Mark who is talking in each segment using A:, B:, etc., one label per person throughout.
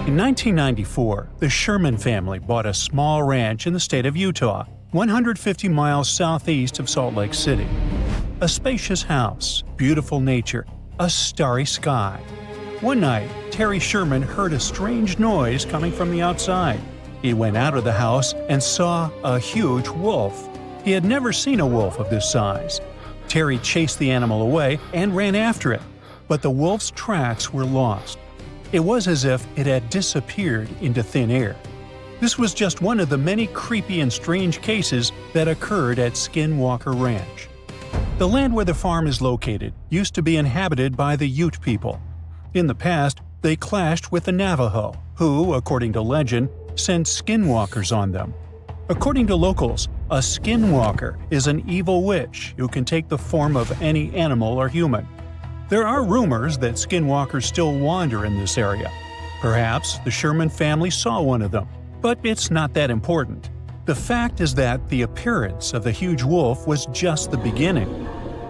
A: In 1994, the Sherman family bought a small ranch in the state of Utah, 150 miles southeast of Salt Lake City. A spacious house, beautiful nature, a starry sky. One night, Terry Sherman heard a strange noise coming from the outside. He went out of the house and saw a huge wolf. He had never seen a wolf of this size. Terry chased the animal away and ran after it, but the wolf's tracks were lost. It was as if it had disappeared into thin air. This was just one of the many creepy and strange cases that occurred at Skinwalker Ranch. The land where the farm is located used to be inhabited by the Ute people. In the past, they clashed with the Navajo, who, according to legend, sent skinwalkers on them. According to locals, a skinwalker is an evil witch who can take the form of any animal or human. There are rumors that skinwalkers still wander in this area. Perhaps the Sherman family saw one of them, but it's not that important. The fact is that the appearance of the huge wolf was just the beginning.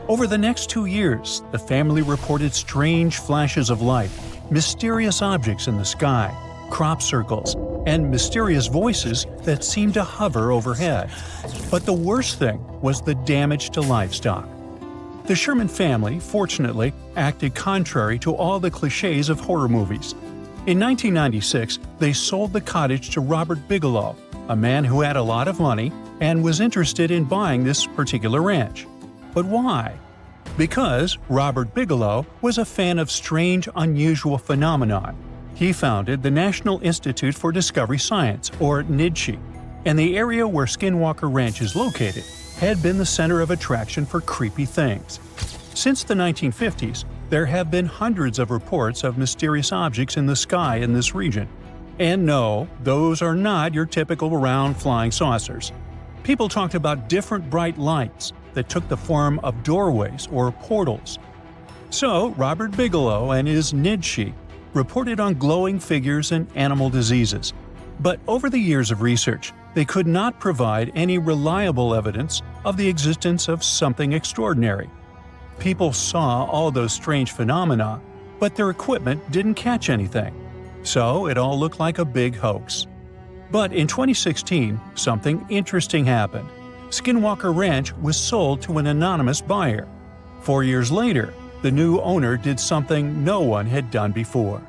A: Over the next 2 years, the family reported strange flashes of light, mysterious objects in the sky, crop circles, and mysterious voices that seemed to hover overhead. But the worst thing was the damage to livestock. The Sherman family, fortunately, acted contrary to all the cliches of horror movies. In 1996, they sold the cottage to Robert Bigelow, a man who had a lot of money and was interested in buying this particular ranch. But why? Because Robert Bigelow was a fan of strange, unusual phenomenon. He founded the National Institute for Discovery Science, or NIDSI, and the area where Skinwalker Ranch is located had been the center of attraction for creepy things. Since the 1950s, there have been hundreds of reports of mysterious objects in the sky in this region. And no, those are not your typical round flying saucers. People talked about different bright lights that took the form of doorways or portals. So, Robert Bigelow and his NIDSI reported on glowing figures and animal diseases. But over the years of research, they could not provide any reliable evidence of the existence of something extraordinary. People saw all those strange phenomena, but their equipment didn't catch anything. So it all looked like a big hoax. But in 2016, something interesting happened. Skinwalker Ranch was sold to an anonymous buyer. 4 years later, the new owner did something no one had done before.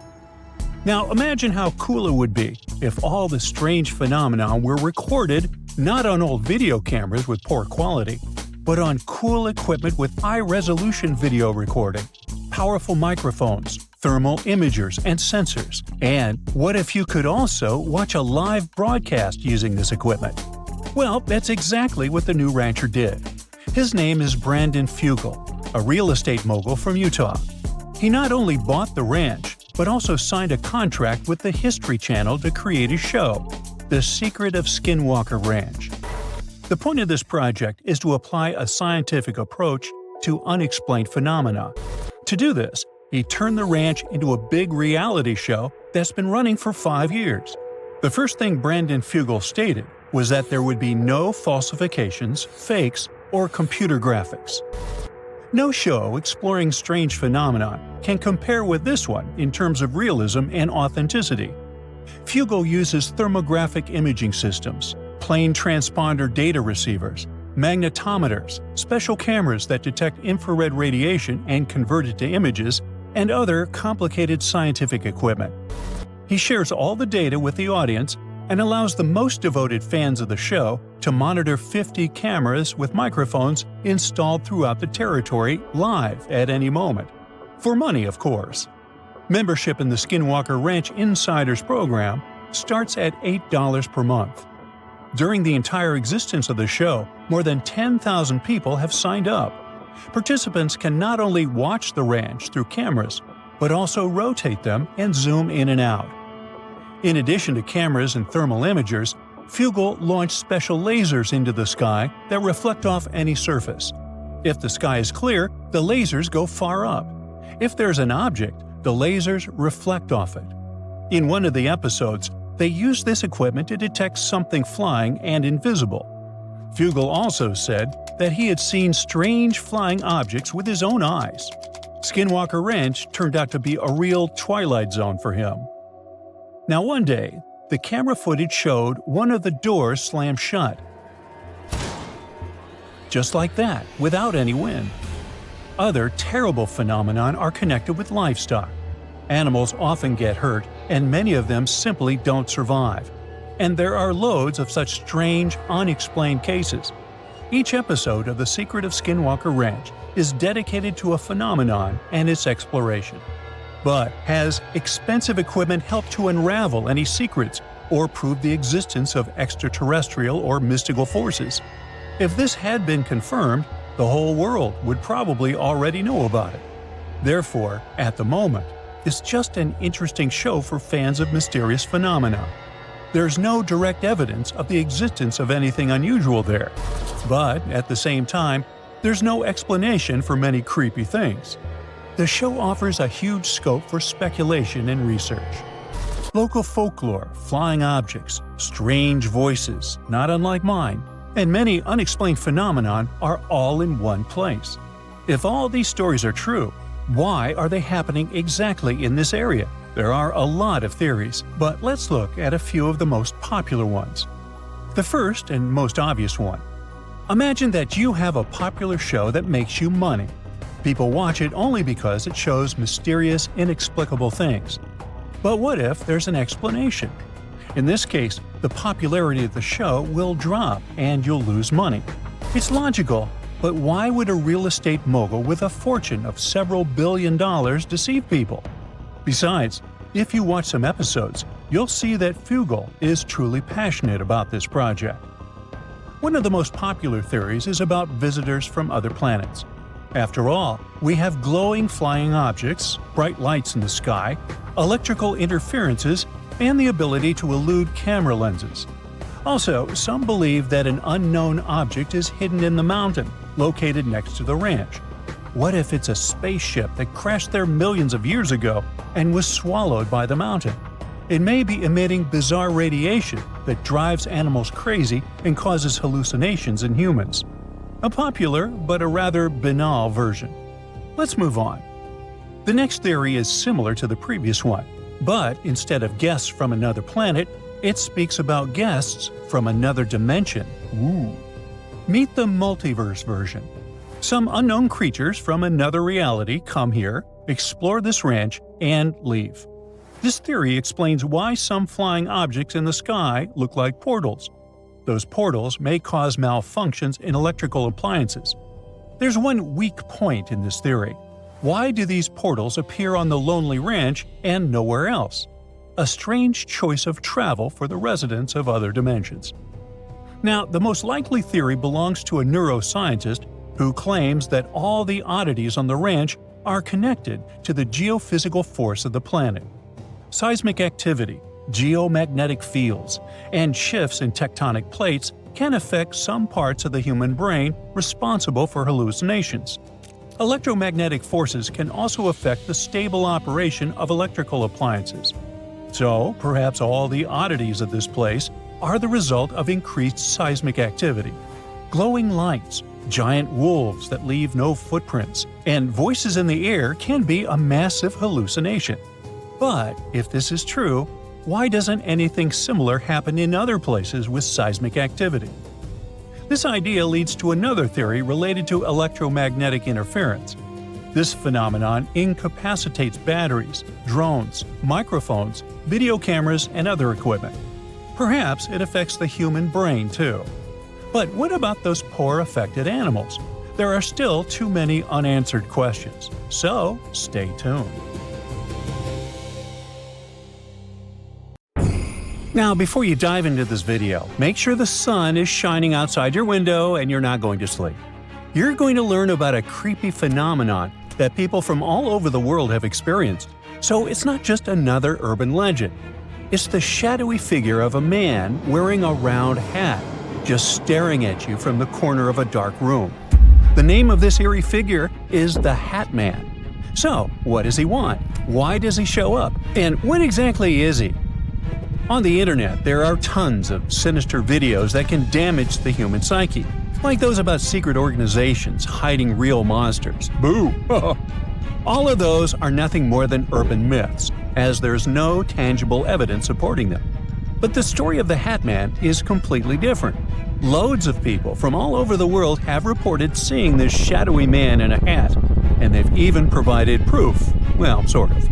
A: Now imagine how cool it would be if all the strange phenomena were recorded not on old video cameras with poor quality, but on cool equipment with high-resolution video recording, powerful microphones, thermal imagers, and sensors. And what if you could also watch a live broadcast using this equipment? Well, that's exactly what the new rancher did. His name is Brandon Fugel, a real estate mogul from Utah. He not only bought the ranch, but also signed a contract with the History Channel to create a show, The Secret of Skinwalker Ranch. The point of this project is to apply a scientific approach to unexplained phenomena. To do this, he turned the ranch into a big reality show that's been running for 5 years. The first thing Brandon Fugel stated was that there would be no falsifications, fakes, or computer graphics. No show exploring strange phenomena can compare with this one in terms of realism and authenticity. Fugel uses thermographic imaging systems, plane transponder data receivers, magnetometers, special cameras that detect infrared radiation and convert it to images, and other complicated scientific equipment. He shares all the data with the audience and allows the most devoted fans of the show to monitor 50 cameras with microphones installed throughout the territory live at any moment. For money, of course. Membership in the Skinwalker Ranch Insiders program starts at $8 per month. During the entire existence of the show, more than 10,000 people have signed up. Participants can not only watch the ranch through cameras, but also rotate them and zoom in and out. In addition to cameras and thermal imagers, Fugel launched special lasers into the sky that reflect off any surface. If the sky is clear, the lasers go far up. If there's an object, the lasers reflect off it. In one of the episodes, they used this equipment to detect something flying and invisible. Fugel also said that he had seen strange flying objects with his own eyes. Skinwalker Ranch turned out to be a real twilight zone for him. Now one day, the camera footage showed one of the doors slam shut. Just like that, without any wind. Other terrible phenomena are connected with livestock. Animals often get hurt, and many of them simply don't survive. And there are loads of such strange, unexplained cases. Each episode of The Secret of Skinwalker Ranch is dedicated to a phenomenon and its exploration. But has expensive equipment helped to unravel any secrets or prove the existence of extraterrestrial or mystical forces? If this had been confirmed, the whole world would probably already know about it. Therefore, at the moment, it's just an interesting show for fans of mysterious phenomena. There's no direct evidence of the existence of anything unusual there. But, at the same time, there's no explanation for many creepy things. The show offers a huge scope for speculation and research. Local folklore, flying objects, strange voices, not unlike mine, and many unexplained phenomena are all in one place. If all these stories are true, why are they happening exactly in this area? There are a lot of theories, but let's look at a few of the most popular ones. The first and most obvious one. Imagine that you have a popular show that makes you money. People watch it only because it shows mysterious, inexplicable things. But what if there's an explanation? In this case, the popularity of the show will drop and you'll lose money. It's logical, but why would a real estate mogul with a fortune of several $1 billion deceive people? Besides, if you watch some episodes, you'll see that Fugel is truly passionate about this project. One of the most popular theories is about visitors from other planets. After all, we have glowing flying objects, bright lights in the sky, electrical interferences, and the ability to elude camera lenses. Also, some believe that an unknown object is hidden in the mountain, located next to the ranch. What if it's a spaceship that crashed there millions of years ago and was swallowed by the mountain? It may be emitting bizarre radiation that drives animals crazy and causes hallucinations in humans. A popular, but a rather banal version. Let's move on. The next theory is similar to the previous one, but instead of guests from another planet, it speaks about guests from another dimension. Ooh. Meet the multiverse version. Some unknown creatures from another reality come here, explore this ranch, and leave. This theory explains why some flying objects in the sky look like portals. Those portals may cause malfunctions in electrical appliances. There's one weak point in this theory. Why do these portals appear on the lonely ranch and nowhere else? A strange choice of travel for the residents of other dimensions. Now, the most likely theory belongs to a neuroscientist who claims that all the oddities on the ranch are connected to the geophysical force of the planet. Seismic activity, geomagnetic fields, and shifts in tectonic plates can affect some parts of the human brain responsible for hallucinations. Electromagnetic forces can also affect the stable operation of electrical appliances. So, perhaps all the oddities of this place are the result of increased seismic activity. Glowing lights, giant wolves that leave no footprints, and voices in the air can be a massive hallucination. But if this is true, why doesn't anything similar happen in other places with seismic activity? This idea leads to another theory related to electromagnetic interference. This phenomenon incapacitates batteries, drones, microphones, video cameras, and other equipment. Perhaps it affects the human brain too. But what about those poor affected animals? There are still too many unanswered questions, so stay tuned. Now, before you dive into this video, make sure the sun is shining outside your window and you're not going to sleep. You're going to learn about a creepy phenomenon that people from all over the world have experienced, so it's not just another urban legend. It's the shadowy figure of a man wearing a round hat, just staring at you from the corner of a dark room. The name of this eerie figure is the Hat Man. So, what does he want? Why does he show up? And what exactly is he? On the internet, there are tons of sinister videos that can damage the human psyche, like those about secret organizations hiding real monsters. Boo! All of those are nothing more than urban myths, as there's no tangible evidence supporting them. But the story of the Hat Man is completely different. Loads of people from all over the world have reported seeing this shadowy man in a hat, and they've even provided proof. Well, sort of.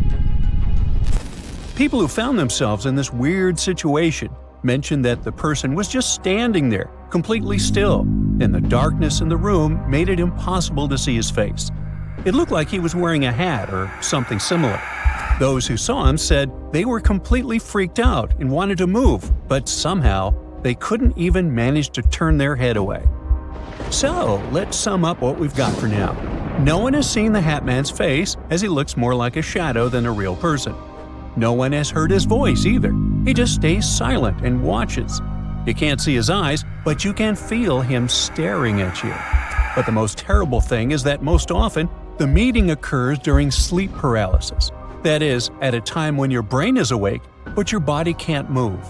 A: People who found themselves in this weird situation mentioned that the person was just standing there, completely still, and the darkness in the room made it impossible to see his face. It looked like he was wearing a hat or something similar. Those who saw him said they were completely freaked out and wanted to move, but somehow they couldn't even manage to turn their head away. So, let's sum up what we've got for now. No one has seen the Hat Man's face, as he looks more like a shadow than a real person. No one has heard his voice either. He just stays silent and watches. You can't see his eyes, but you can feel him staring at you. But the most terrible thing is that most often, the meeting occurs during sleep paralysis. That is, at a time when your brain is awake, but your body can't move.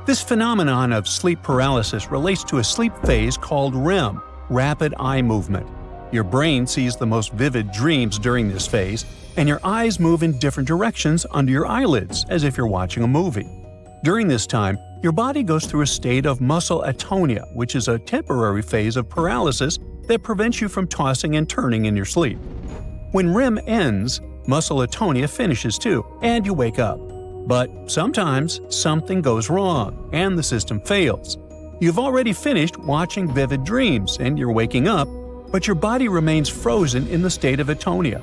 A: This phenomenon of sleep paralysis relates to a sleep phase called REM, rapid eye movement. Your brain sees the most vivid dreams during this phase, and your eyes move in different directions under your eyelids, as if you're watching a movie. During this time, your body goes through a state of muscle atonia, which is a temporary phase of paralysis that prevents you from tossing and turning in your sleep. When REM ends, muscle atonia finishes too, and you wake up. But sometimes something goes wrong, and the system fails. You've already finished watching vivid dreams, and you're waking up, but your body remains frozen in the state of atonia.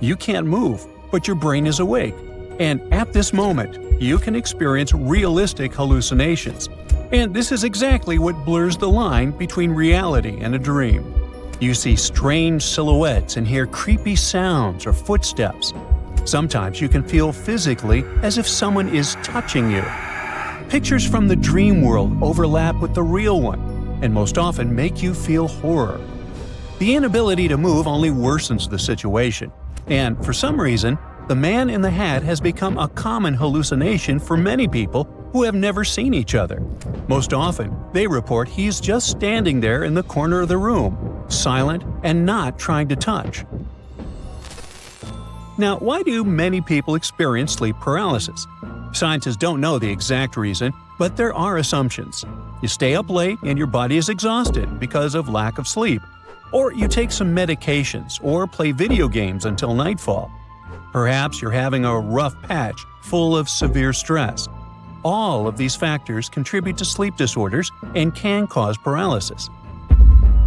A: You can't move, but your brain is awake. And at this moment, you can experience realistic hallucinations. And this is exactly what blurs the line between reality and a dream. You see strange silhouettes and hear creepy sounds or footsteps. Sometimes you can feel physically as if someone is touching you. Pictures from the dream world overlap with the real one, and most often make you feel horror. The inability to move only worsens the situation, and for some reason, the man in the hat has become a common hallucination for many people who have never seen each other. Most often, they report he's just standing there in the corner of the room, silent and not trying to touch. Now, why do many people experience sleep paralysis? Scientists don't know the exact reason, but there are assumptions. You stay up late and your body is exhausted because of lack of sleep. Or you take some medications or play video games until nightfall. Perhaps you're having a rough patch full of severe stress. All of these factors contribute to sleep disorders and can cause paralysis.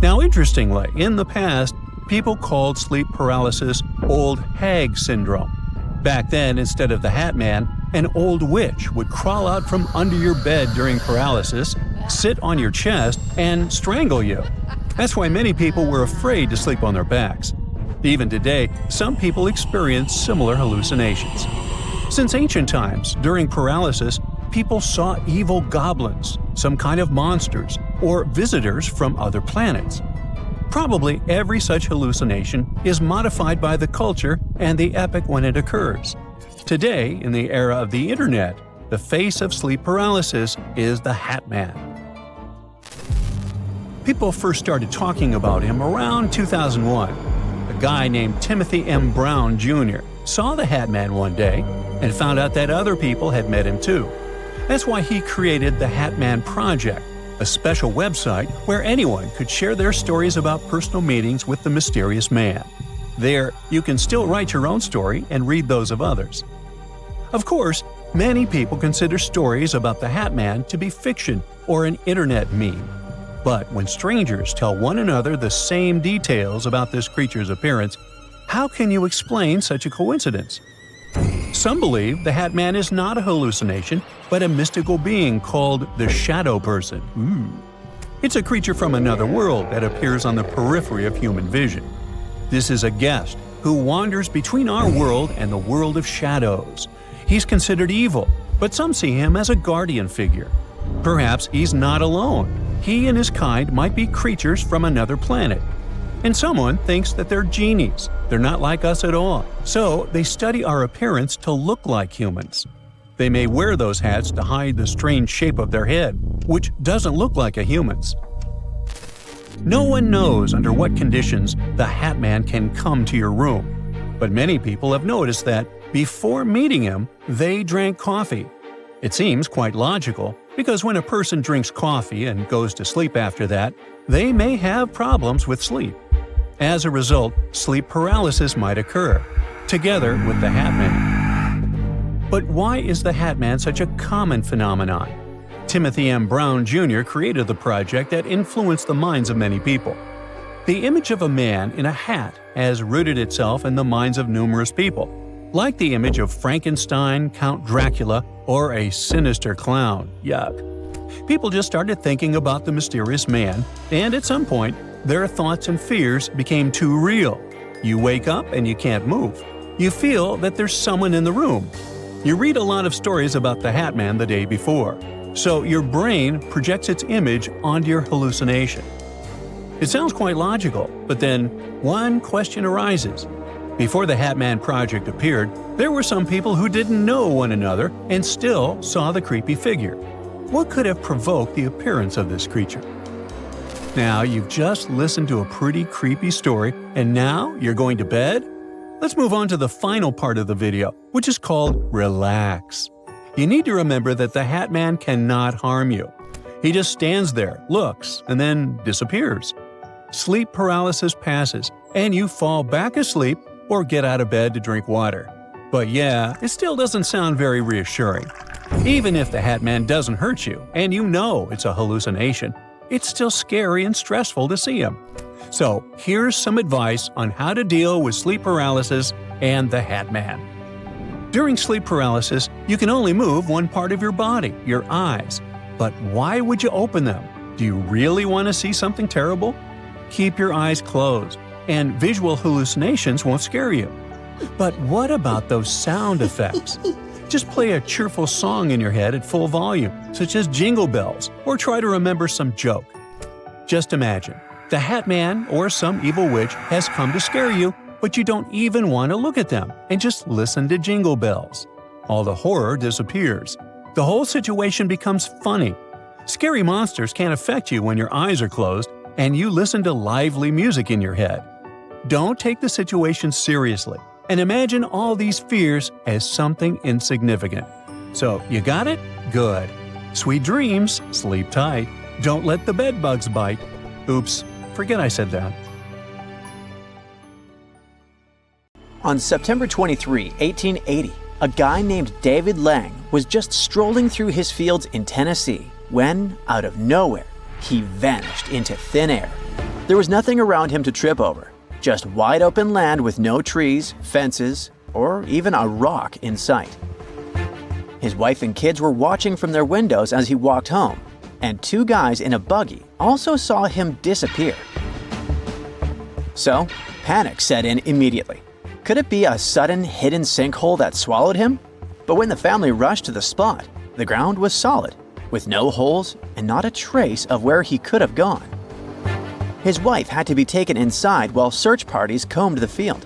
A: Now, interestingly, in the past, people called sleep paralysis old hag syndrome. Back then, instead of the Hat Man, an old witch would crawl out from under your bed during paralysis, sit on your chest, and strangle you. That's why many people were afraid to sleep on their backs. Even today, some people experience similar hallucinations. Since ancient times, during paralysis, people saw evil goblins, some kind of monsters, or visitors from other planets. Probably every such hallucination is modified by the culture and the epoch when it occurs. Today, in the era of the internet, the face of sleep paralysis is the Hat Man. People first started talking about him around 2001. A guy named Timothy M. Brown Jr. saw the Hat Man one day and found out that other people had met him too. That's why he created the Hat Man Project, a special website where anyone could share their stories about personal meetings with the mysterious man. There, you can still write your own story and read those of others. Of course, many people consider stories about the Hat Man to be fiction or an internet meme. But when strangers tell one another the same details about this creature's appearance, how can you explain such a coincidence? Some believe the Hat Man is not a hallucination, but a mystical being called the Shadow Person. It's a creature from another world that appears on the periphery of human vision. This is a guest who wanders between our world and the world of shadows. He's considered evil, but some see him as a guardian figure. Perhaps he's not alone. He and his kind might be creatures from another planet. And someone thinks that they're genies. They're not like us at all. So they study our appearance to look like humans. They may wear those hats to hide the strange shape of their head, which doesn't look like a human's. No one knows under what conditions the Hat Man can come to your room, but many people have noticed that Before meeting him, they drank coffee. It seems quite logical, because when a person drinks coffee and goes to sleep after that, they may have problems with sleep. As a result, sleep paralysis might occur, together with the Hat Man. But why is the Hat Man such a common phenomenon? Timothy M. Brown Jr. created the project that influenced the minds of many people. The image of a man in a hat has rooted itself in the minds of numerous people, like the image of Frankenstein, Count Dracula, or a sinister clown. Yuck. People just started thinking about the mysterious man, and at some point, their thoughts and fears became too real. You wake up and you can't move. You feel that there's someone in the room. You read a lot of stories about the Hat Man the day before, so your brain projects its image onto your hallucination. It sounds quite logical, but then one question arises. Before the Hat Man project appeared, there were some people who didn't know one another and still saw the creepy figure. What could have provoked the appearance of this creature? Now, you've just listened to a pretty creepy story, and now you're going to bed? Let's move on to the final part of the video, which is called Relax. You need to remember that the Hat Man cannot harm you. He just stands there, looks, and then disappears. Sleep paralysis passes, and you fall back asleep or get out of bed to drink water. But yeah, it still doesn't sound very reassuring. Even if the Hat Man doesn't hurt you, and you know it's a hallucination, it's still scary and stressful to see him. So here's some advice on how to deal with sleep paralysis and the Hat Man. During sleep paralysis, you can only move one part of your body, your eyes. But why would you open them? Do you really want to see something terrible? Keep your eyes closed, and visual hallucinations won't scare you. But what about those sound effects? Just play a cheerful song in your head at full volume, such as Jingle Bells, or try to remember some joke. Just imagine, the Hat Man or some evil witch has come to scare you, but you don't even want to look at them and just listen to Jingle Bells. All the horror disappears. The whole situation becomes funny. Scary monsters can't affect you when your eyes are closed and you listen to lively music in your head. Don't take the situation seriously and imagine all these fears as something insignificant. So, you got it? Good. Sweet dreams, sleep tight. Don't let the bed bugs bite. Oops, forget I said that.
B: On September 23, 1880, a guy named David Lang was just strolling through his fields in Tennessee when, out of nowhere, he vanished into thin air. There was nothing around him to trip over, just wide open land with no trees, fences, or even a rock in sight. His wife and kids were watching from their windows as he walked home, and two guys in a buggy also saw him disappear. So, panic set in immediately. Could it be a sudden hidden sinkhole that swallowed him? But when the family rushed to the spot, the ground was solid, with no holes and not a trace of where he could have gone. His wife had to be taken inside while search parties combed the field.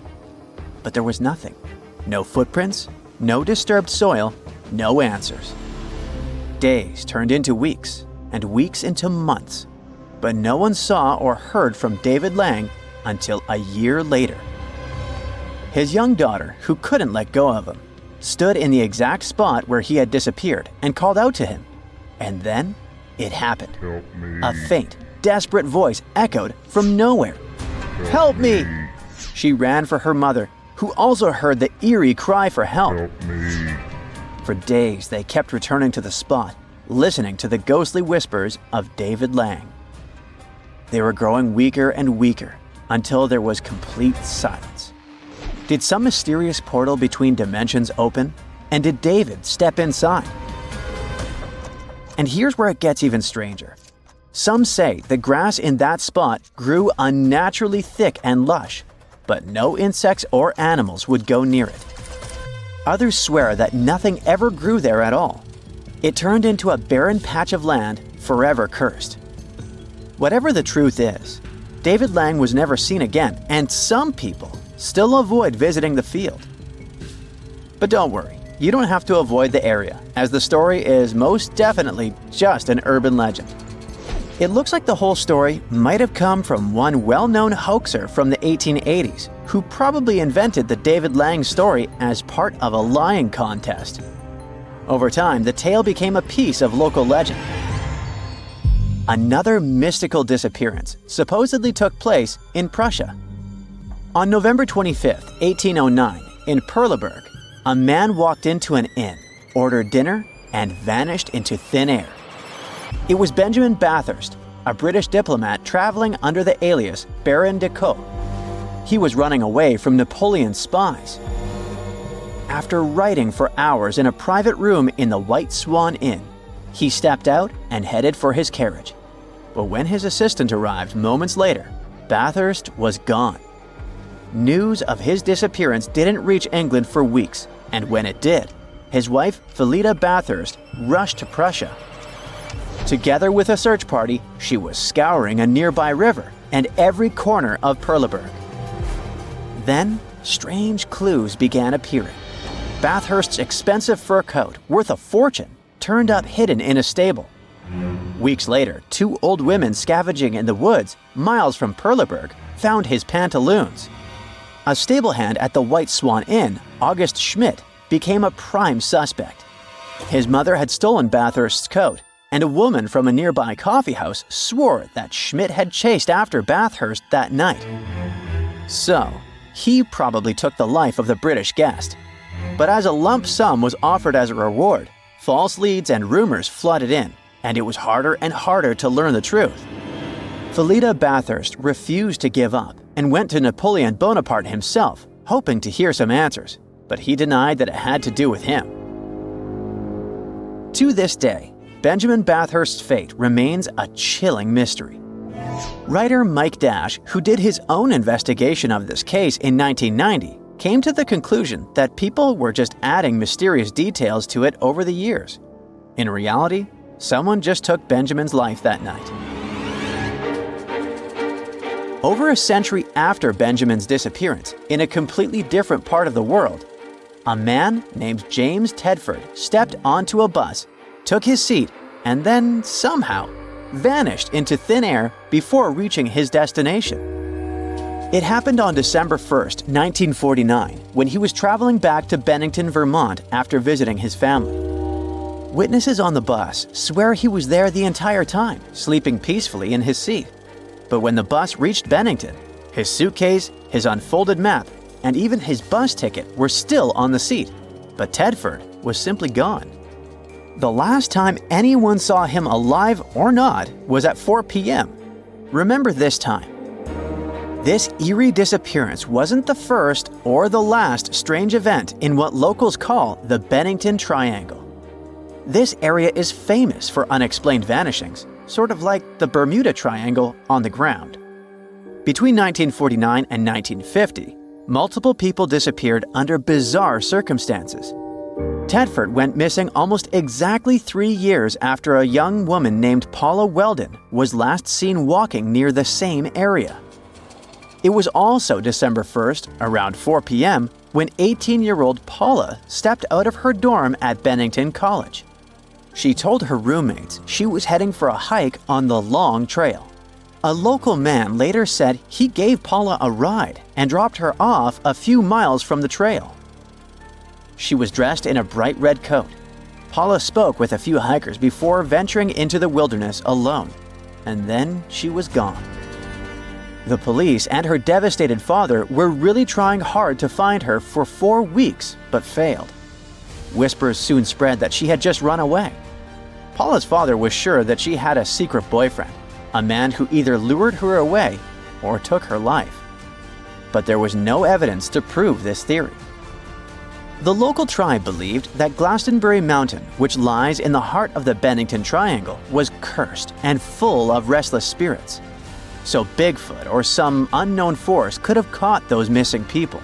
B: But there was nothing. No footprints, no disturbed soil, no answers. Days turned into weeks, and weeks into months. But no one saw or heard from David Lang until a year later. His young daughter, who couldn't let go of him, stood in the exact spot where he had disappeared and called out to him. And then it happened.
C: Help me.
B: A faint, desperate voice echoed from nowhere. Help me! She ran for her mother, who also heard the eerie cry for help.
C: Help me.
B: For days, they kept returning to the spot, listening to the ghostly whispers of David Lang. They were growing weaker and weaker until there was complete silence. Did some mysterious portal between dimensions open? And did David step inside? And here's where it gets even stranger. Some say the grass in that spot grew unnaturally thick and lush, but no insects or animals would go near it. Others swear that nothing ever grew there at all. It turned into a barren patch of land forever cursed. Whatever the truth is, David Lang was never seen again, and some people still avoid visiting the field. But don't worry, you don't have to avoid the area, as the story is most definitely just an urban legend. It looks like the whole story might have come from one well-known hoaxer from the 1880s who probably invented the David Lang story as part of a lying contest. Over time, the tale became a piece of local legend. Another mystical disappearance supposedly took place in Prussia. On November 25, 1809, in Perleberg, a man walked into an inn, ordered dinner, and vanished into thin air. It was Benjamin Bathurst, a British diplomat traveling under the alias Baron de Caux. He was running away from Napoleon's spies. After writing for hours in a private room in the White Swan Inn, he stepped out and headed for his carriage. But when his assistant arrived moments later, Bathurst was gone. News of his disappearance didn't reach England for weeks, and when it did, his wife, Philida Bathurst, rushed to Prussia. Together with a search party, she was scouring a nearby river and every corner of Perleberg. Then, strange clues began appearing. Bathurst's expensive fur coat, worth a fortune, turned up hidden in a stable. Weeks later, two old women scavenging in the woods, miles from Perleberg, found his pantaloons. A stablehand at the White Swan Inn, August Schmidt, became a prime suspect. His mother had stolen Bathurst's coat, and a woman from a nearby coffeehouse swore that Schmidt had chased after Bathurst that night. So, he probably took the life of the British guest. But as a lump sum was offered as a reward, false leads and rumors flooded in, and it was harder and harder to learn the truth. Philida Bathurst refused to give up and went to Napoleon Bonaparte himself, hoping to hear some answers, but he denied that it had to do with him. To this day, Benjamin Bathurst's fate remains a chilling mystery. Writer Mike Dash, who did his own investigation of this case in 1990, came to the conclusion that people were just adding mysterious details to it over the years. In reality, someone just took Benjamin's life that night. Over a century after Benjamin's disappearance, in a completely different part of the world, a man named James Tedford stepped onto a bus, took his seat, and then somehow vanished into thin air before reaching his destination. It happened on December 1st, 1949, when he was traveling back to Bennington, Vermont after visiting his family. Witnesses on the bus swear he was there the entire time, sleeping peacefully in his seat. But when the bus reached Bennington, his suitcase, his unfolded map, and even his bus ticket were still on the seat, but Tedford was simply gone. The last time anyone saw him alive or not was at 4 p.m. Remember this time. This eerie disappearance wasn't the first or the last strange event in what locals call the Bennington Triangle. This area is famous for unexplained vanishings, sort of like the Bermuda Triangle on the ground. Between 1949 and 1950, multiple people disappeared under bizarre circumstances. Tedford went missing almost exactly 3 years after a young woman named Paula Weldon was last seen walking near the same area. It was also December 1st, around 4 p.m., when 18-year-old Paula stepped out of her dorm at Bennington College. She told her roommates she was heading for a hike on the Long Trail. A local man later said he gave Paula a ride and dropped her off a few miles from the trail. She was dressed in a bright red coat. Paula spoke with a few hikers before venturing into the wilderness alone, and then she was gone. The police and her devastated father were really trying hard to find her for 4 weeks, but failed. Whispers soon spread that she had just run away. Paula's father was sure that she had a secret boyfriend, a man who either lured her away or took her life. But there was no evidence to prove this theory. The local tribe believed that Glastonbury Mountain, which lies in the heart of the Bennington Triangle, was cursed and full of restless spirits. So Bigfoot or some unknown force could have caught those missing people.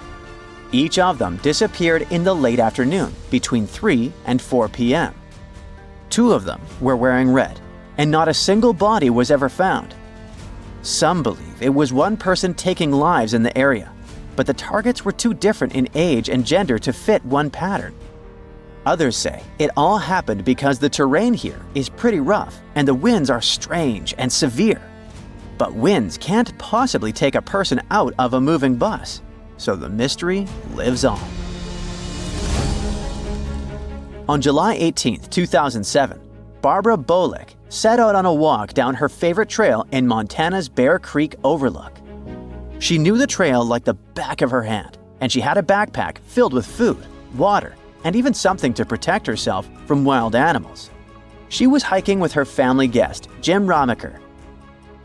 B: Each of them disappeared in the late afternoon, between 3 and 4 p.m. 2 of them were wearing red, and not a single body was ever found. Some believe it was one person taking lives in the area, but the targets were too different in age and gender to fit one pattern. Others say it all happened because the terrain here is pretty rough and the winds are strange and severe. But winds can't possibly take a person out of a moving bus, so the mystery lives on. On July 18, 2007, Barbara Bolick set out on a walk down her favorite trail in Montana's Bear Creek Overlook. She knew the trail like the back of her hand, and she had a backpack filled with food, water, and even something to protect herself from wild animals. She was hiking with her family guest, Jim Ramaker.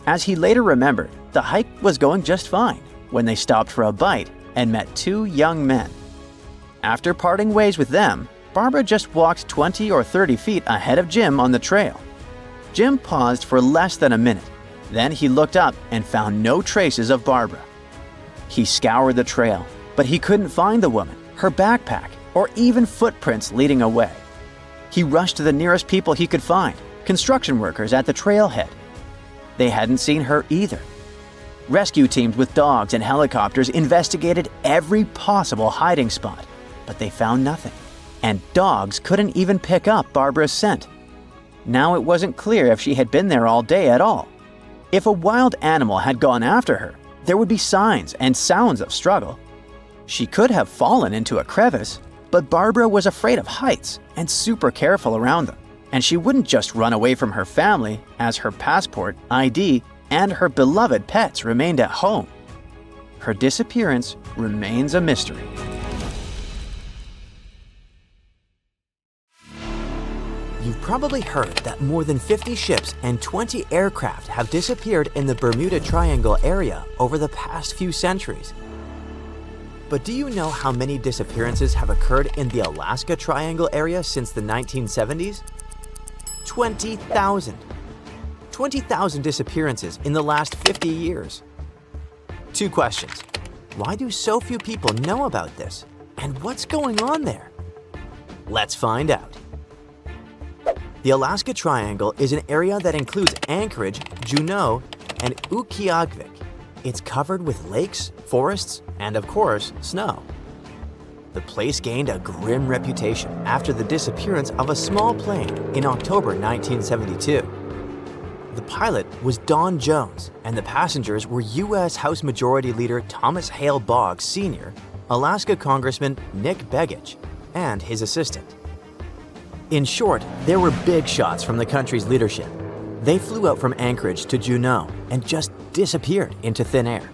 B: As he later remembered, the hike was going just fine when they stopped for a bite and met two young men. After parting ways with them, Barbara just walked 20 or 30 feet ahead of Jim on the trail. Jim paused for less than a minute. Then he looked up and found no traces of Barbara. He scoured the trail, but he couldn't find the woman, her backpack, or even footprints leading away. He rushed to the nearest people he could find, construction workers at the trailhead. They hadn't seen her either. Rescue teams with dogs and helicopters investigated every possible hiding spot, but they found nothing. And dogs couldn't even pick up Barbara's scent. Now it wasn't clear if she had been there all day at all. If a wild animal had gone after her, there would be signs and sounds of struggle. She could have fallen into a crevice, but Barbara was afraid of heights and super careful around them. And she wouldn't just run away from her family, as her passport, ID, and her beloved pets remained at home. Her disappearance remains a mystery.
C: You've probably heard that more than 50 ships and 20 aircraft have disappeared in the Bermuda Triangle area over the past few centuries. But do you know how many disappearances have occurred in the Alaska Triangle area since the 1970s? 20,000. 20,000 disappearances in the last 50 years. Two questions. Why do so few people know about this? And what's going on there? Let's find out. The Alaska Triangle is an area that includes Anchorage, Juneau, and Utqiagvik. It's covered with lakes, forests, and of course, snow. The place gained a grim reputation after the disappearance of a small plane in October 1972. The pilot was Don Jones, and the passengers were U.S. House Majority Leader Thomas Hale Boggs Sr., Alaska Congressman Nick Begich, and his assistant. In short, there were big shots from the country's leadership. They flew out from Anchorage to Juneau and just disappeared into thin air.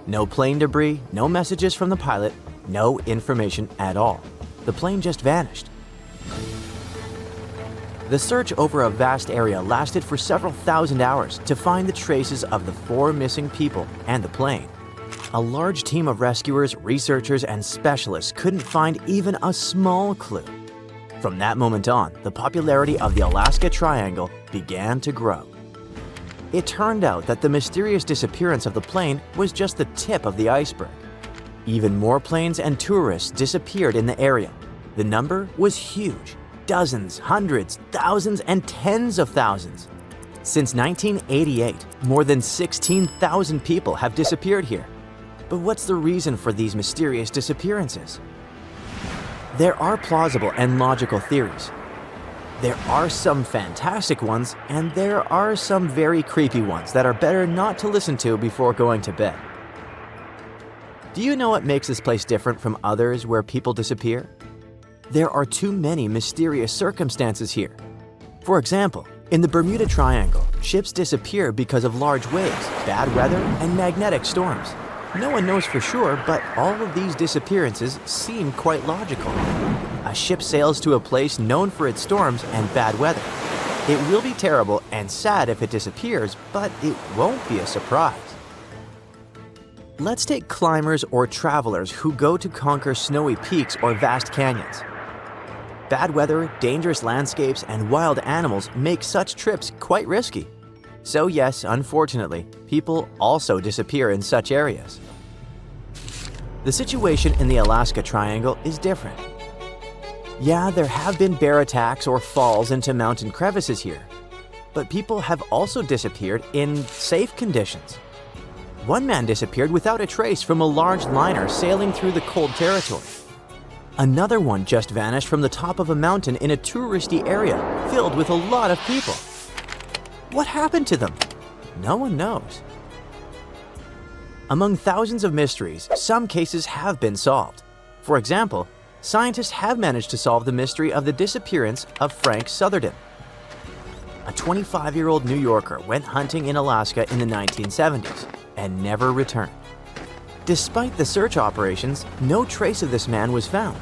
C: No plane debris, no messages from the pilot, no information at all. The plane just vanished. The search over a vast area lasted for several thousand hours to find the traces of the 4 missing people and the plane. A large team of rescuers, researchers, and specialists couldn't find even a small clue. From that moment on, the popularity of the Alaska Triangle began to grow. It turned out that the mysterious disappearance of the plane was just the tip of the iceberg. Even more planes and tourists disappeared in the area. The number was huge. Dozens, hundreds, thousands, and tens of thousands. Since 1988, more than 16,000 people have disappeared here. But what's the reason for these mysterious disappearances? There are plausible and logical theories. There are some fantastic ones, and there are some very creepy ones that are better not to listen to before going to bed. Do you know what makes this place different from others where people disappear? There are too many mysterious circumstances here. For example, in the Bermuda Triangle, ships disappear because of large waves, bad weather, and magnetic storms. No one knows for sure, but all of these disappearances seem quite logical. A ship sails to a place known for its storms and bad weather. It will be terrible and sad if it disappears, but it won't be a surprise. Let's take climbers or travelers who go to conquer snowy peaks or vast canyons. Bad weather, dangerous landscapes, and wild animals make such trips quite risky. So yes, unfortunately, people also disappear in such areas. The situation in the Alaska Triangle is different. Yeah, there have been bear attacks or falls into mountain crevices here, but people have also disappeared in safe conditions. One man disappeared without a trace from a large liner sailing through the cold territory. Another one just vanished from the top of a mountain in a touristy area filled with a lot of people. What happened to them? No one knows. Among thousands of mysteries, some cases have been solved. For example, scientists have managed to solve the mystery of the disappearance of Frank Southerden. A 25-year-old New Yorker went hunting in Alaska in the 1970s and never returned. Despite the search operations, no trace of this man was found.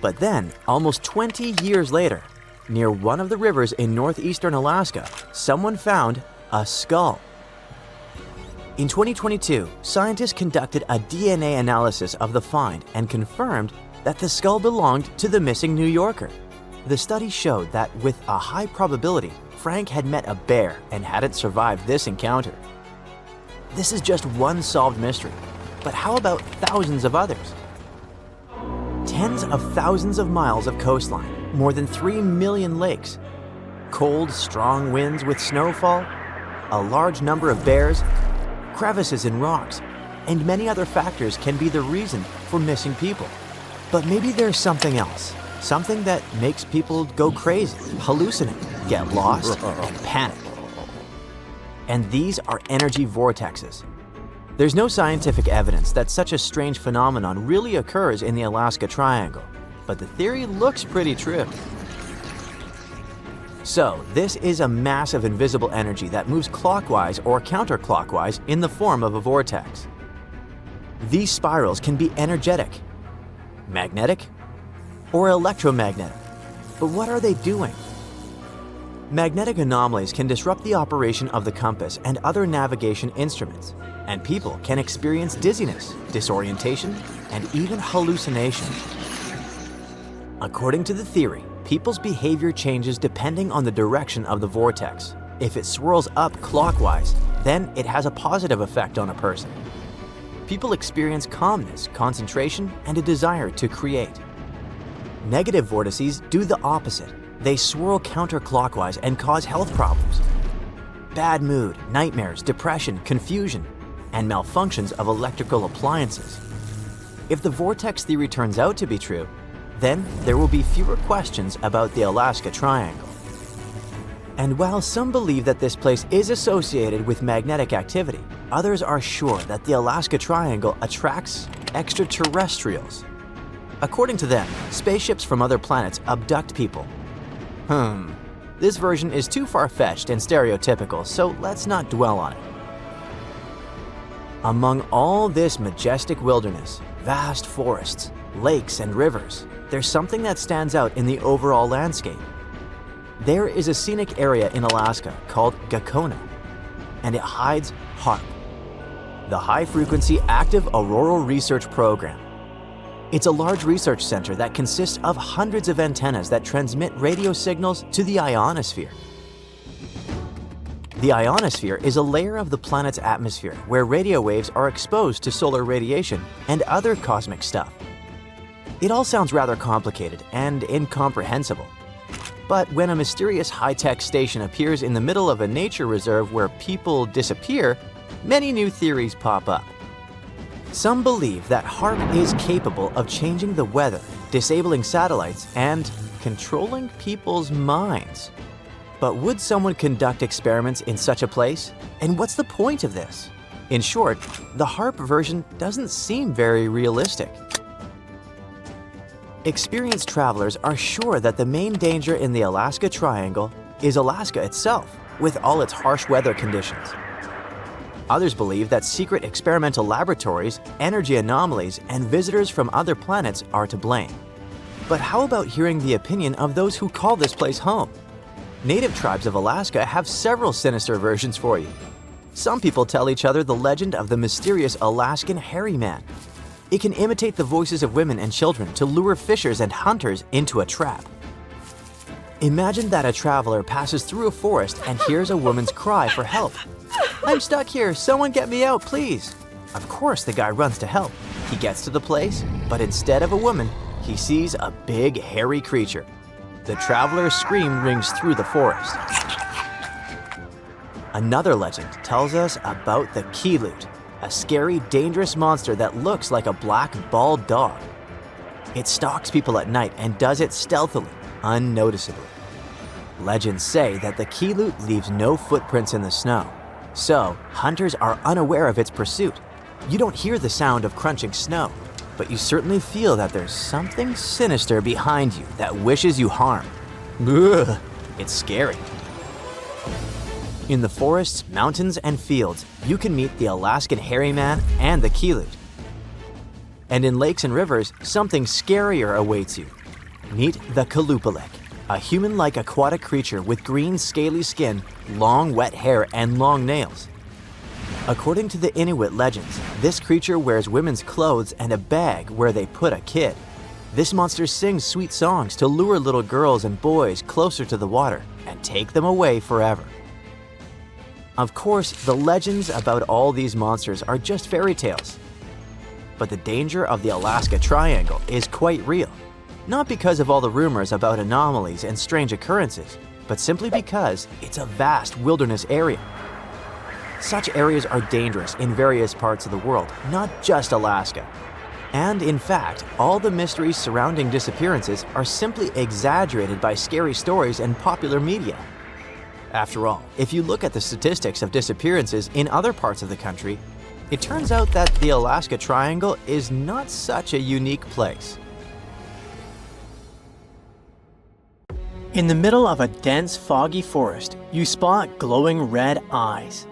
C: But then, almost 20 years later, near one of the rivers in northeastern Alaska, someone found a skull. In 2022, scientists conducted a DNA analysis of the find and confirmed that the skull belonged to the missing New Yorker. The study showed that with a high probability, Frank had met a bear and hadn't survived this encounter. This is just one solved mystery, but how about thousands of others? Tens of thousands of miles of coastline, more than 3 million lakes, cold, strong winds with snowfall, a large number of bears, crevices in rocks, and many other factors can be the reason for missing people. But maybe there's something else, something that makes people go crazy, hallucinate, get lost, and panic. And these are energy vortexes. There's no scientific evidence that such a strange phenomenon really occurs in the Alaska Triangle, but the theory looks pretty true. So, this is a mass of invisible energy that moves clockwise or counterclockwise in the form of a vortex. These spirals can be energetic, magnetic, or electromagnetic. But what are they doing? Magnetic anomalies can disrupt the operation of the compass and other navigation instruments, and people can experience dizziness, disorientation, and even hallucination. According to the theory, people's behavior changes depending on the direction of the vortex. If it swirls up clockwise, then it has a positive effect on a person. People experience calmness, concentration, and a desire to create. Negative vortices do the opposite. They swirl counterclockwise and cause health problems. Bad mood, nightmares, depression, confusion, and malfunctions of electrical appliances. If the vortex theory turns out to be true, then there will be fewer questions about the Alaska Triangle. And while some believe that this place is associated with magnetic activity, others are sure that the Alaska Triangle attracts extraterrestrials. According to them, spaceships from other planets abduct people. This version is too far-fetched and stereotypical, so let's not dwell on it. Among all this majestic wilderness, vast forests, lakes, and rivers, there's something that stands out in the overall landscape. There is a scenic area in Alaska called Gakona, and it hides HAARP, the High Frequency Active Auroral Research Program. It's a large research center that consists of hundreds of antennas that transmit radio signals to the ionosphere. The ionosphere is a layer of the planet's atmosphere where radio waves are exposed to solar radiation and other cosmic stuff. It all sounds rather complicated and incomprehensible. But when a mysterious high-tech station appears in the middle of a nature reserve where people disappear, many new theories pop up. Some believe that HAARP is capable of changing the weather, disabling satellites, and controlling people's minds. But would someone conduct experiments in such a place? And what's the point of this? In short, the HAARP version doesn't seem very realistic. Experienced travelers are sure that the main danger in the Alaska Triangle is Alaska itself, with all its harsh weather conditions. Others believe that secret experimental laboratories, energy anomalies, and visitors from other planets are to blame. But how about hearing the opinion of those who call this place home? Native tribes of Alaska have several sinister versions for you. Some people tell each other the legend of the mysterious Alaskan hairy man. It can imitate the voices of women and children to lure fishers and hunters into a trap. Imagine that a traveler passes through a forest and hears a woman's cry for help. "I'm stuck here, someone get me out, please." Of course, the guy runs to help. He gets to the place, but instead of a woman, he sees a big, hairy creature. The traveler's scream rings through the forest. Another legend tells us about the Keelut, a scary, dangerous monster that looks like a black, bald dog. It stalks people at night and does it stealthily, unnoticeably. Legends say that the Quileute leaves no footprints in the snow, so hunters are unaware of its pursuit. You don't hear the sound of crunching snow, but you certainly feel that there's something sinister behind you that wishes you harm. Ugh, it's scary. In the forests, mountains, and fields, you can meet the Alaskan hairy man and the Quileute. And in lakes and rivers, something scarier awaits you. Meet the Kalupalik, a human-like aquatic creature with green scaly skin, long wet hair, and long nails. According to the Inuit legends, this creature wears women's clothes and a bag where they put a kid. This monster sings sweet songs to lure little girls and boys closer to the water and take them away forever. Of course, the legends about all these monsters are just fairy tales. But the danger of the Alaska Triangle is quite real. Not because of all the rumors about anomalies and strange occurrences, but simply because it's a vast wilderness area. Such areas are dangerous in various parts of the world, not just Alaska. And in fact, all the mysteries surrounding disappearances are simply exaggerated by scary stories and popular media. After all, if you look at the statistics of disappearances in other parts of the country, it turns out that the Alaska Triangle is not such a unique place.
B: In the middle of a dense, foggy forest, you spot glowing red eyes.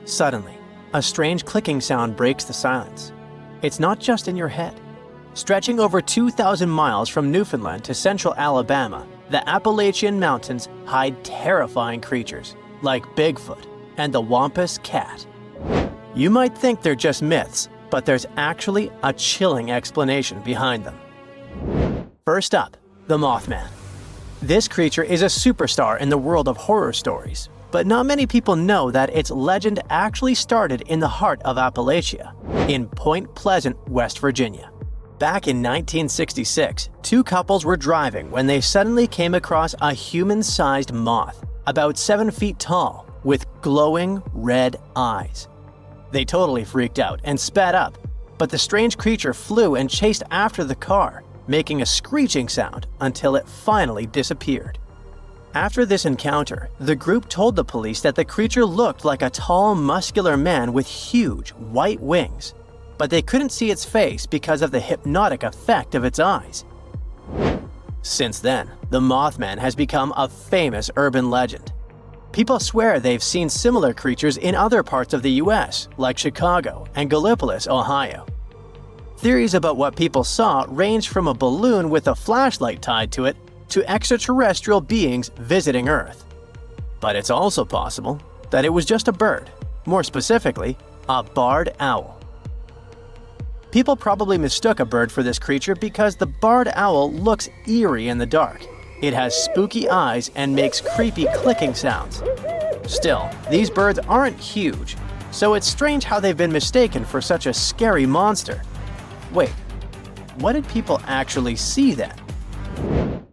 B: Suddenly, a strange clicking sound breaks the silence. It's not just in your head. Stretching over 2,000 miles from Newfoundland to central Alabama, the Appalachian Mountains hide terrifying creatures like Bigfoot and the Wampus Cat. You might think they're just myths, but there's actually a chilling explanation behind them. First up, the Mothman. This creature is a superstar in the world of horror stories, but not many people know that its legend actually started in the heart of Appalachia, in Point Pleasant, West Virginia. Back in 1966, two couples were driving when they suddenly came across a human-sized moth, about 7 feet tall, with glowing red eyes. They totally freaked out and sped up, but the strange creature flew and chased after the car, making a screeching sound until it finally disappeared. After this encounter, the group told the police that the creature looked like a tall, muscular man with huge, white wings, but they couldn't see its face because of the hypnotic effect of its eyes. Since then, the Mothman has become a famous urban legend. People swear they've seen similar creatures in other parts of the US, like Chicago and Gallipolis, Ohio. Theories about what people saw range from a balloon with a flashlight tied to it to extraterrestrial beings visiting Earth. But it's also possible that it was just a bird, more specifically, a barred owl. People probably mistook a bird for this creature because the barred owl looks eerie in the dark. It has spooky eyes and makes creepy clicking sounds. Still, these birds aren't huge, so it's strange how they've been mistaken for such a scary monster. Wait, what did people actually see then?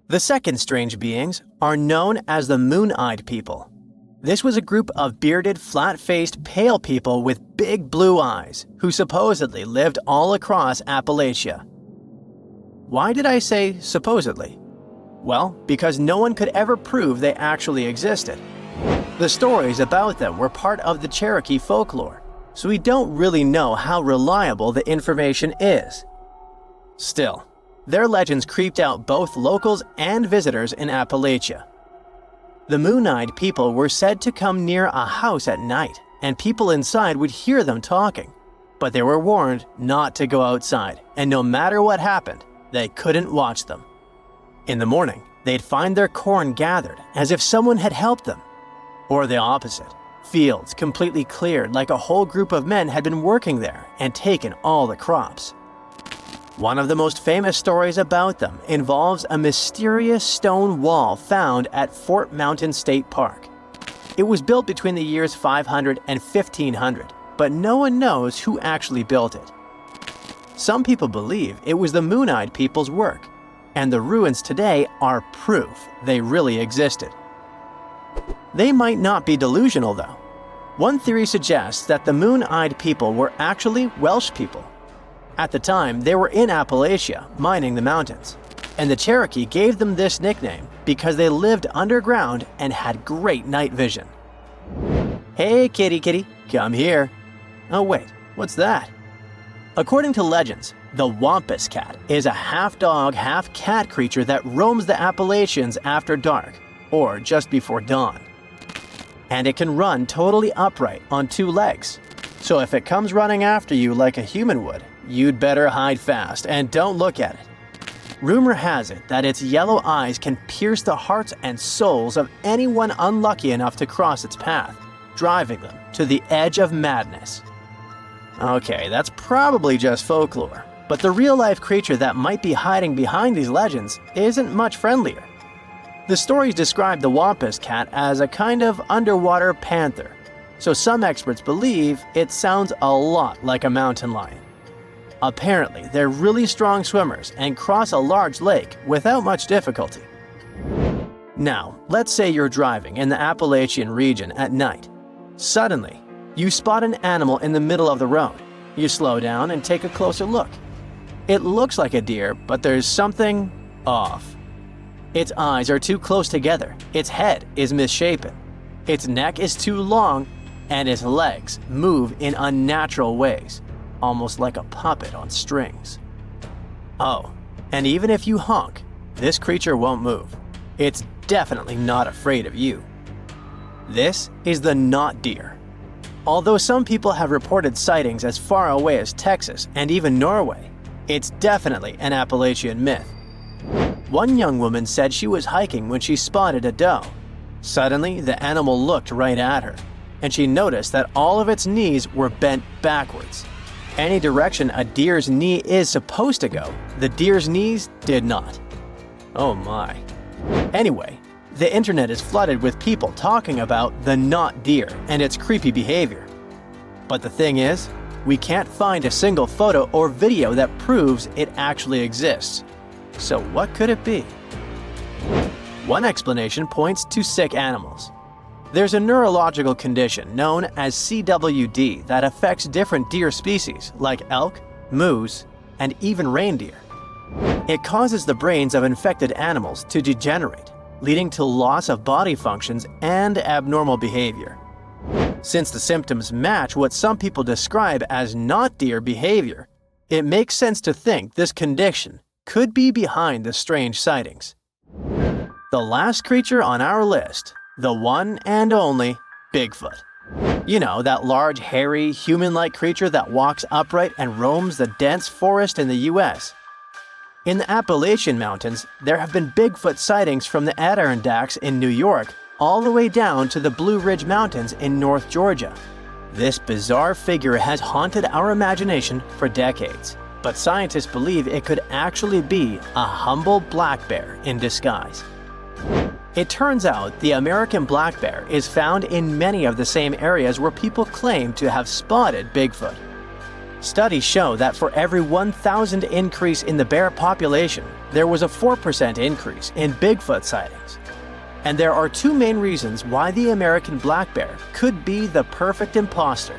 B: The second strange beings are known as the Moon-Eyed People. This was a group of bearded, flat-faced, pale people with big blue eyes who supposedly lived all across Appalachia. Why did I say supposedly? Well, because no one could ever prove they actually existed. The stories about them were part of the Cherokee folklore, so we don't really know how reliable the information is. Still, their legends creeped out both locals and visitors in Appalachia. The Moon-Eyed People were said to come near a house at night, and people inside would hear them talking. But they were warned not to go outside, and no matter what happened, they couldn't watch them. In the morning, they'd find their corn gathered as if someone had helped them. Or the opposite, fields completely cleared like a whole group of men had been working there and taken all the crops. One of the most famous stories about them involves a mysterious stone wall found at Fort Mountain State Park. It was built between the years 500 and 1500, but no one knows who actually built it. Some people believe it was the Moon-Eyed People's work, and the ruins today are proof they really existed. They might not be delusional though. One theory suggests that the Moon-Eyed People were actually Welsh people. At the time, they were in Appalachia, mining the mountains. And the Cherokee gave them this nickname because they lived underground and had great night vision. Hey kitty kitty, come here. Oh wait, what's that? According to legends, the Wampus Cat is a half-dog, half-cat creature that roams the Appalachians after dark, or just before dawn. And it can run totally upright on 2 legs. So if it comes running after you like a human would, you'd better hide fast and don't look at it. Rumor has it that its yellow eyes can pierce the hearts and souls of anyone unlucky enough to cross its path, driving them to the edge of madness. Okay, that's probably just folklore, but the real-life creature that might be hiding behind these legends isn't much friendlier. The stories describe the Wampus Cat as a kind of underwater panther, so some experts believe it sounds a lot like a mountain lion. Apparently, they're really strong swimmers and cross a large lake without much difficulty. Now, let's say you're driving in the Appalachian region at night. Suddenly, you spot an animal in the middle of the road. You slow down and take a closer look. It looks like a deer, but there's something off. Its eyes are too close together, its head is misshapen, its neck is too long, and its legs move in unnatural ways, almost like a puppet on strings. Oh, and even if you honk, this creature won't move. It's definitely not afraid of you. This is the not deer. Although some people have reported sightings as far away as Texas and even Norway, it's definitely an Appalachian myth. One young woman said she was hiking when she spotted a doe. Suddenly, the animal looked right at her, and she noticed that all of its knees were bent backwards. Any direction a deer's knee is supposed to go, the deer's knees did not. Oh my. Anyway, the internet is flooded with people talking about the not deer and its creepy behavior. But the thing is, we can't find a single photo or video that proves it actually exists. So what could it be? One explanation points to sick animals. There's a neurological condition known as CWD that affects different deer species like elk, moose, and even reindeer. It causes the brains of infected animals to degenerate, leading to loss of body functions and abnormal behavior. Since the symptoms match what some people describe as not deer behavior, it makes sense to think this condition could be behind the strange sightings. The last creature on our list, the one and only Bigfoot. You know, that large, hairy, human-like creature that walks upright and roams the dense forest in the US. In the Appalachian Mountains, there have been Bigfoot sightings from the Adirondacks in New York all the way down to the Blue Ridge Mountains in North Georgia. This bizarre figure has haunted our imagination for decades, but scientists believe it could actually be a humble black bear in disguise. It turns out the American black bear is found in many of the same areas where people claim to have spotted Bigfoot. Studies show that for every 1,000 increase in the bear population, there was a 4% increase in Bigfoot sightings. And there are 2 main reasons why the American black bear could be the perfect imposter.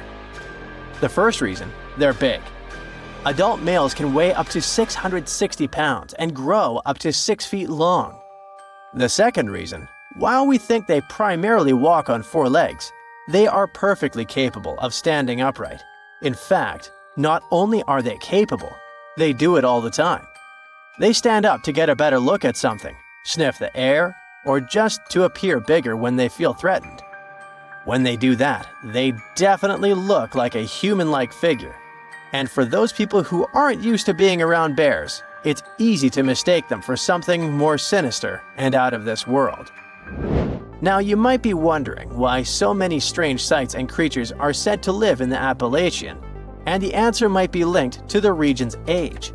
B: The first reason, they're big. Adult males can weigh up to 660 pounds and grow up to 6 feet long. The second reason, while we think they primarily walk on 4 legs, they are perfectly capable of standing upright. In fact, not only are they capable, they do it all the time. They stand up to get a better look at something, sniff the air, or just to appear bigger when they feel threatened. When they do that, they definitely look like a human-like figure. And for those people who aren't used to being around bears, it's easy to mistake them for something more sinister and out of this world. Now you might be wondering why so many strange sights and creatures are said to live in the Appalachian, and the answer might be linked to the region's age.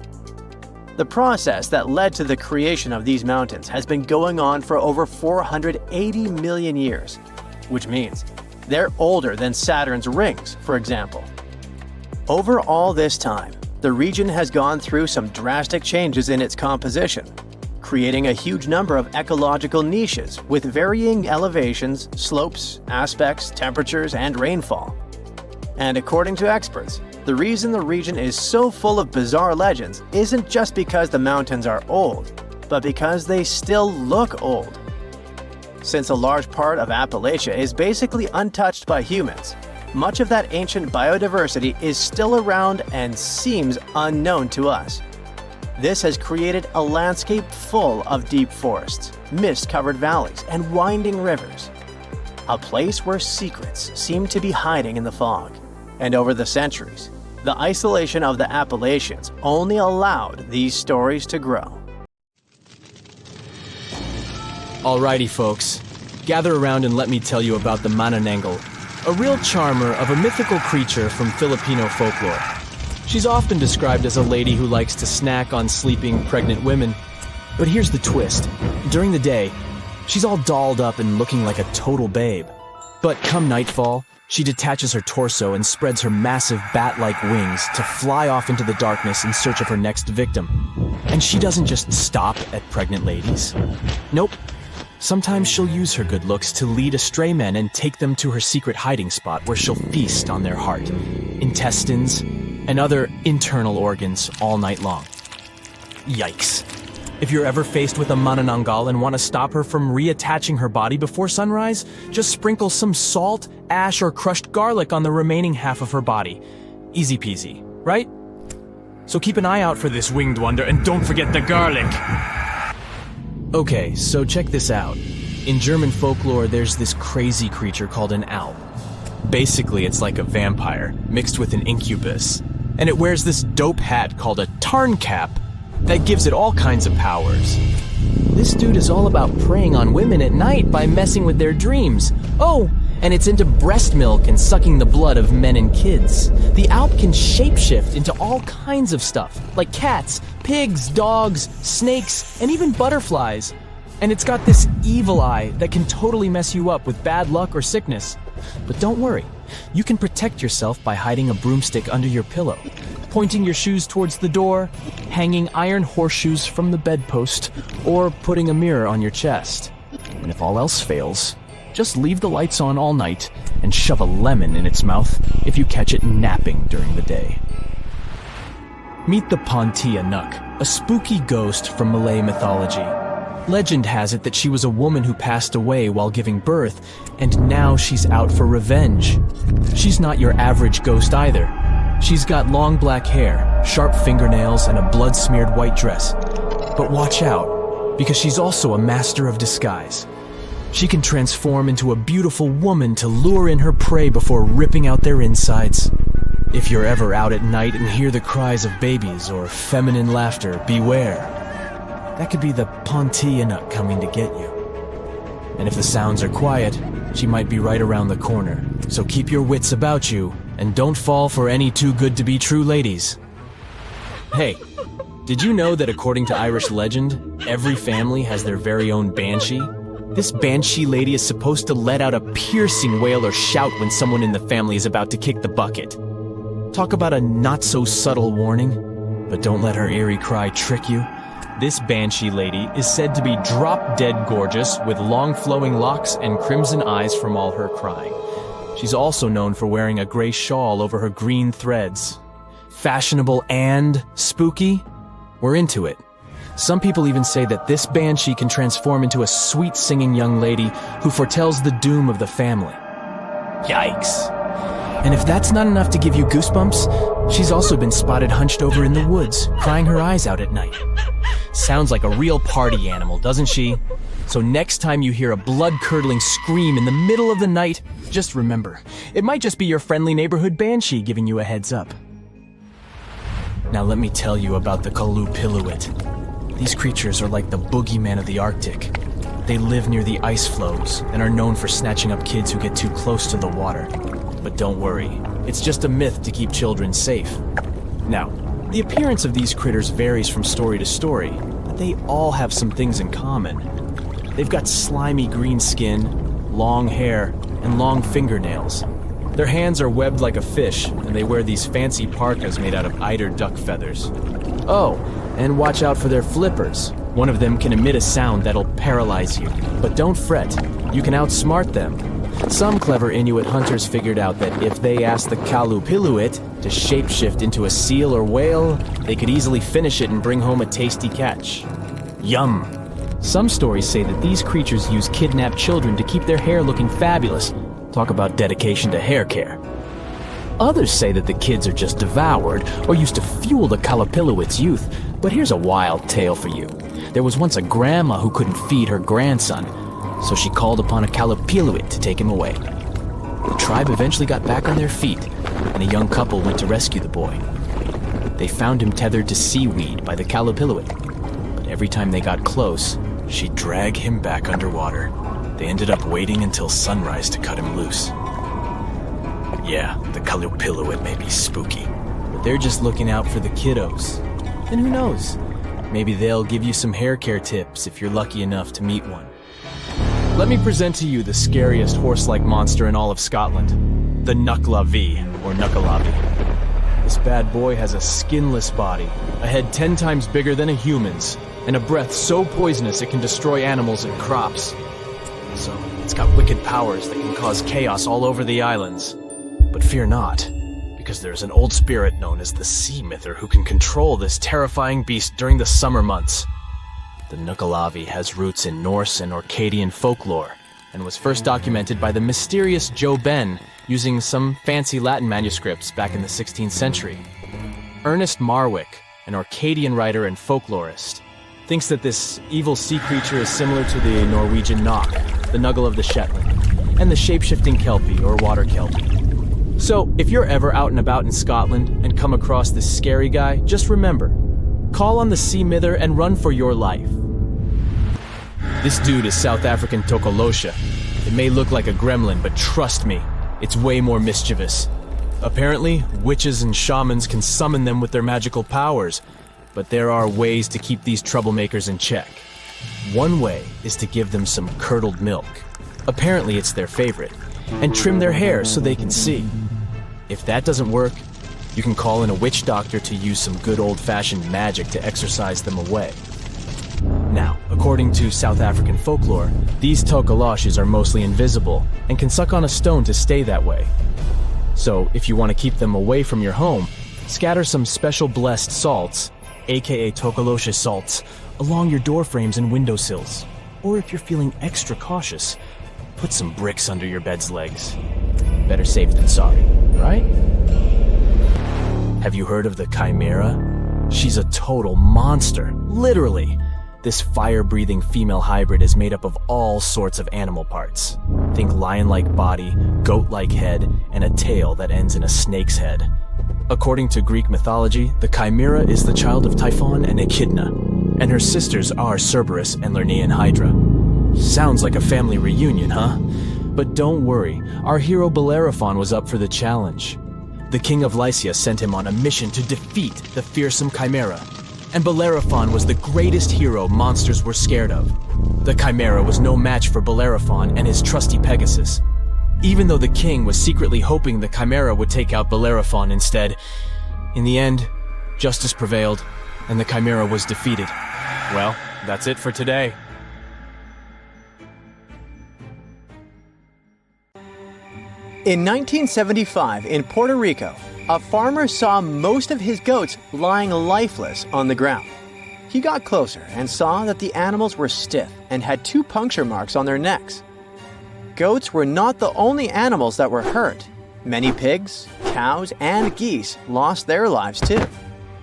B: The process that led to the creation of these mountains has been going on for over 480 million years, which means they're older than Saturn's rings, for example. Over all this time, the region has gone through some drastic changes in its composition, creating a huge number of ecological niches with varying elevations, slopes, aspects, temperatures, and rainfall. And according to experts, The reason the region is so full of bizarre legends isn't just because the mountains are old, but because they still look old. Since a large part of Appalachia is basically untouched by humans, much of that ancient biodiversity is still around and seems unknown to us. This has created a landscape full of deep forests, mist-covered valleys, and winding rivers. A place where secrets seem to be hiding in the fog. And over the centuries, the isolation of the Appalachians only allowed these stories to grow.
D: Alrighty folks, gather around and let me tell you about the Manananggal, a real charmer of a mythical creature from Filipino folklore. She's often described as a lady who likes to snack on sleeping pregnant women. But here's the twist. During the day, she's all dolled up and looking like a total babe. But come nightfall, she detaches her torso and spreads her massive bat-like wings to fly off into the darkness in search of her next victim. And she doesn't just stop at pregnant ladies. Nope. Sometimes she'll use her good looks to lead astray men and take them to her secret hiding spot where she'll feast on their heart, intestines, and other internal organs all night long. Yikes. If you're ever faced with a Manananggal and want to stop her from reattaching her body before sunrise, just sprinkle some salt, ash, or crushed garlic on the remaining half of her body. Easy peasy, right? So keep an eye out for this winged wonder and don't forget the garlic! Okay, so check this out. In German folklore, there's this crazy creature called an Alp. Basically, it's like a vampire, mixed with an incubus. And it wears this dope hat called a Tarncap that gives it all kinds of powers. This dude is all about preying on women at night by messing with their dreams. Oh, and it's into breast milk and sucking the blood of men and kids. The Alp can shapeshift into all kinds of stuff, like cats, pigs, dogs, snakes, and even butterflies. And it's got this evil eye that can totally mess you up with bad luck or sickness. But don't worry, you can protect yourself by hiding a broomstick under your pillow, pointing your shoes towards the door, hanging iron horseshoes from the bedpost, or putting a mirror on your chest. And if all else fails, just leave the lights on all night and shove a lemon in its mouth if you catch it napping during the day. Meet the Pontia Nuk, a spooky ghost from Malay mythology. Legend has it that she was a woman who passed away while giving birth, and now she's out for revenge. She's not your average ghost either. She's got long black hair, sharp fingernails, and a blood-smeared white dress. But watch out, because she's also a master of disguise. She can transform into a beautiful woman to lure in her prey before ripping out their insides. If you're ever out at night and hear the cries of babies or feminine laughter, beware. That could be the Pontia Nuk coming to get you. And if the sounds are quiet, she might be right around the corner. So keep your wits about you, and don't fall for any too-good-to-be-true ladies. Hey, did you know that according to Irish legend, every family has their very own banshee? This banshee lady is supposed to let out a piercing wail or shout when someone in the family is about to kick the bucket. Talk about a not-so-subtle warning, but don't let her eerie cry trick you. This banshee lady is said to be drop-dead gorgeous with long flowing locks and crimson eyes from all her crying. She's also known for wearing a gray shawl over her green threads. Fashionable and spooky? We're into it. Some people even say that this banshee can transform into a sweet-singing young lady who foretells the doom of the family. Yikes. And if that's not enough to give you goosebumps, she's also been spotted hunched over in the woods, crying her eyes out at night. Sounds like a real party animal, doesn't she? So next time you hear a blood-curdling scream in the middle of the night, just remember, it might just be your friendly neighborhood banshee giving you a heads up. Now let me tell you about the Kalupiluit. These creatures are like the boogeyman of the Arctic. They live near the ice floes and are known for snatching up kids who get too close to the water. But don't worry, it's just a myth to keep children safe. Now, the appearance of these critters varies from story to story, but they all have some things in common. They've got slimy green skin, long hair, and long fingernails. Their hands are webbed like a fish, and they wear these fancy parkas made out of eider duck feathers. Oh, and watch out for their flippers. One of them can emit a sound that'll paralyze you. But don't fret, you can outsmart them. Some clever Inuit hunters figured out that if they asked the Kalupiluit to shapeshift into a seal or whale, they could easily finish it and bring home a tasty catch. Yum! Some stories say that these creatures use kidnapped children to keep their hair looking fabulous. Talk about dedication to hair care. Others say that the kids are just devoured or used to fuel the Kalupiluit's youth. But here's a wild tale for you. There was once a grandma who couldn't feed her grandson, so she called upon a Kalupiluit to take him away. The tribe eventually got back on their feet, and a young couple went to rescue the boy. They found him tethered to seaweed by the Kalupiluit, but every time they got close, she'd drag him back underwater. They ended up waiting until sunrise to cut him loose. Yeah, the Kalupiluit may be spooky, but they're just looking out for the kiddos. And who knows? Maybe they'll give you some hair care tips if you're lucky enough to meet one. Let me present to you the scariest horse-like monster in all of Scotland, the Nucklavi, or Nuckalavi. This bad boy has a skinless body, a head 10 times bigger than a human's, and a breath so poisonous it can destroy animals and crops. So, it's got wicked powers that can cause chaos all over the islands. But fear not, because there's an old spirit known as the Sea Myther who can control this terrifying beast during the summer months. The Nucklavi has roots in Norse and Orcadian folklore, and was first documented by the mysterious Joe Ben using some fancy Latin manuscripts back in the 16th century. Ernest Marwick, an Orcadian writer and folklorist, thinks that this evil sea creature is similar to the Norwegian Nok, the Nuggle of the Shetland, and the shape-shifting Kelpie or water Kelpie. So, if you're ever out and about in Scotland and come across this scary guy, just remember, call on the Sea Myther and run for your life. This dude is South African Tokolosha. It may look like a gremlin, but trust me, it's way more mischievous. Apparently, witches and shamans can summon them with their magical powers, but there are ways to keep these troublemakers in check. One way is to give them some curdled milk. Apparently it's their favorite. And trim their hair so they can see. If that doesn't work, you can call in a witch doctor to use some good old-fashioned magic to exorcise them away. Now, according to South African folklore, these tokoloshes are mostly invisible and can suck on a stone to stay that way. So, if you want to keep them away from your home, scatter some special blessed salts, aka tokoloshe salts, along your door frames and windowsills. Or if you're feeling extra cautious, put some bricks under your bed's legs. Better safe than sorry, right? Have you heard of the Chimera? She's a total monster, literally. This fire-breathing female hybrid is made up of all sorts of animal parts. Think lion-like body, goat-like head, and a tail that ends in a snake's head. According to Greek mythology, the Chimera is the child of Typhon and Echidna, and her sisters are Cerberus and Lernaean Hydra. Sounds like a family reunion, huh? But don't worry, our hero Bellerophon was up for the challenge. The king of Lycia sent him on a mission to defeat the fearsome Chimera, and Bellerophon was the greatest hero monsters were scared of. The Chimera was no match for Bellerophon and his trusty Pegasus. Even though the king was secretly hoping the Chimera would take out Bellerophon instead, in the end, justice prevailed, and the Chimera was defeated. Well, that's it for today.
B: In 1975, in Puerto Rico, a farmer saw most of his goats lying lifeless on the ground. He got closer and saw that the animals were stiff and had 2 puncture marks on their necks. Goats were not the only animals that were hurt. Many pigs, cows, and geese lost their lives too.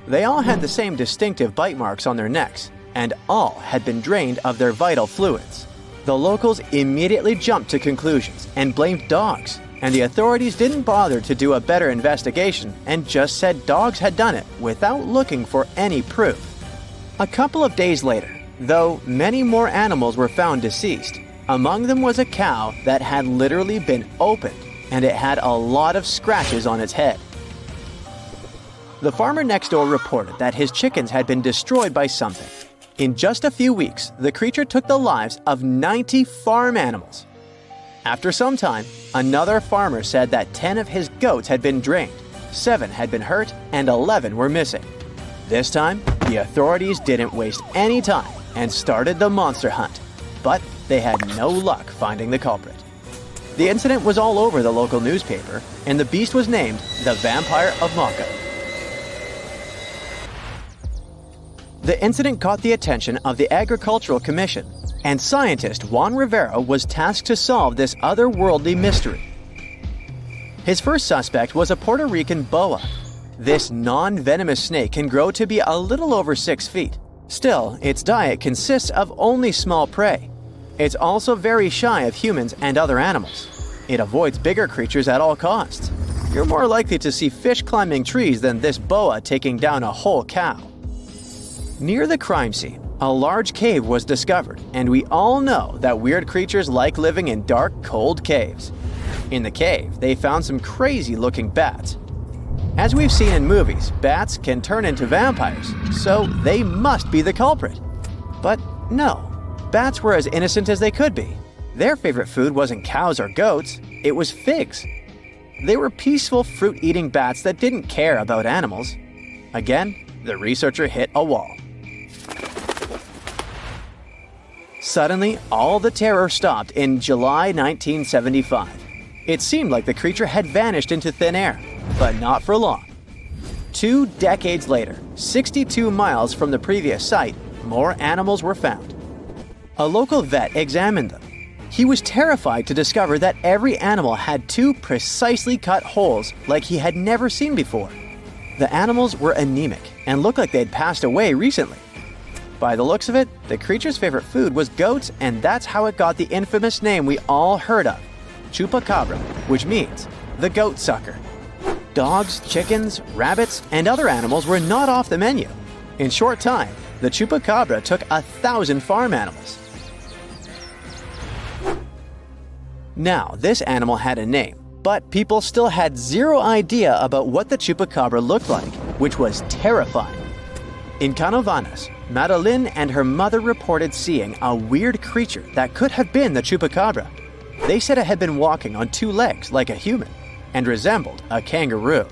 B: They all had the same distinctive bite marks on their necks, and all had been drained of their vital fluids. The locals immediately jumped to conclusions and blamed dogs, and the authorities didn't bother to do a better investigation and just said dogs had done it without looking for any proof. A couple of days later, though, many more animals were found deceased. Among them was a cow that had literally been opened, and it had a lot of scratches on its head. The farmer next door reported that his chickens had been destroyed by something. In just a few weeks, the creature took the lives of 90 farm animals. After some time, another farmer said that 10 of his goats had been drained, 7 had been hurt, and 11 were missing. This time, the authorities didn't waste any time and started the monster hunt, but they had no luck finding the culprit. The incident was all over the local newspaper, and the beast was named the Vampire of Mocha. The incident caught the attention of the Agricultural Commission, and scientist Juan Rivera was tasked to solve this otherworldly mystery. His first suspect was a Puerto Rican boa. This non-venomous snake can grow to be a little over 6 feet. Still, its diet consists of only small prey. It's also very shy of humans and other animals. It avoids bigger creatures at all costs. You're more likely to see fish climbing trees than this boa taking down a whole cow. Near the crime scene, a large cave was discovered, and we all know that weird creatures like living in dark, cold caves. In the cave, they found some crazy-looking bats. As we've seen in movies, bats can turn into vampires, so they must be the culprit. But no, bats were as innocent as they could be. Their favorite food wasn't cows or goats, it was figs. They were peaceful fruit-eating bats that didn't care about animals. Again, the researcher hit a wall. Suddenly, all the terror stopped in July 1975. It seemed like the creature had vanished into thin air, but not for long. 2 decades later, 62 miles from the previous site, more animals were found. A local vet examined them. He was terrified to discover that every animal had 2 precisely cut holes like he had never seen before. The animals were anemic and looked like they'd passed away recently. By the looks of it, the creature's favorite food was goats, and that's how it got the infamous name we all heard of, chupacabra, which means the goat sucker. Dogs, chickens, rabbits, and other animals were not off the menu. In short time, the chupacabra took 1,000 farm animals. Now, this animal had a name, but people still had zero idea about what the chupacabra looked like, which was terrifying. In Canovanas, Madeline and her mother reported seeing a weird creature that could have been the chupacabra. They said it had been walking on 2 legs like a human and resembled a kangaroo.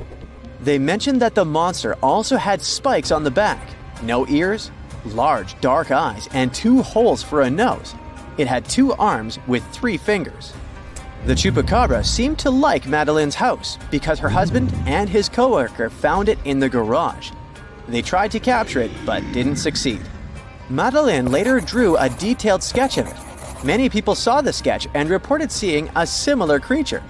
B: They mentioned that the monster also had spikes on the back, no ears, large dark eyes, and 2 holes for a nose. It had 2 arms with 3 fingers. The chupacabra seemed to like Madeline's house because her husband and his coworker found it in the garage. They tried to capture it, but didn't succeed. Madeline later drew a detailed sketch of it. Many people saw the sketch and reported seeing a similar creature.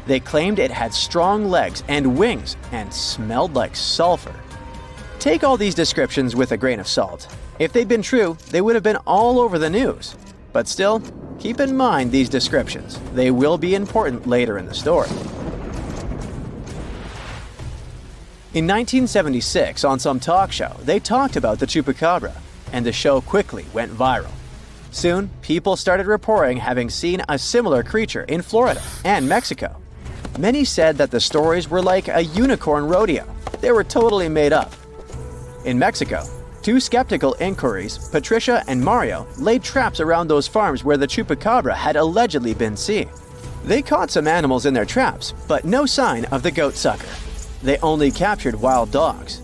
B: They claimed it had strong legs and wings and smelled like sulfur. Take all these descriptions with a grain of salt. If they'd been true, they would have been all over the news. But still, keep in mind these descriptions. They will be important later in the story. In 1976, on some talk show, they talked about the chupacabra, and the show quickly went viral. Soon, people started reporting having seen a similar creature in Florida and Mexico. Many said that the stories were like a unicorn rodeo. They were totally made up. In Mexico, 2 skeptical inquiries, Patricia and Mario, laid traps around those farms where the chupacabra had allegedly been seen. They caught some animals in their traps, but no sign of the goat sucker. They only captured wild dogs.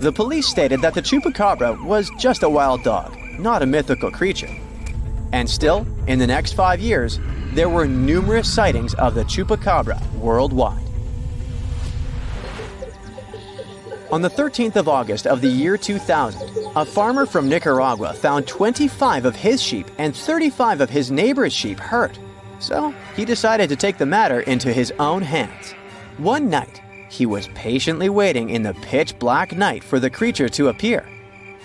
B: The police stated that the chupacabra was just a wild dog, not a mythical creature. And still, in the next 5 years, there were numerous sightings of the chupacabra worldwide. On the 13th of August of the year 2000, a farmer from Nicaragua found 25 of his sheep and 35 of his neighbor's sheep hurt. So he decided to take the matter into his own hands. One night, he was patiently waiting in the pitch-black night for the creature to appear.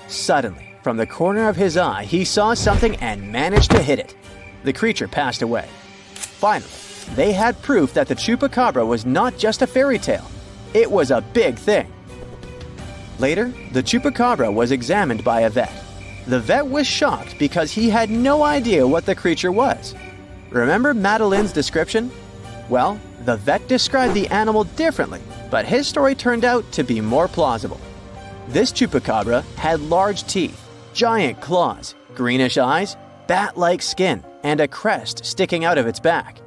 B: Suddenly, from the corner of his eye, he saw something and managed to hit it. The creature passed away. Finally, they had proof that the chupacabra was not just a fairy tale. It was a big thing. Later, the chupacabra was examined by a vet. The vet was shocked because he had no idea what the creature was. Remember Madeline's description? Well, the vet described the animal differently, but his story turned out to be more plausible. This chupacabra had large teeth, giant claws, greenish eyes, bat-like skin, and a crest sticking out of its back.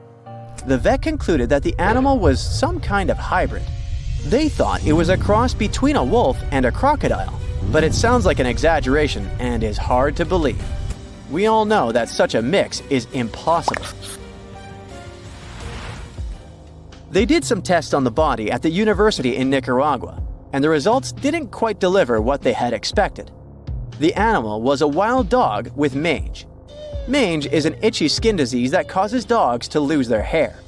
B: The vet concluded that the animal was some kind of hybrid. They thought it was a cross between a wolf and a crocodile, but it sounds like an exaggeration and is hard to believe. We all know that such a mix is impossible. They did some tests on the body at the university in Nicaragua, and the results didn't quite deliver what they had expected. The animal was a wild dog with mange. Mange is an itchy skin disease that causes dogs to lose their hair.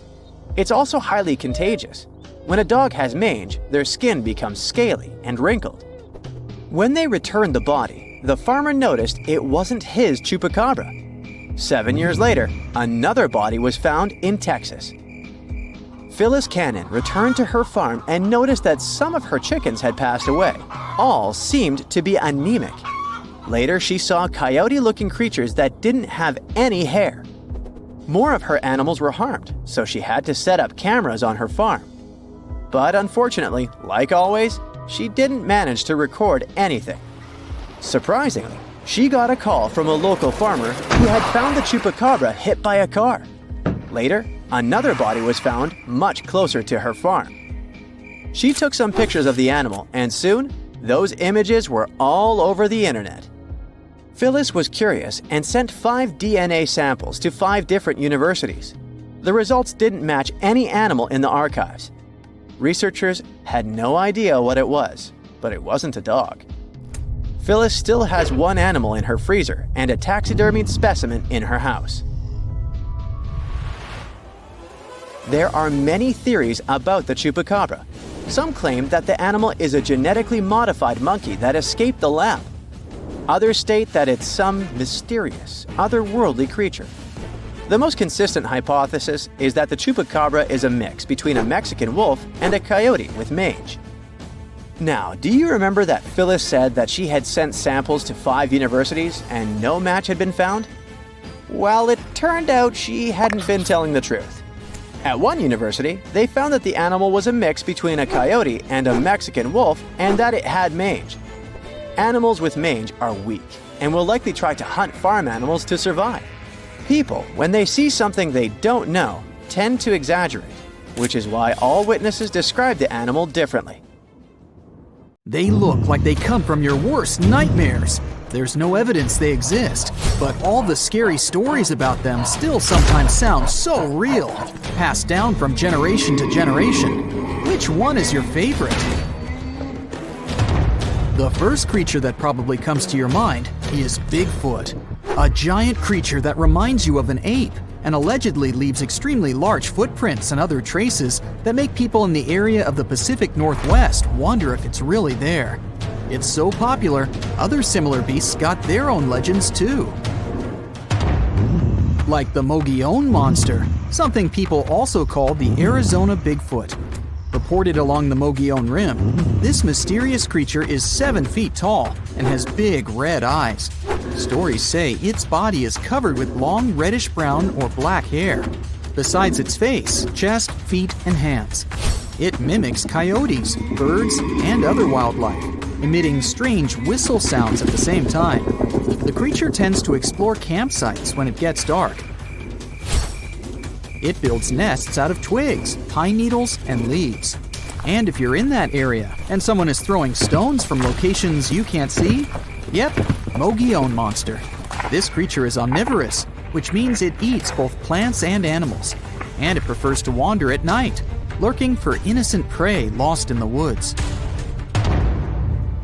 B: It's also highly contagious. When a dog has mange, their skin becomes scaly and wrinkled. When they returned the body, the farmer noticed it wasn't his chupacabra. 7 years later, another body was found in Texas. Phyllis Cannon returned to her farm and noticed that some of her chickens had passed away. All seemed to be anemic. Later, she saw coyote-looking creatures that didn't have any hair. More of her animals were harmed, so she had to set up cameras on her farm. But unfortunately, like always, she didn't manage to record anything. Surprisingly, she got a call from a local farmer who had found the chupacabra hit by a car. Later, another body was found much closer to her farm. She took some pictures of the animal, and soon, those images were all over the internet. Phyllis was curious and sent 5 DNA samples to 5 different universities. The results didn't match any animal in the archives. Researchers had no idea what it was, but it wasn't a dog. Phyllis still has one animal in her freezer and a taxidermied specimen in her house. There are many theories about the chupacabra. Some claim that the animal is a genetically modified monkey that escaped the lab. Others state that it's some mysterious, otherworldly creature. The most consistent hypothesis is that the chupacabra is a mix between a Mexican wolf and a coyote with mange. Now, do you remember that Phyllis said that she had sent samples to 5 universities and no match had been found? Well, it turned out she hadn't been telling the truth. At one university, they found that the animal was a mix between a coyote and a Mexican wolf and that it had mange. Animals with mange are weak and will likely try to hunt farm animals to survive. People, when they see something they don't know, tend to exaggerate, which is why all witnesses describe the animal differently.
E: They look like they come from your worst nightmares. There's no evidence they exist, but all the scary stories about them still sometimes sound so real, passed down from generation to generation. Which one is your favorite? The first creature that probably comes to your mind is Bigfoot, a giant creature that reminds you of an ape and allegedly leaves extremely large footprints and other traces that make people in the area of the Pacific Northwest wonder if it's really there. It's so popular, other similar beasts got their own legends too. Like the Mogollon Monster, something people also call the Arizona Bigfoot. Reported along the Mogollon Rim, this mysterious creature is 7 feet tall and has big red eyes. Stories say its body is covered with long reddish-brown or black hair, besides its face, chest, feet, and hands. It mimics coyotes, birds, and other wildlife, emitting strange whistle sounds at the same time. The creature tends to explore campsites when it gets dark. It builds nests out of twigs, pine needles, and leaves. And if you're in that area and someone is throwing stones from locations you can't see, yep, Mogollon Monster. This creature is omnivorous, which means it eats both plants and animals. And it prefers to wander at night, lurking for innocent prey lost in the woods.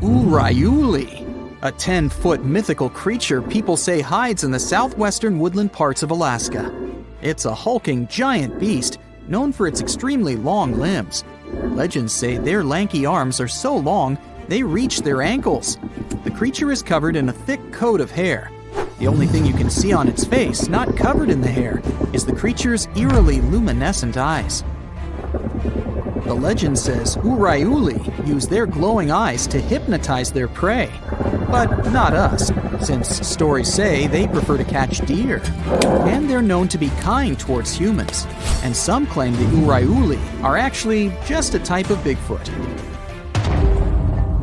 E: Urayuli, a 10-foot mythical creature people say hides in the southwestern woodland parts of Alaska. It's a hulking giant beast known for its extremely long limbs. Legends say their lanky arms are so long they reach their ankles. The creature is covered in a thick coat of hair. The only thing you can see on its face, not covered in the hair, is the creature's eerily luminescent eyes. The legend says Urayuli use their glowing eyes to hypnotize their prey. But not us, since stories say they prefer to catch deer. And they're known to be kind towards humans. And some claim the Urayuli are actually just a type of Bigfoot.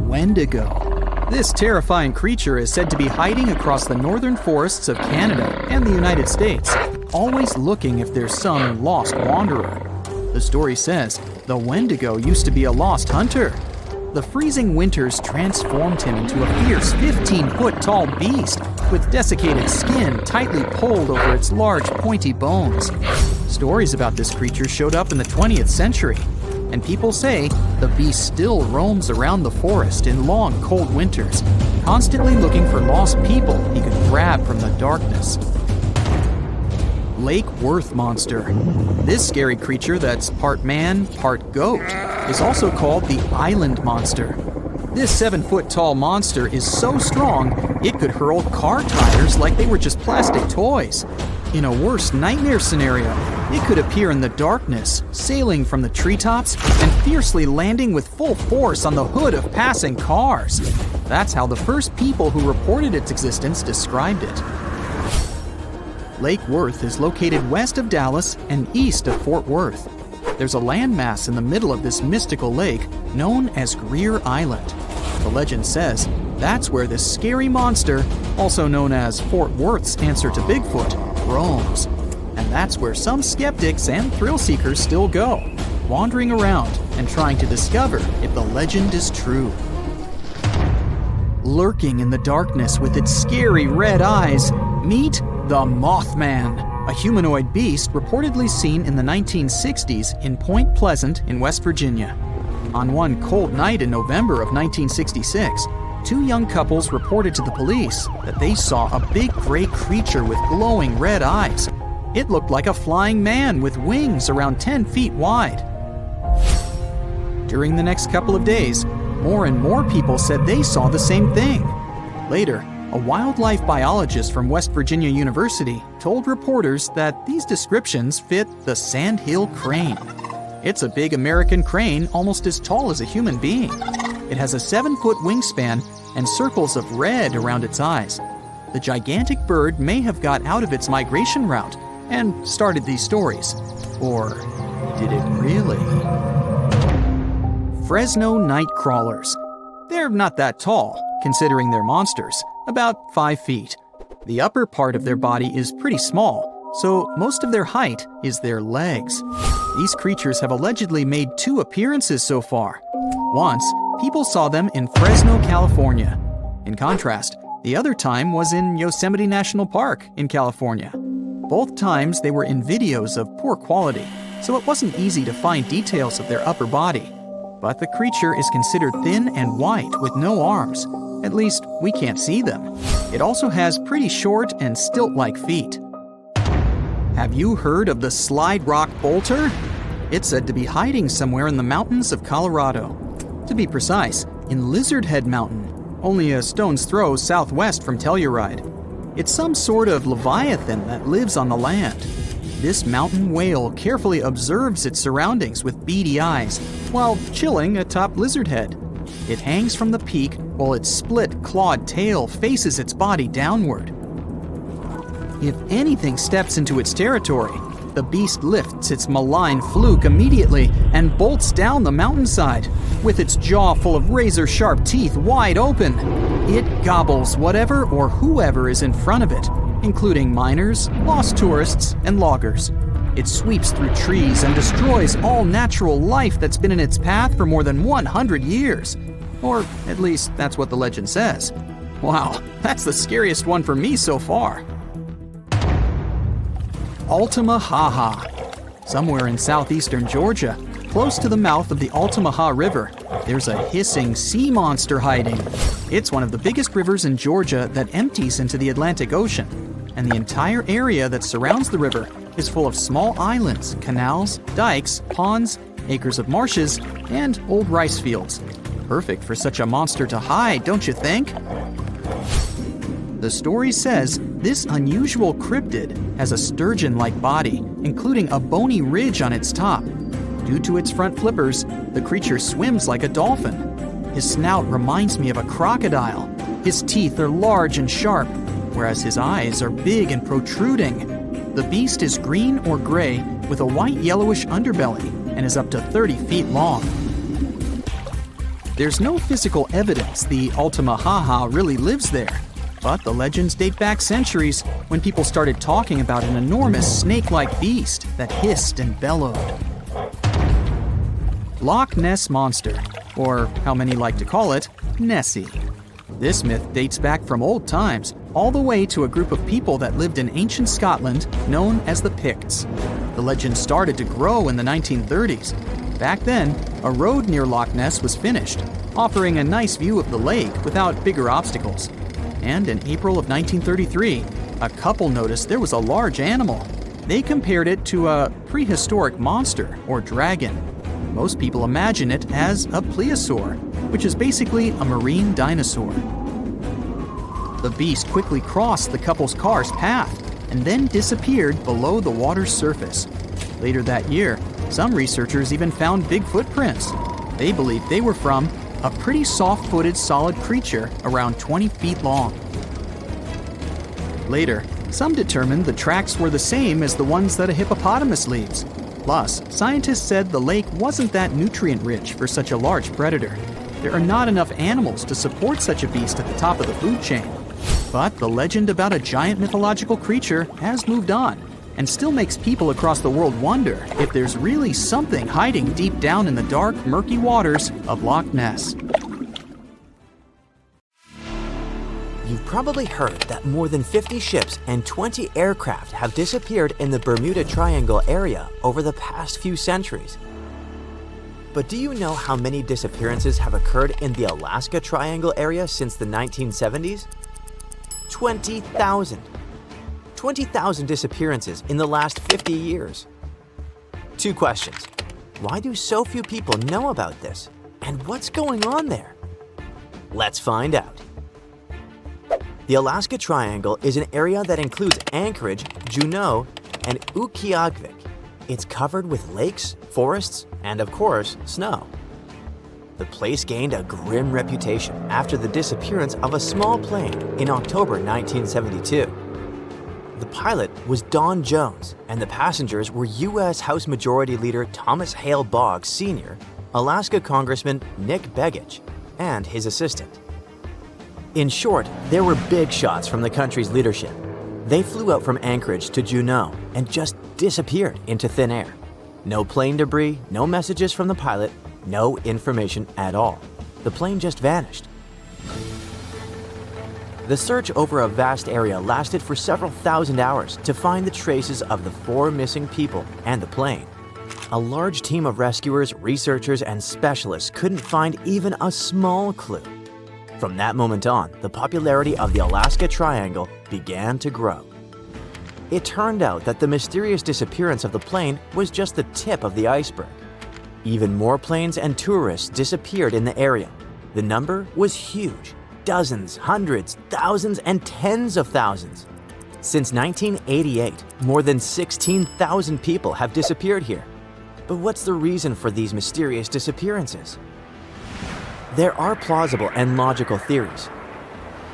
E: Wendigo. This terrifying creature is said to be hiding across the northern forests of Canada and the United States, always looking if there's some lost wanderer. The story says the Wendigo used to be a lost hunter. The freezing winters transformed him into a fierce 15-foot-tall beast with desiccated skin tightly pulled over its large pointy bones. Stories about this creature showed up in the 20th century, and people say the beast still roams around the forest in long, cold winters, constantly looking for lost people he could grab from the darkness. Lake Worth Monster. This scary creature that's part man, part goat is also called the Island Monster. This 7-foot-tall monster is so strong it could hurl car tires like they were just plastic toys. In a worst nightmare scenario, it could appear in the darkness, sailing from the treetops and fiercely landing with full force on the hood of passing cars. That's how the first people who reported its existence described it. Lake Worth is located west of Dallas and east of Fort Worth. There's a landmass in the middle of this mystical lake known as Greer Island. The legend says that's where this scary monster, also known as Fort Worth's answer to Bigfoot, roams. And that's where some skeptics and thrill seekers still go, wandering around and trying to discover if the legend is true. Lurking in the darkness with its scary red eyes, meet the Mothman, a humanoid beast reportedly seen in the 1960s in Point Pleasant in West Virginia. On one cold night in November of 1966, two young couples reported to the police that they saw a big gray creature with glowing red eyes. It looked like a flying man with wings around 10 feet wide. During the next couple of days, more and more people said they saw the same thing. Later, a wildlife biologist from West Virginia University told reporters that these descriptions fit the sandhill crane. It's a big American crane almost as tall as a human being. It has a 7-foot wingspan and circles of red around its eyes. The gigantic bird may have got out of its migration route and started these stories. Or did it really? Fresno night crawlers. They're not that tall, considering they're monsters, about 5 feet. The upper part of their body is pretty small, so most of their height is their legs. These creatures have allegedly made 2 appearances so far. Once, people saw them in Fresno, California. In contrast, the other time was in Yosemite National Park in California. Both times they were in videos of poor quality, so it wasn't easy to find details of their upper body. But the creature is considered thin and white with no arms. At least, we can't see them. It also has pretty short and stilt-like feet. Have you heard of the Slide Rock Bolter? It's said to be hiding somewhere in the mountains of Colorado. To be precise, in Lizard Head Mountain, only a stone's throw southwest from Telluride. It's some sort of leviathan that lives on the land. This mountain whale carefully observes its surroundings with beady eyes while chilling atop Lizard Head. It hangs from the peak while its split, clawed tail faces its body downward. If anything steps into its territory, the beast lifts its malign fluke immediately and bolts down the mountainside. With its jaw full of razor-sharp teeth wide open, it gobbles whatever or whoever is in front of it, including miners, lost tourists, and loggers. It sweeps through trees and destroys all natural life that's been in its path for more than 100 years. Or at least that's what the legend says. Wow, that's the scariest one for me so far. Altamaha. Somewhere in southeastern Georgia, close to the mouth of the Altamaha River, there's a hissing sea monster hiding. It's one of the biggest rivers in Georgia that empties into the Atlantic Ocean, and the entire area that surrounds the river is full of small islands, canals, dikes, ponds, acres of marshes, and old rice fields. Perfect for such a monster to hide, don't you think? The story says this unusual cryptid has a sturgeon-like body, including a bony ridge on its top. Due to its front flippers, the creature swims like a dolphin. His snout reminds me of a crocodile. His teeth are large and sharp, whereas his eyes are big and protruding. The beast is green or gray with a white-yellowish underbelly and is up to 30 feet long. There's no physical evidence the Altamaha really lives there, but the legends date back centuries when people started talking about an enormous snake-like beast that hissed and bellowed. Loch Ness Monster, or how many like to call it, Nessie. This myth dates back from old times, all the way to a group of people that lived in ancient Scotland known as the Picts. The legend started to grow in the 1930s. Back then, a road near Loch Ness was finished, offering a nice view of the lake without bigger obstacles. And in April of 1933, a couple noticed there was a large animal. They compared it to a prehistoric monster or dragon. Most people imagine it as a plesiosaur, which is basically a marine dinosaur. The beast quickly crossed the couple's car's path and then disappeared below the water's surface. Later that year, some researchers even big footprints. They believed they were from a pretty soft-footed solid creature around 20 feet long. Later, some determined the tracks were the same as the ones that a hippopotamus leaves. Plus, scientists said the lake wasn't that nutrient-rich for such a large predator. There are not enough animals to support such a beast at the top of the food chain. But the legend about a giant mythological creature has moved on and still makes people across the world wonder if there's really something hiding deep down in the dark, murky waters of Loch Ness.
C: You've probably heard that more than 50 ships and 20 aircraft have disappeared in the Bermuda Triangle area over the past few centuries. But do you know how many disappearances have occurred in the Alaska Triangle area since the 1970s? 20,000. 20,000 disappearances in the last 50 years. Two questions. Why do so few people know about this? And what's going on there? Let's find out. The Alaska Triangle is an area that includes Anchorage, Juneau, and Utqiagvik. It's covered with lakes, forests, and of course, snow. The place gained a grim reputation after the disappearance of a small plane in October 1972. The pilot was Don Jones, and the passengers were U.S. House Majority Leader Thomas Hale Boggs Sr., Alaska Congressman Nick Begich, and his assistant. In short, there were big shots from the country's leadership. They flew out from Anchorage to Juneau and just disappeared into thin air. No plane debris, no messages from the pilot, no information at all. The plane just vanished. The search over a vast area lasted for several thousand hours to find the traces of the 4 missing people and the plane. A large team of rescuers, researchers, and specialists couldn't find even a small clue. From that moment on, the popularity of the Alaska Triangle began to grow. It turned out that the mysterious disappearance of the plane was just the tip of the iceberg. Even more planes and tourists disappeared in the area. The number was huge. Dozens, hundreds, thousands, and tens of thousands. Since 1988, more than 16,000 people have disappeared here. But what's the reason for these mysterious disappearances? There are plausible and logical theories.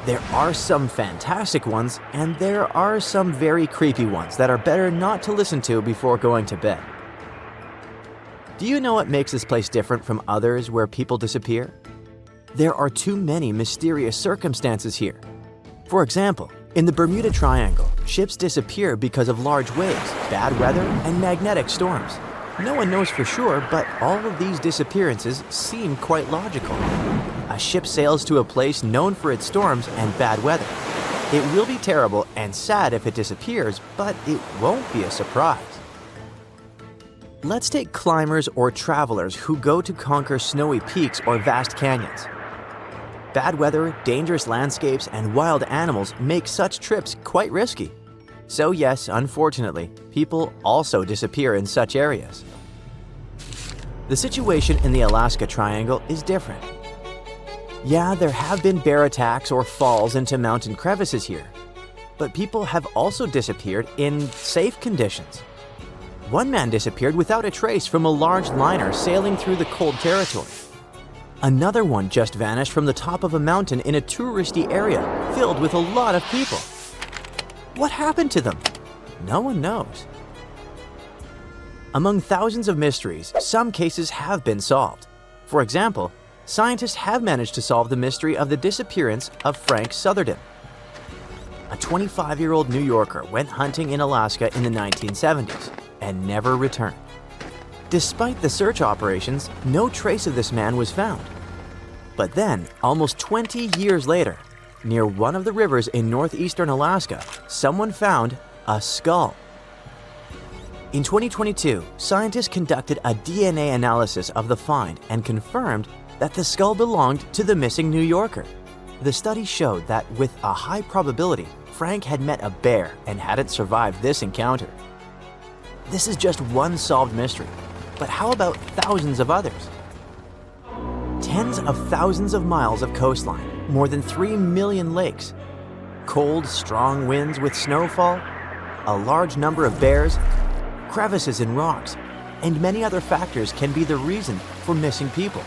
C: There are some fantastic ones, and there are some very creepy ones that are better not to listen to before going to bed. Do you know what makes this place different from others where people disappear? There are too many mysterious circumstances here. For example, in the Bermuda Triangle, ships disappear because of large waves, bad weather, and magnetic storms. No one knows for sure, but all of these disappearances seem quite logical. A ship sails to a place known for its storms and bad weather. It will be terrible and sad if it disappears, but it won't be a surprise. Let's take climbers or travelers who go to conquer snowy peaks or vast canyons. Bad weather, dangerous landscapes, and wild animals make such trips quite risky. So yes, unfortunately, people also disappear in such areas. The situation in the Alaska Triangle is different. Yeah, there have been bear attacks or falls into mountain crevices here, but people have also disappeared in safe conditions. One man disappeared without a trace from a large liner sailing through the cold territory. Another one just vanished from the top of a mountain in a touristy area filled with a lot of people. What happened to them? No one knows. Among thousands of mysteries, some cases have been solved. For example, scientists have managed to solve the mystery of the disappearance of Frank Southerden. A 25-year-old New Yorker went hunting in Alaska in the 1970s and never returned. Despite the search operations, no trace of this man was found. But then, almost 20 years later, near one of the rivers in northeastern Alaska, someone found a skull. In 2022, scientists conducted a DNA analysis of the find and confirmed that the skull belonged to the missing New Yorker. The study showed that with a high probability, Frank had met a bear and hadn't survived this encounter. This is just one solved mystery, but how about thousands of others? Tens of thousands of miles of coastline, more than 3 million lakes, cold, strong winds with snowfall, a large number of bears, crevices in rocks, and many other factors can be the reason for missing people.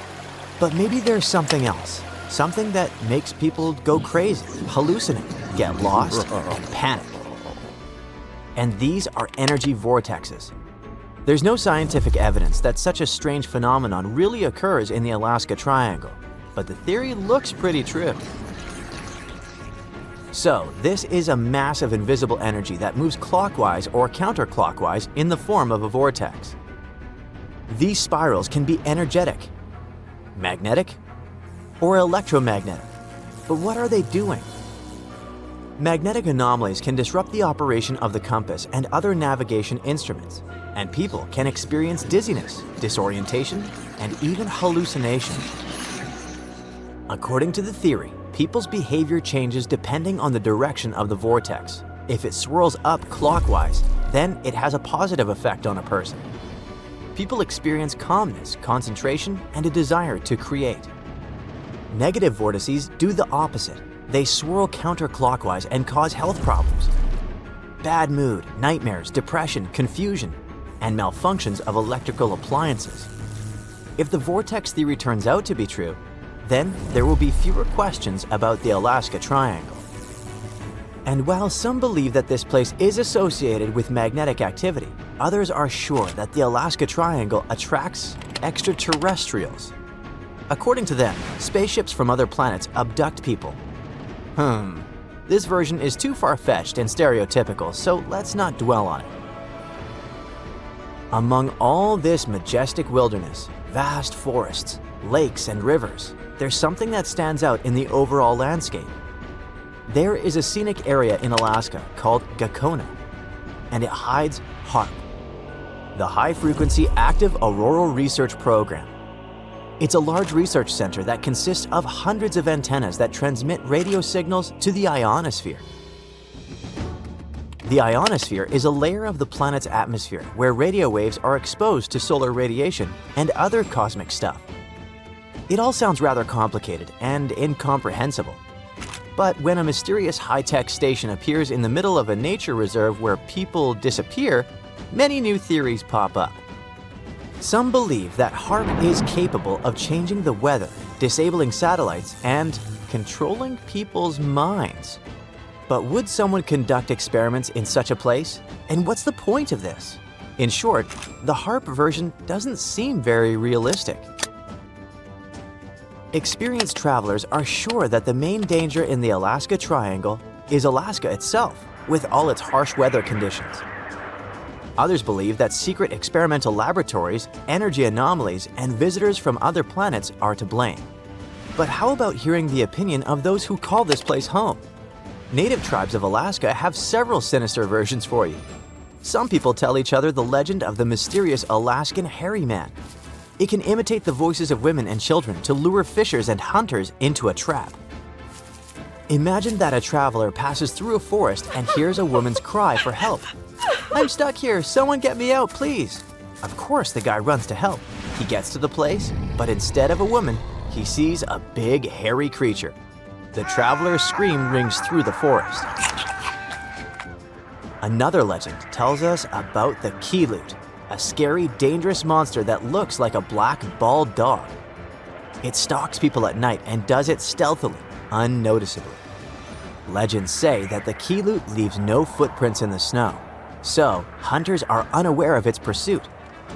C: But maybe there's something else, something that makes people go crazy, hallucinate, get lost, and panic. And these are energy vortexes. There's no scientific evidence that such a strange phenomenon really occurs in the Alaska Triangle, but the theory looks pretty true. So, this is a massive invisible energy that moves clockwise or counterclockwise in the form of a vortex. These spirals can be energetic, magnetic, or electromagnetic. But what are they doing? Magnetic anomalies can disrupt the operation of the compass and other navigation instruments, and people can experience dizziness, disorientation, and even hallucination. According to the theory, people's behavior changes depending on the direction of the vortex. If it swirls up clockwise, then it has a positive effect on a person. People experience calmness, concentration, and a desire to create. Negative vortices do the opposite. They swirl counterclockwise and cause health problems. Bad mood, nightmares, depression, confusion, and malfunctions of electrical appliances. If the vortex theory turns out to be true, then there will be fewer questions about the Alaska Triangle. And while some believe that this place is associated with magnetic activity, others are sure that the Alaska Triangle attracts extraterrestrials. According to them, spaceships from other planets abduct people. This version is too far-fetched and stereotypical, so let's not dwell on it. Among all this majestic wilderness, vast forests, lakes, and rivers, there's something that stands out in the overall landscape. There is a scenic area in Alaska called Gakona, and it hides HAARP, the High Frequency Active Auroral Research Program. It's a large research center that consists of hundreds of antennas that transmit radio signals to the ionosphere. The ionosphere is a layer of the planet's atmosphere where radio waves are exposed to solar radiation and other cosmic stuff. It all sounds rather complicated and incomprehensible. But when a mysterious high-tech station appears in the middle of a nature reserve where people disappear, many new theories pop up. Some believe that HAARP is capable of changing the weather, disabling satellites, and controlling people's minds. But would someone conduct experiments in such a place? And what's the point of this? In short, the HAARP version doesn't seem very realistic. Experienced travelers are sure that the main danger in the Alaska Triangle is Alaska itself, with all its harsh weather conditions. Others believe that secret experimental laboratories, energy anomalies, and visitors from other planets are to blame. But how about hearing the opinion of those who call this place home? Native tribes of Alaska have several sinister versions for you. Some people tell each other the legend of the mysterious Alaskan hairy man. It can imitate the voices of women and children to lure fishers and hunters into a trap. Imagine that a traveler passes through a forest and hears a woman's cry for help. "I'm stuck here, someone get me out, please." Of course, the guy runs to help. He gets to the place, but instead of a woman, he sees a big, hairy creature. The traveler's scream rings through the forest. Another legend tells us about the Keeloot, a scary, dangerous monster that looks like a black, bald dog. It stalks people at night and does it stealthily, unnoticeably. Legends say that the Keeloot leaves no footprints in the snow, so hunters are unaware of its pursuit.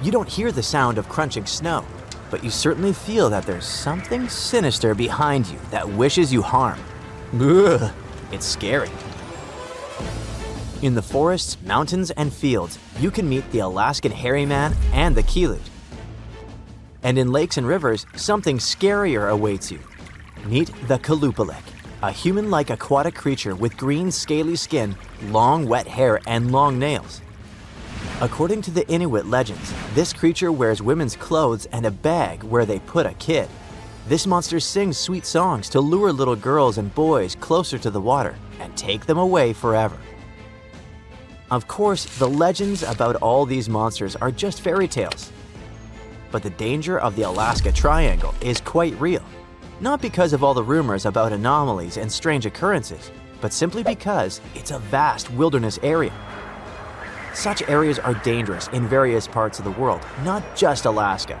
C: You don't hear the sound of crunching snow, but you certainly feel that there's something sinister behind you that wishes you harm. Ugh, it's scary. In the forests, mountains, and fields, you can meet the Alaskan hairy man and the Keeloot. And in lakes and rivers, something scarier awaits you. Meet the Kalupalik, a human-like aquatic creature with green scaly skin, long wet hair, and long nails. According to the Inuit legends, this creature wears women's clothes and a bag where they put a kid. This monster sings sweet songs to lure little girls and boys closer to the water and take them away forever. Of course, the legends about all these monsters are just fairy tales. But the danger of the Alaska Triangle is quite real. Not because of all the rumors about anomalies and strange occurrences, but simply because it's a vast wilderness area. Such areas are dangerous in various parts of the world, not just Alaska.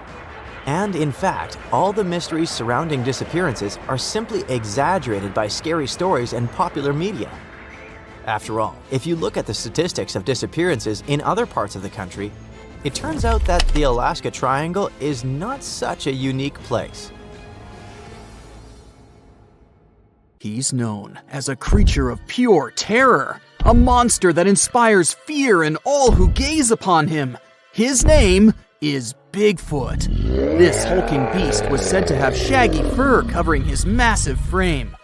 C: And in fact, all the mysteries surrounding disappearances are simply exaggerated by scary stories and popular media. After all, if you look at the statistics of disappearances in other parts of the country, it turns out that the Alaska Triangle is not such a unique place.
E: He's known as a creature of pure terror, a monster that inspires fear in all who gaze upon him. His name is Bigfoot. This hulking beast was said to have shaggy fur covering his massive frame.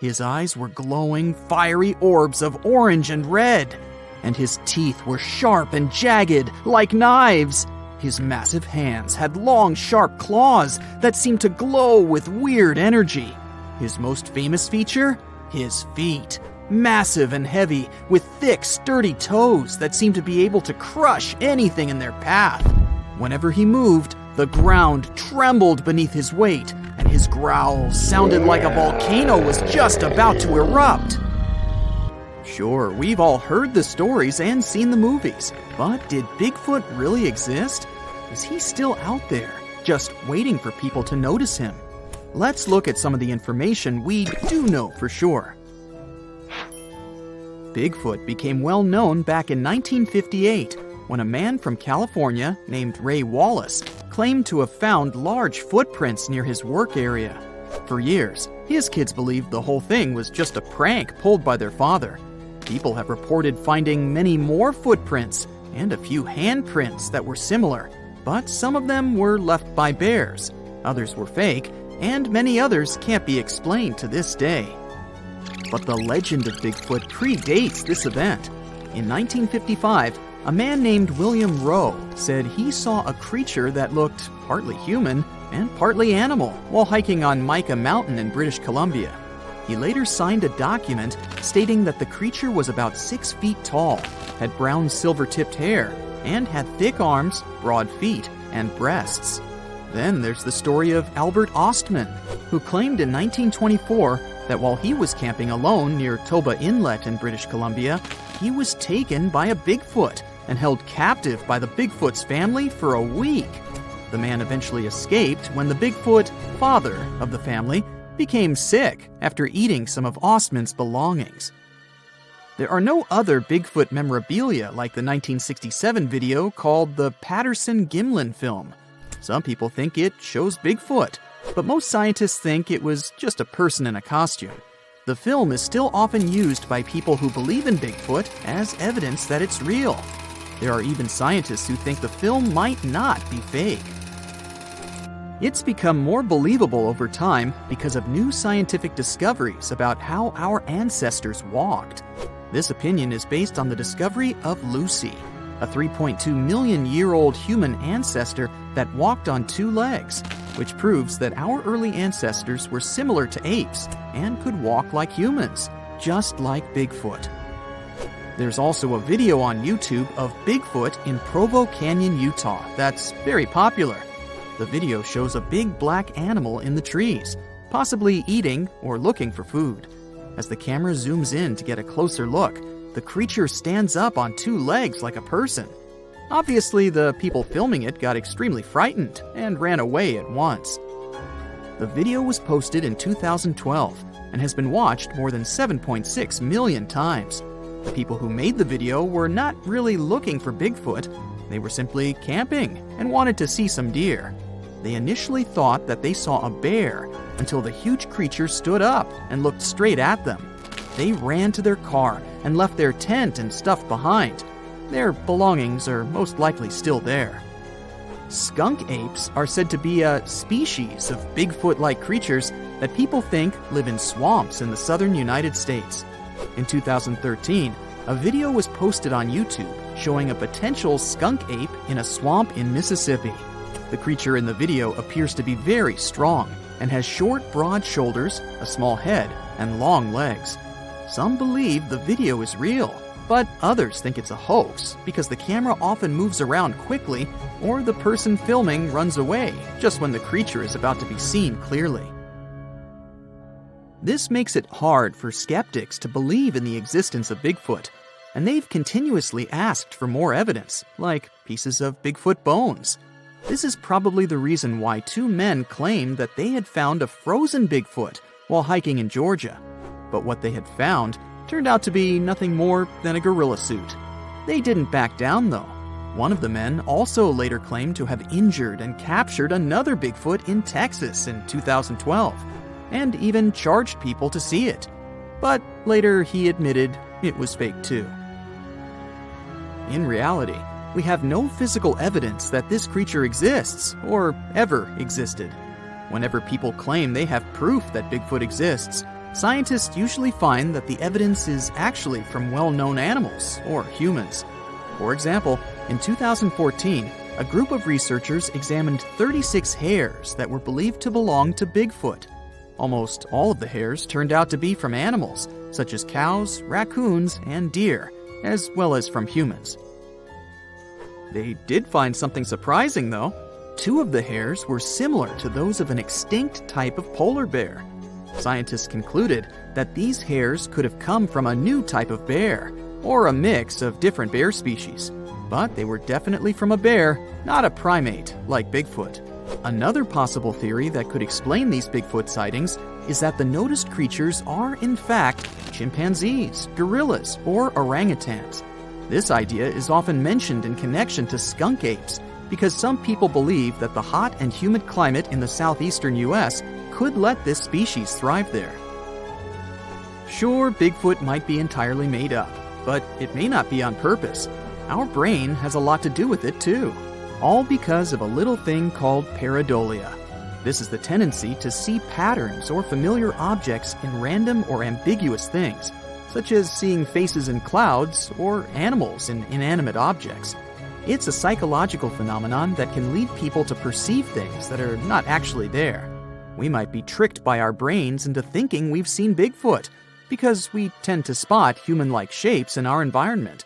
E: His eyes were glowing, fiery orbs of orange and red, and his teeth were sharp and jagged like knives. His massive hands had long, sharp claws that seemed to glow with weird energy. His most famous feature? His feet. Massive and heavy, with thick, sturdy toes that seemed to be able to crush anything in their path. Whenever he moved, the ground trembled beneath his weight, and his growls sounded like a volcano was just about to erupt. Sure, we've all heard the stories and seen the movies, but did Bigfoot really exist? Is he still out there, just waiting for people to notice him? Let's look at some of the information we do know for sure. Bigfoot became well known back in 1958 when a man from California named Ray Wallace claimed to have found large footprints near his work area. For years, his kids believed the whole thing was just a prank pulled by their father. People have reported finding many more footprints and a few handprints that were similar, but some of them were left by bears, others were fake, and many others can't be explained to this day. But the legend of Bigfoot predates this event. In 1955, a man named William Rowe said he saw a creature that looked partly human and partly animal while hiking on Mica Mountain in British Columbia. He later signed a document stating that the creature was about 6 feet tall, had brown silver-tipped hair, and had thick arms, broad feet, and breasts. Then there's the story of Albert Ostman, who claimed in 1924 that while he was camping alone near Toba Inlet in British Columbia, he was taken by a Bigfoot and held captive by the Bigfoot's family for a week. The man eventually escaped when the Bigfoot, father of the family, became sick after eating some of Ostman's belongings. There are no other Bigfoot memorabilia like the 1967 video called the Patterson-Gimlin film. Some people think it shows Bigfoot, but most scientists think it was just a person in a costume. The film is still often used by people who believe in Bigfoot as evidence that it's real. There are even scientists who think the film might not be fake. It's become more believable over time because of new scientific discoveries about how our ancestors walked. This opinion is based on the discovery of Lucy, a 3.2 million year old human ancestor that walked on 2 legs, which proves that our early ancestors were similar to apes and could walk like humans, just like Bigfoot. There's also a video on YouTube of Bigfoot in Provo Canyon, Utah that's very popular. The video shows a big black animal in the trees, possibly eating or looking for food. As the camera zooms in to get a closer look, the creature stands up on 2 legs like a person. Obviously, the people filming it got extremely frightened and ran away at once. The video was posted in 2012 and has been watched more than 7.6 million times. The people who made the video were not really looking for Bigfoot. They were simply camping and wanted to see some deer. They initially thought that they saw a bear until the huge creature stood up and looked straight at them. They ran to their car and left their tent and stuff behind. Their belongings are most likely still there. Skunk apes are said to be a species of Bigfoot-like creatures that people think live in swamps in the southern United States. In 2013, a video was posted on YouTube showing a potential skunk ape in a swamp in Mississippi. The creature in the video appears to be very strong and has short, broad shoulders, a small head, and long legs. Some believe the video is real, but others think it's a hoax because the camera often moves around quickly or the person filming runs away just when the creature is about to be seen clearly. This makes it hard for skeptics to believe in the existence of Bigfoot, and they've continuously asked for more evidence, like pieces of Bigfoot bones. This is probably the reason why two men claimed that they had found a frozen Bigfoot while hiking in Georgia. But what they had found turned out to be nothing more than a gorilla suit. They didn't back down, though. One of the men also later claimed to have injured and captured another Bigfoot in Texas in 2012, and even charged people to see it. But later he admitted it was fake too. In reality, we have no physical evidence that this creature exists or ever existed. Whenever people claim they have proof that Bigfoot exists, scientists usually find that the evidence is actually from well-known animals or humans. For example, in 2014, a group of researchers examined 36 hairs that were believed to belong to Bigfoot. Almost all of the hairs turned out to be from animals, such as cows, raccoons, and deer, as well as from humans. They did find something surprising, though. 2 of the hairs were similar to those of an extinct type of polar bear. Scientists concluded that these hairs could have come from a new type of bear, or a mix of different bear species. But they were definitely from a bear, not a primate like Bigfoot. Another possible theory that could explain these Bigfoot sightings is that the noticed creatures are, in fact, chimpanzees, gorillas, or orangutans. This idea is often mentioned in connection to skunk apes because some people believe that the hot and humid climate in the southeastern U.S. could let this species thrive there. Sure, Bigfoot might be entirely made up, but it may not be on purpose. Our brain has a lot to do with it, too. All because of a little thing called pareidolia. This is the tendency to see patterns or familiar objects in random or ambiguous things, such as seeing faces in clouds or animals in inanimate objects. It's a psychological phenomenon that can lead people to perceive things that are not actually there. We might be tricked by our brains into thinking we've seen Bigfoot, because we tend to spot human-like shapes in our environment.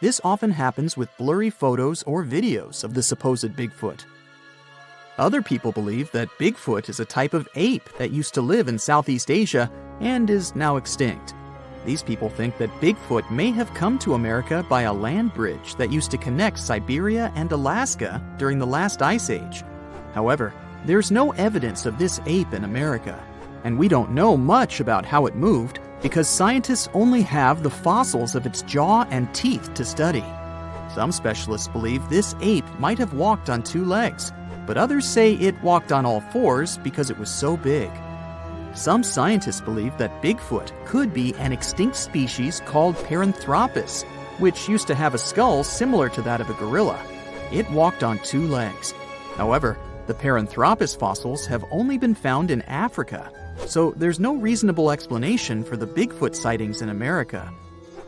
E: This often happens with blurry photos or videos of the supposed Bigfoot. Other people believe that Bigfoot is a type of ape that used to live in Southeast Asia and is now extinct. These people think that Bigfoot may have come to America by a land bridge that used to connect Siberia and Alaska during the last ice age. However, there's no evidence of this ape in America, and we don't know much about how it moved because scientists only have the fossils of its jaw and teeth to study. Some specialists believe this ape might have walked on 2 legs, but others say it walked on all 4s because it was so big. Some scientists believe that Bigfoot could be an extinct species called Paranthropus, which used to have a skull similar to that of a gorilla. It walked on 2 legs. However, the Paranthropus fossils have only been found in Africa, so there's no reasonable explanation for the Bigfoot sightings in America.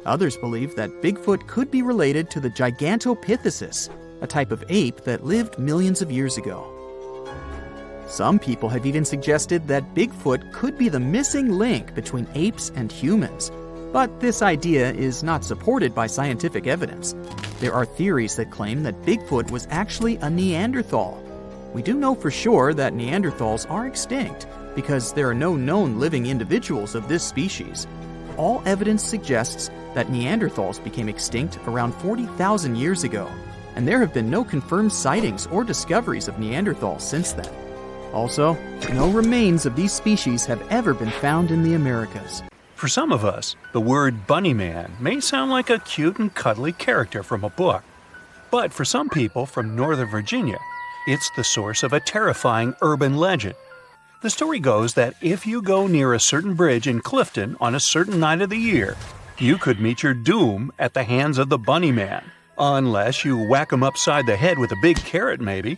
E: Others believe that Bigfoot could be related to the Gigantopithecus, a type of ape that lived millions of years ago. Some people have even suggested that Bigfoot could be the missing link between apes and humans, but this idea is not supported by scientific evidence. There are theories that claim that Bigfoot was actually a Neanderthal. We do know for sure that Neanderthals are extinct because there are no known living individuals of this species. All evidence suggests that Neanderthals became extinct around 40,000 years ago, and there have been no confirmed sightings or discoveries of Neanderthals since then. Also, no remains of these species have ever been found in the Americas.
A: For some of us, the word Bunny Man may sound like a cute and cuddly character from a book. But for some people from Northern Virginia, it's the source of a terrifying urban legend. The story goes that if you go near a certain bridge in Clifton on a certain night of the year, you could meet your doom at the hands of the Bunny Man. Unless you whack him upside the head with a big carrot, maybe.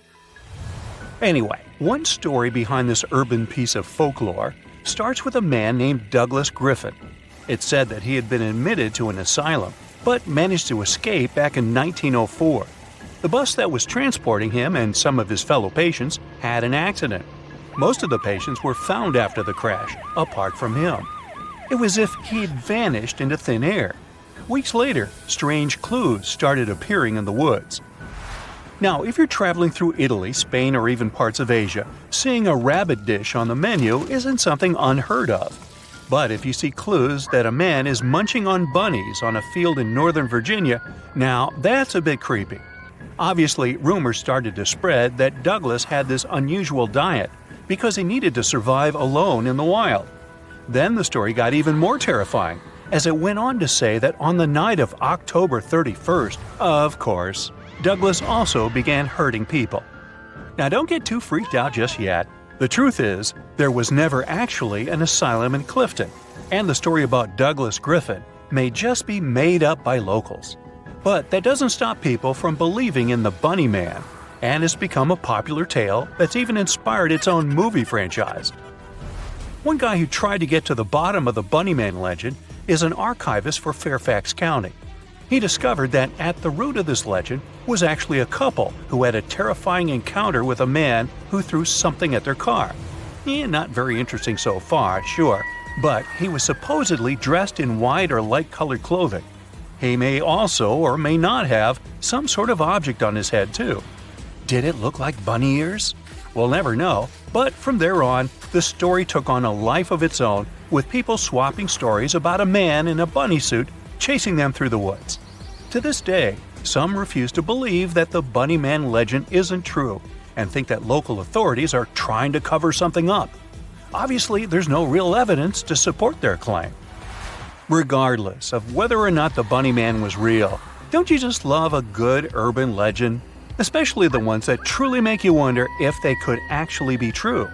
A: Anyway, one story behind this urban piece of folklore starts with a man named Douglas Griffin. It's said that he had been admitted to an asylum, but managed to escape back in 1904. The bus that was transporting him and some of his fellow patients had an accident. Most of the patients were found after the crash, apart from him. It was as if he had vanished into thin air. Weeks later, strange clues started appearing in the woods. Now, if you're traveling through Italy, Spain, or even parts of Asia, seeing a rabbit dish on the menu isn't something unheard of. But if you see clues that a man is munching on bunnies on a field in Northern Virginia, now that's a bit creepy. Obviously, rumors started to spread that Douglas had this unusual diet because he needed to survive alone in the wild. Then the story got even more terrifying, as it went on to say that on the night of October 31st, of course, Douglas also began hurting people. Now don't get too freaked out just yet. The truth is, there was never actually an asylum in Clifton, and the story about Douglas Griffin may just be made up by locals. But that doesn't stop people from believing in the Bunny Man, and it's become a popular tale that's even inspired its own movie franchise. One guy who tried to get to the bottom of the Bunny Man legend is an archivist for Fairfax County. He discovered that at the root of this legend was actually a couple who had a terrifying encounter with a man who threw something at their car. Not very interesting so far, sure, but he was supposedly dressed in white or light-colored clothing. He may also or may not have some sort of object on his head too. Did it look like bunny ears? We'll never know, but from there on, the story took on a life of its own, with people swapping stories about a man in a bunny suit chasing them through the woods. To this day, some refuse to believe that the Bunny Man legend isn't true and think that local authorities are trying to cover something up. Obviously, there's no real evidence to support their claim. Regardless of whether or not the Bunny Man was real, don't you just love a good urban legend? Especially the ones that truly make you wonder if they could actually be true.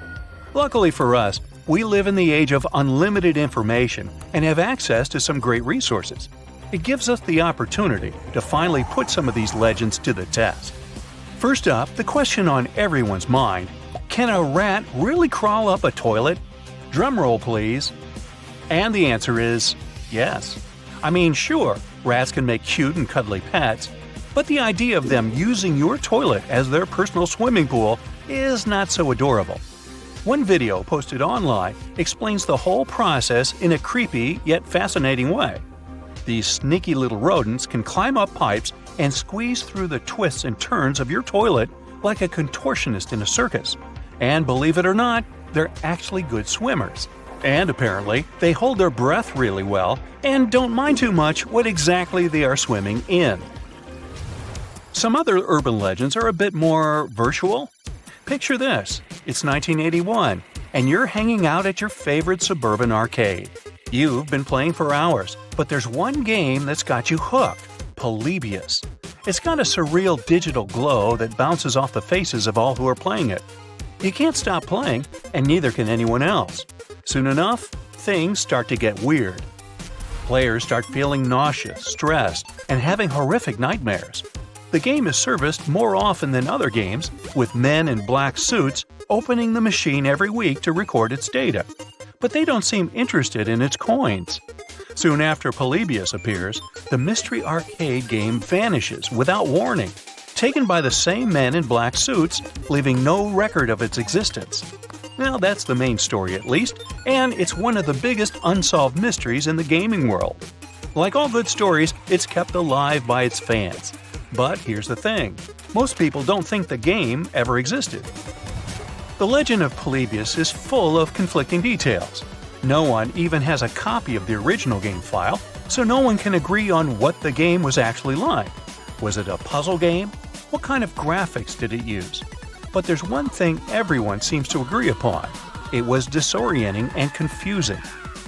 A: Luckily for us, we live in the age of unlimited information and have access to some great resources. It gives us the opportunity to finally put some of these legends to the test. First up, the question on everyone's mind: can a rat really crawl up a toilet? Drumroll, please. And the answer is yes. I mean, sure, rats can make cute and cuddly pets, but the idea of them using your toilet as their personal swimming pool is not so adorable. One video posted online explains the whole process in a creepy yet fascinating way. These sneaky little rodents can climb up pipes and squeeze through the twists and turns of your toilet like a contortionist in a circus. And believe it or not, they're actually good swimmers. And apparently, they hold their breath really well and don't mind too much what exactly they are swimming in. Some other urban legends are a bit more virtual. Picture this: it's 1981, and you're hanging out at your favorite suburban arcade. You've been playing for hours, but there's one game that's got you hooked: Polybius. It's got a surreal digital glow that bounces off the faces of all who are playing it. You can't stop playing, and neither can anyone else. Soon enough, things start to get weird. Players start feeling nauseous, stressed, and having horrific nightmares. The game is serviced more often than other games, with men in black suits opening the machine every week to record its data. But they don't seem interested in its coins. Soon after Polybius appears, the mystery arcade game vanishes without warning, taken by the same men in black suits, leaving no record of its existence. Well, that's the main story at least, and it's one of the biggest unsolved mysteries in the gaming world. Like all good stories, it's kept alive by its fans. But here's the thing: most people don't think the game ever existed. The legend of Polybius is full of conflicting details. No one even has a copy of the original game file, so no one can agree on what the game was actually like. Was it a puzzle game? What kind of graphics did it use? But there's one thing everyone seems to agree upon: it was disorienting and confusing.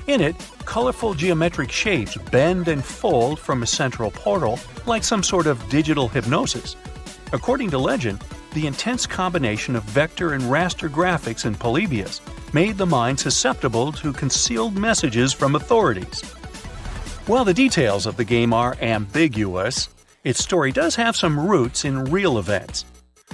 A: In it, colorful geometric shapes bend and fold from a central portal like some sort of digital hypnosis. According to legend, the intense combination of vector and raster graphics in Polybius made the mind susceptible to concealed messages from authorities. While the details of the game are ambiguous, its story does have some roots in real events.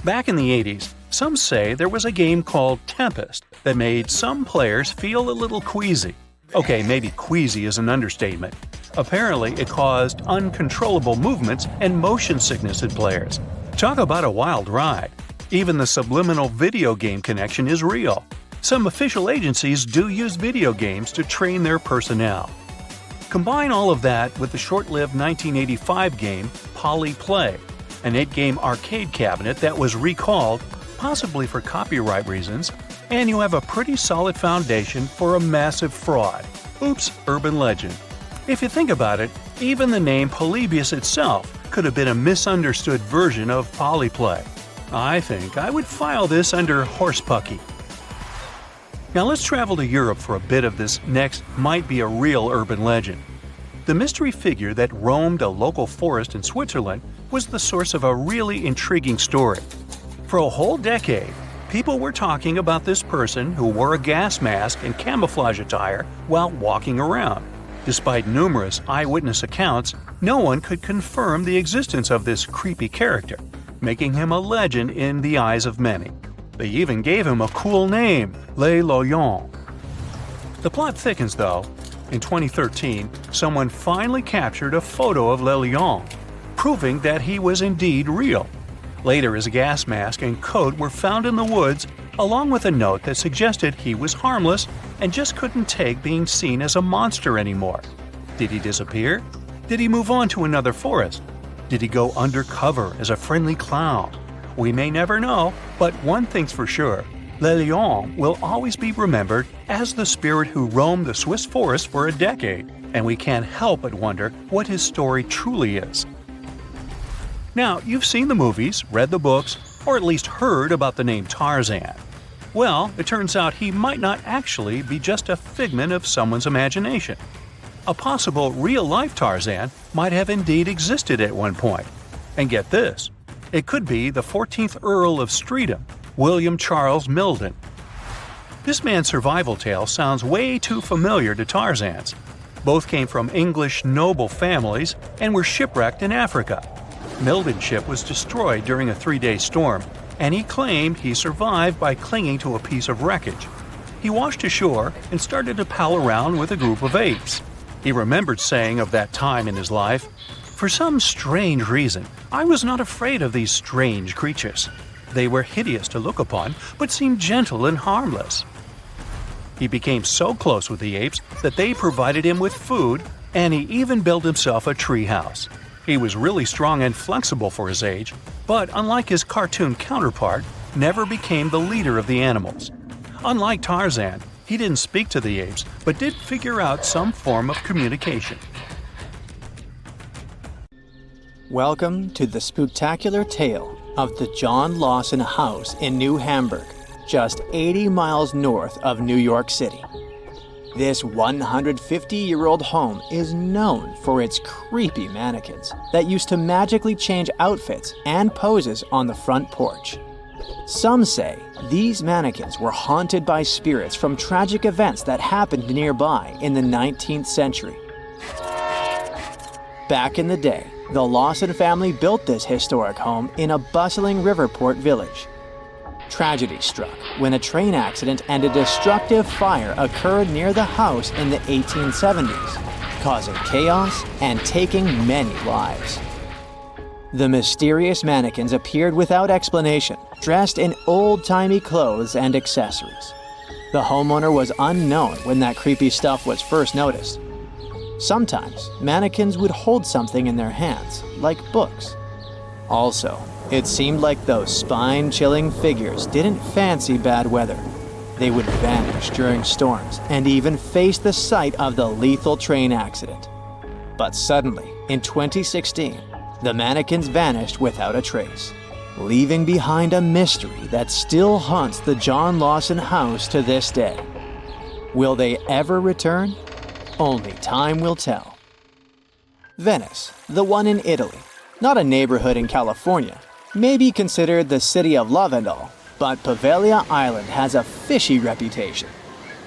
A: Back in the 80s, some say there was a game called Tempest that made some players feel a little queasy. Okay, maybe queasy is an understatement. Apparently, it caused uncontrollable movements and motion sickness in players. Talk about a wild ride. Even the subliminal video game connection is real. Some official agencies do use video games to train their personnel. Combine all of that with the short-lived 1985 game Polyplay, an 8-game arcade cabinet that was recalled, possibly for copyright reasons, and you have a pretty solid foundation for a massive fraud. Oops, urban legend. If you think about it, even the name Polybius itself could have been a misunderstood version of Polyplay. I think I would file this under horsepucky. Now let's travel to Europe for a bit of this next might be a real urban legend. The mystery figure that roamed a local forest in Switzerland was the source of a really intriguing story. For a whole decade, people were talking about this person who wore a gas mask and camouflage attire while walking around. Despite numerous eyewitness accounts, no one could confirm the existence of this creepy character, making him a legend in the eyes of many. They even gave him a cool name, Le Lion. The plot thickens though. In 2013, someone finally captured a photo of Le Lion, proving that he was indeed real. Later, his gas mask and coat were found in the woods, along with a note that suggested he was harmless and just couldn't take being seen as a monster anymore. Did he disappear? Did he move on to another forest? Did he go undercover as a friendly clown? We may never know, but one thing's for sure. Le Lion will always be remembered as the spirit who roamed the Swiss forest for a decade, and we can't help but wonder what his story truly is. Now, you've seen the movies, read the books, or at least heard about the name Tarzan. Well, it turns out he might not actually be just a figment of someone's imagination. A possible real-life Tarzan might have indeed existed at one point. And get this, it could be the 14th Earl of Streatham, William Charles Milden. This man's survival tale sounds way too familiar to Tarzan's. Both came from English noble families and were shipwrecked in Africa. Milden's ship was destroyed during a 3-day storm, and he claimed he survived by clinging to a piece of wreckage. He washed ashore and started to pal around with a group of apes. He remembered saying of that time in his life, "For some strange reason, I was not afraid of these strange creatures. They were hideous to look upon, but seemed gentle and harmless." He became so close with the apes that they provided him with food, and he even built himself a tree house. He was really strong and flexible for his age, but unlike his cartoon counterpart, never became the leader of the animals. Unlike Tarzan, he didn't speak to the apes, but did figure out some form of communication.
B: Welcome to the spectacular tale of the John Lawson House in New Hamburg, just 80 miles north of New York City. This 150-year-old home is known for its creepy mannequins that used to magically change outfits and poses on the front porch. Some say these mannequins were haunted by spirits from tragic events that happened nearby in the 19th century. Back in the day, the Lawson family built this historic home in a bustling Riverport village. Tragedy struck when a train accident and a destructive fire occurred near the house in the 1870s, causing chaos and taking many lives. The mysterious mannequins appeared without explanation, dressed in old-timey clothes and accessories. The homeowner was unknown when that creepy stuff was first noticed. Sometimes, mannequins would hold something in their hands, like books. Also, it seemed like those spine-chilling figures didn't fancy bad weather. They would vanish during storms and even face the site of the lethal train accident. But suddenly, in 2016, the mannequins vanished without a trace, leaving behind a mystery that still haunts the John Lawson house to this day. Will they ever return? Only time will tell. Venice, the one in Italy, not a neighborhood in California, may be considered the city of love and all, but Poveglia Island has a fishy reputation.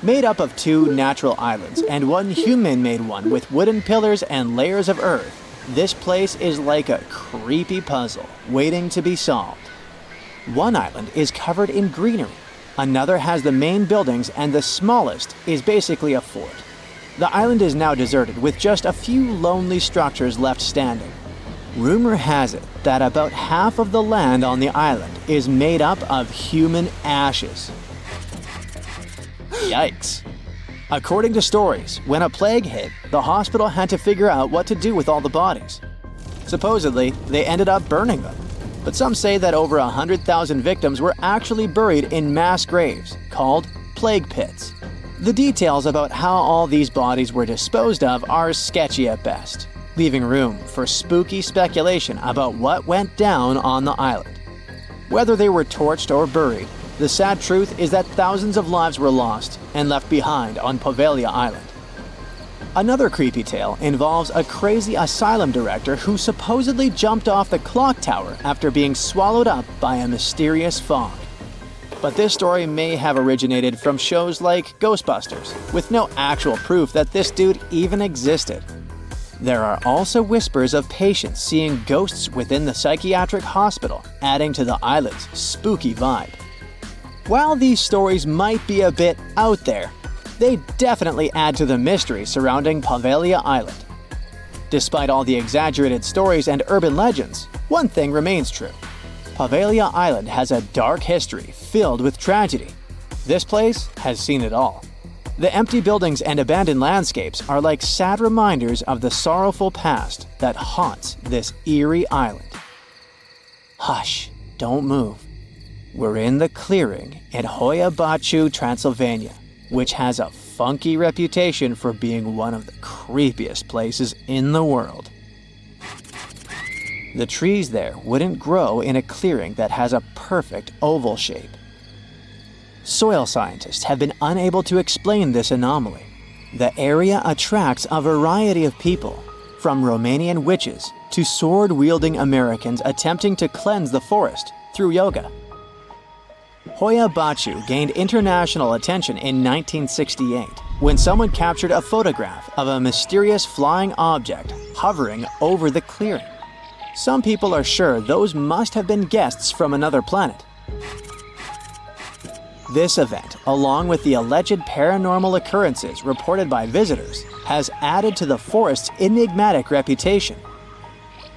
B: Made up of 2 natural islands and 1 human-made one with wooden pillars and layers of earth, this place is like a creepy puzzle waiting to be solved. One island is covered in greenery. Another has the main buildings, and the smallest is basically a fort. The island is now deserted with just a few lonely structures left standing. Rumor has it that about half of the land on the island is made up of human ashes. Yikes. According to stories, when a plague hit, the hospital had to figure out what to do with all the bodies. Supposedly, they ended up burning them. But some say that over 100,000 victims were actually buried in mass graves, called plague pits. The details about how all these bodies were disposed of are sketchy at best, leaving room for spooky speculation about what went down on the island. Whether they were torched or buried, the sad truth is that thousands of lives were lost and left behind on Poveglia Island. Another creepy tale involves a crazy asylum director who supposedly jumped off the clock tower after being swallowed up by a mysterious fog. But this story may have originated from shows like Ghostbusters, with no actual proof that this dude even existed. There are also whispers of patients seeing ghosts within the psychiatric hospital, adding to the island's spooky vibe. While these stories might be a bit out there, they definitely add to the mystery surrounding Poveglia Island. Despite all the exaggerated stories and urban legends, one thing remains true. Poveglia Island has a dark history filled with tragedy. This place has seen it all. The empty buildings and abandoned landscapes are like sad reminders of the sorrowful past that haunts this eerie island. Hush, don't move. We're in the clearing in Hoia Baciu, Transylvania, which has a funky reputation for being one of the creepiest places in the world. The trees there wouldn't grow in a clearing that has a perfect oval shape. Soil scientists have been unable to explain this anomaly. The area attracts a variety of people, from Romanian witches to sword-wielding Americans attempting to cleanse the forest through yoga. Hoia Baciu gained international attention in 1968 when someone captured a photograph of a mysterious flying object hovering over the clearing. Some people are sure those must have been guests from another planet. This event, along with the alleged paranormal occurrences reported by visitors, has added to the forest's enigmatic reputation.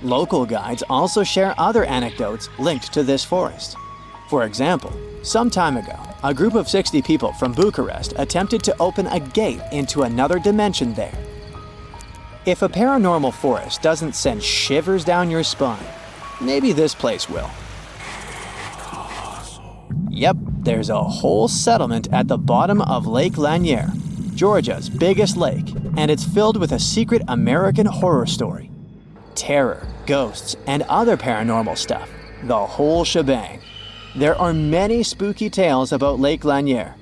B: Local guides also share other anecdotes linked to this forest. For example, some time ago, a group of 60 people from Bucharest attempted to open a gate into another dimension there. If a paranormal forest doesn't send shivers down your spine, maybe this place will. Yep, there's a whole settlement at the bottom of Lake Lanier, Georgia's biggest lake, and it's filled with a secret American horror story. Terror, ghosts, and other paranormal stuff, the whole shebang. There are many spooky tales about Lake Lanier.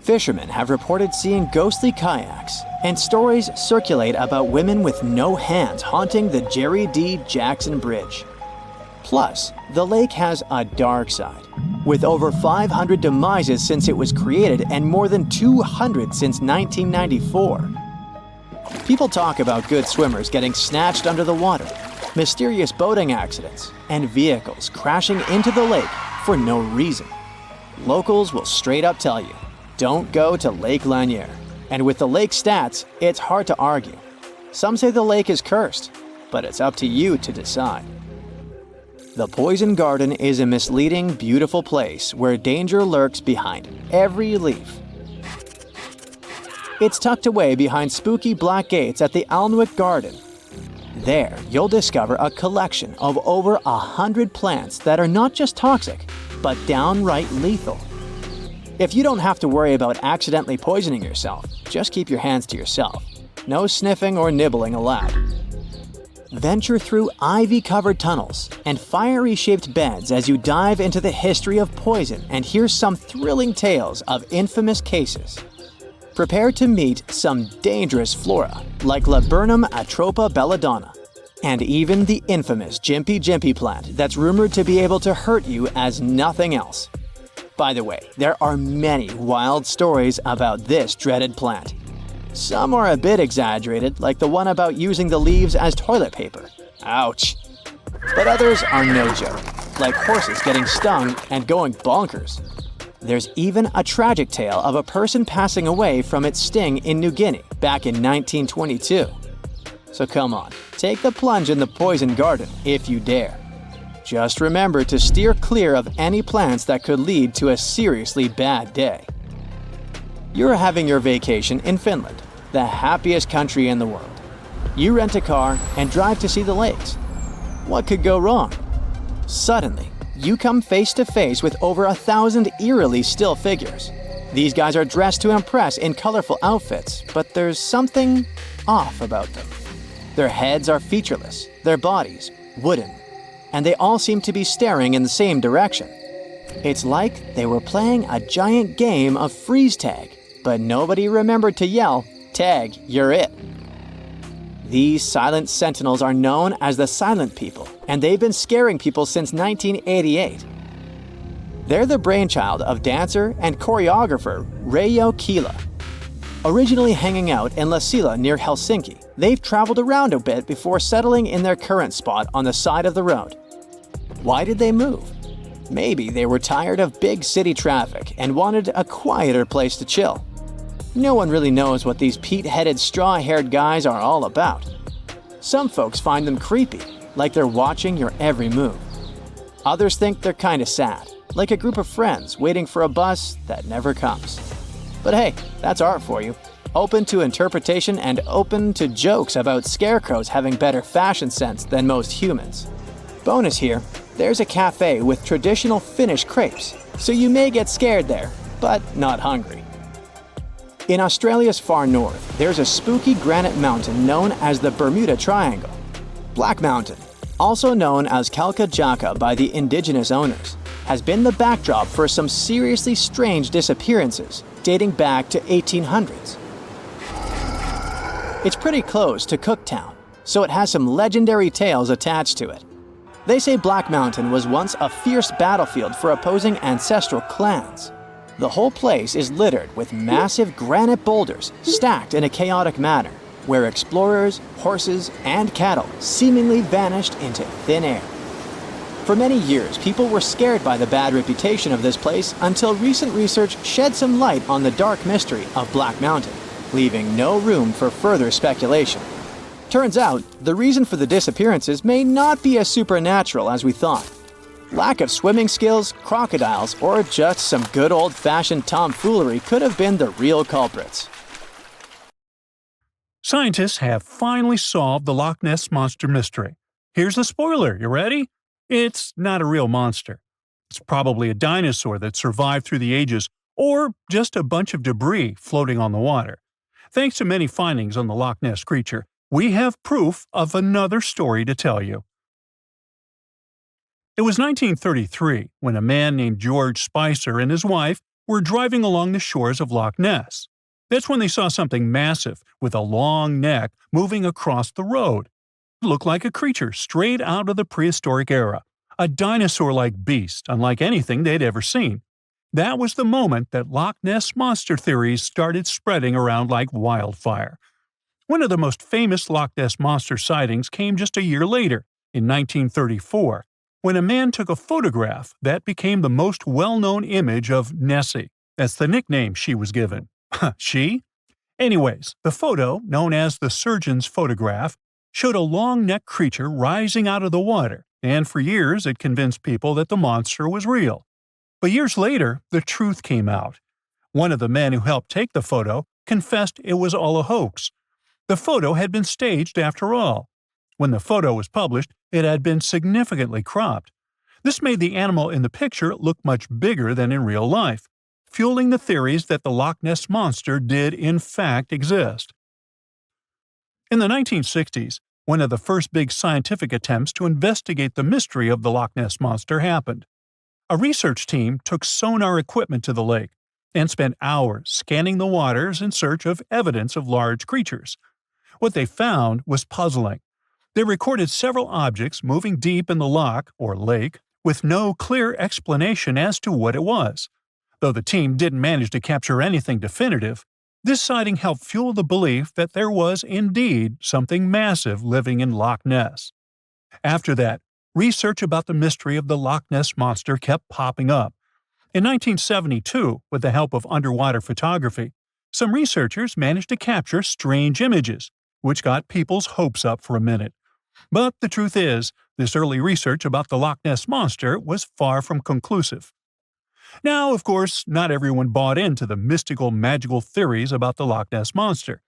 B: Fishermen have reported seeing ghostly kayaks, and stories circulate about women with no hands haunting the Jerry D. Jackson Bridge. Plus, the lake has a dark side, with over 500 demises since it was created and more than 200 since 1994. People talk about good swimmers getting snatched under the water, mysterious boating accidents, and vehicles crashing into the lake for no reason. Locals will straight up tell you, don't go to Lake Lanier. And with the lake stats, it's hard to argue. Some say the lake is cursed, but it's up to you to decide. The Poison Garden is a misleading, beautiful place where danger lurks behind every leaf. It's tucked away behind spooky black gates at the Alnwick Garden. There, you'll discover a collection of over 100 plants that are not just toxic, but downright lethal. If you don't have to worry about accidentally poisoning yourself, just keep your hands to yourself. No sniffing or nibbling allowed. Venture through ivy-covered tunnels and fiery-shaped beds as you dive into the history of poison and hear some thrilling tales of infamous cases. Prepare to meet some dangerous flora like Laburnum atropa belladonna, and even the infamous Jimpy Jimpy plant that's rumored to be able to hurt you as nothing else. By the way, there are many wild stories about this dreaded plant. Some are a bit exaggerated, like the one about using the leaves as toilet paper. Ouch. But others are no joke. like horses getting stung and going bonkers. There's even a tragic tale of a person passing away from its sting in New Guinea back in 1922. So come on, take the plunge in the poison garden if you dare. Just remember to steer clear of any plants that could lead to a seriously bad day. You're having your vacation in Finland, the happiest country in the world. You rent a car and drive to see the lakes. What could go wrong? Suddenly, you come face to face with over 1,000 eerily still figures. These guys are dressed to impress in colorful outfits, but there's something off about them. Their heads are featureless, their bodies wooden, and they all seem to be staring in the same direction. It's like they were playing a giant game of freeze tag, but nobody remembered to yell, "Tag, you're it." These silent sentinels are known as the Silent People, and they've been scaring people since 1988. They're the brainchild of dancer and choreographer Reijo Kila. Originally hanging out in Lasila near Helsinki, they've traveled around a bit before settling in their current spot on the side of the road. Why did they move? Maybe they were tired of big city traffic and wanted a quieter place to chill. No one really knows what these peat-headed, straw-haired guys are all about. Some folks find them creepy, like they're watching your every move. Others think they're kinda sad, like a group of friends waiting for a bus that never comes. But hey, that's art for you. Open to interpretation and open to jokes about scarecrows having better fashion sense than most humans. Bonus here, there's a cafe with traditional Finnish crepes, so you may get scared there, but not hungry. In Australia's far north, there's a spooky granite mountain known as the Bermuda Triangle. Black Mountain, also known as Kalkajaka by the indigenous owners, has been the backdrop for some seriously strange disappearances dating back to 1800s. It's pretty close to Cooktown, so it has some legendary tales attached to it. They say Black Mountain was once a fierce battlefield for opposing ancestral clans. The whole place is littered with massive granite boulders stacked in a chaotic manner, where explorers, horses, and cattle seemingly vanished into thin air. For many years, people were scared by the bad reputation of this place until recent research shed some light on the dark mystery of Black Mountain, leaving no room for further speculation. Turns out, the reason for the disappearances may not be as supernatural as we thought. Lack of swimming skills, crocodiles, or just some good old-fashioned tomfoolery could have been the real culprits.
A: Scientists have finally solved the Loch Ness Monster mystery. Here's the spoiler, you ready? It's not a real monster. It's probably a dinosaur that survived through the ages, or just a bunch of debris floating on the water. Thanks to many findings on the Loch Ness creature, we have proof of another story to tell you. It was 1933 when a man named George Spicer and his wife were driving along the shores of Loch Ness. That's when they saw something massive with a long neck moving across the road. It looked like a creature straight out of the prehistoric era, a dinosaur-like beast unlike anything they'd ever seen. That was the moment that Loch Ness Monster theories started spreading around like wildfire. One of the most famous Loch Ness Monster sightings came just a year later, in 1934, when a man took a photograph that became the most well-known image of Nessie. That's the nickname she was given. She? Anyways, the photo, known as the surgeon's photograph, showed a long-necked creature rising out of the water, and for years it convinced people that the monster was real. But years later, the truth came out. One of the men who helped take the photo confessed it was all a hoax. The photo had been staged after all. When the photo was published, it had been significantly cropped. This made the animal in the picture look much bigger than in real life, fueling the theories that the Loch Ness Monster did in fact exist. In the 1960s, one of the first big scientific attempts to investigate the mystery of the Loch Ness Monster happened. A research team took sonar equipment to the lake and spent hours scanning the waters in search of evidence of large creatures. What they found was puzzling. They recorded several objects moving deep in the loch, or lake, with no clear explanation as to what it was. Though the team didn't manage to capture anything definitive, this sighting helped fuel the belief that there was indeed something massive living in Loch Ness. After that, research about the mystery of the Loch Ness Monster kept popping up. In 1972, with the help of underwater photography, some researchers managed to capture strange images, which got people's hopes up for a minute. But the truth is, this early research about the Loch Ness Monster was far from conclusive. Now, of course, not everyone bought into the mystical, magical theories about the Loch Ness Monster.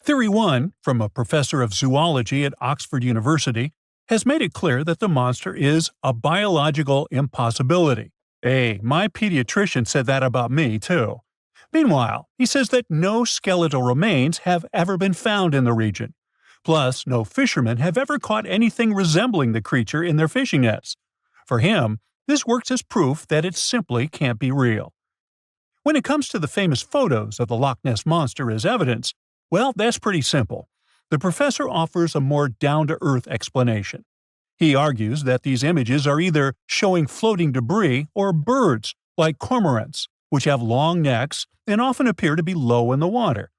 A: Theory 1, from a professor of zoology at Oxford University, has made it clear that the monster is a biological impossibility. Hey, my pediatrician said that about me, too. Meanwhile, he says that no skeletal remains have ever been found in the region. Plus, no fishermen have ever caught anything resembling the creature in their fishing nets. For him, this works as proof that it simply can't be real. When it comes to the famous photos of the Loch Ness Monster as evidence, well, that's pretty simple. The professor offers a more down-to-earth explanation. He argues that these images are either showing floating debris or birds, like cormorants, which have long necks and often appear to be low in the water.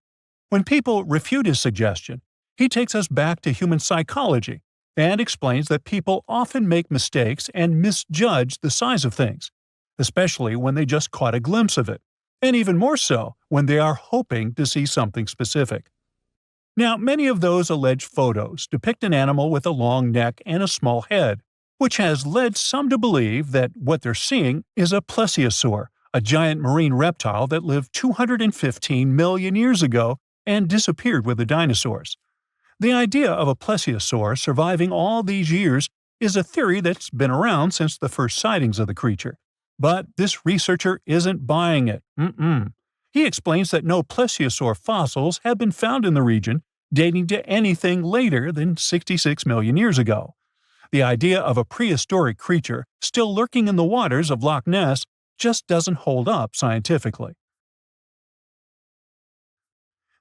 A: When people refute his suggestion, he takes us back to human psychology and explains that people often make mistakes and misjudge the size of things, especially when they just caught a glimpse of it, and even more so when they are hoping to see something specific. Now, many of those alleged photos depict an animal with a long neck and a small head, which has led some to believe that what they're seeing is a plesiosaur, a giant marine reptile that lived 215 million years ago and disappeared with the dinosaurs. The idea of a plesiosaur surviving all these years is a theory that's been around since the first sightings of the creature. But this researcher isn't buying it. He explains that no plesiosaur fossils have been found in the region dating to anything later than 66 million years ago. The idea of a prehistoric creature still lurking in the waters of Loch Ness just doesn't hold up scientifically.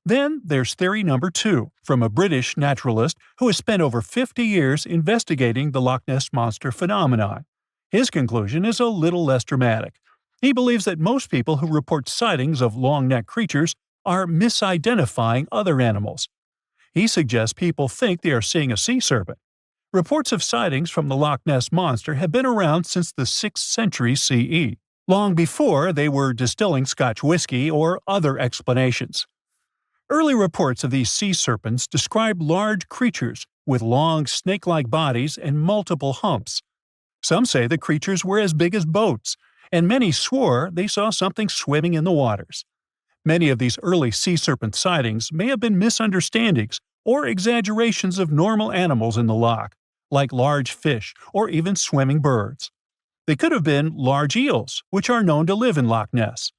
A: Then there's theory number 2, from a British naturalist who has spent over 50 years investigating the Loch Ness Monster phenomenon. His conclusion is a little less dramatic. He believes that most people who report sightings of long-necked creatures are misidentifying other animals. He suggests people think they are seeing a sea serpent. Reports of sightings from the Loch Ness Monster have been around since the 6th century CE, long before they were distilling Scotch whiskey or other explanations. Early reports of these sea serpents describe large creatures with long snake-like bodies and multiple humps. Some say the creatures were as big as boats, and many swore they saw something swimming in the waters. Many of these early sea serpent sightings may have been misunderstandings or exaggerations of normal animals in the loch, like large fish or even swimming birds. They could have been large eels, which are known to live in Loch Ness.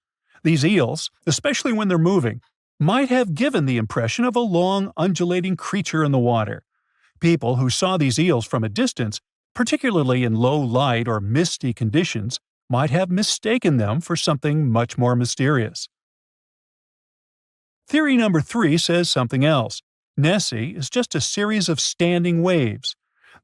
A: These eels, especially when they're moving, might have given the impression of a long, undulating creature in the water. People who saw these eels from a distance, particularly in low light or misty conditions, might have mistaken them for something much more mysterious. Theory number 3 says something else. Nessie is just a series of standing waves.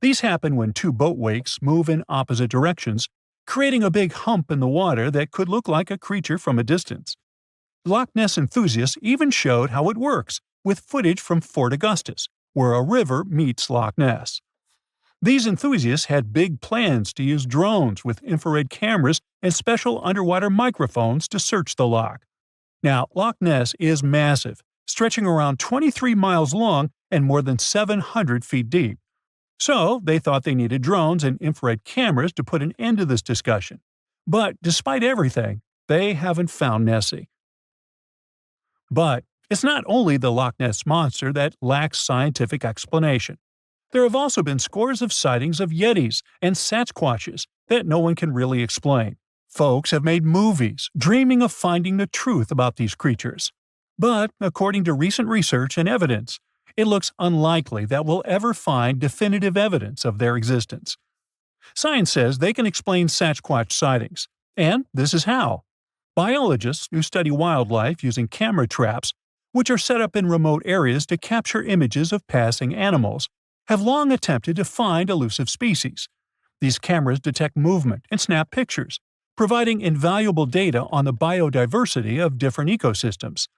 A: These happen when two boat wakes move in opposite directions, creating a big hump in the water that could look like a creature from a distance. Loch Ness enthusiasts even showed how it works, with footage from Fort Augustus, where a river meets Loch Ness. These enthusiasts had big plans to use drones with infrared cameras and special underwater microphones to search the loch. Now, Loch Ness is massive, stretching around 23 miles long and more than 700 feet deep. So, they thought they needed drones and infrared cameras to put an end to this discussion. But despite everything, they haven't found Nessie. But it's not only the Loch Ness Monster that lacks scientific explanation. There have also been scores of sightings of Yetis and Sasquatches that no one can really explain. Folks have made movies, dreaming of finding the truth about these creatures. But, according to recent research and evidence, it looks unlikely that we'll ever find definitive evidence of their existence. Science says they can explain Sasquatch sightings, and this is how. Biologists who study wildlife using camera traps, which are set up in remote areas to capture images of passing animals, have long attempted to find elusive species. These cameras detect movement and snap pictures, providing invaluable data on the biodiversity of different ecosystems.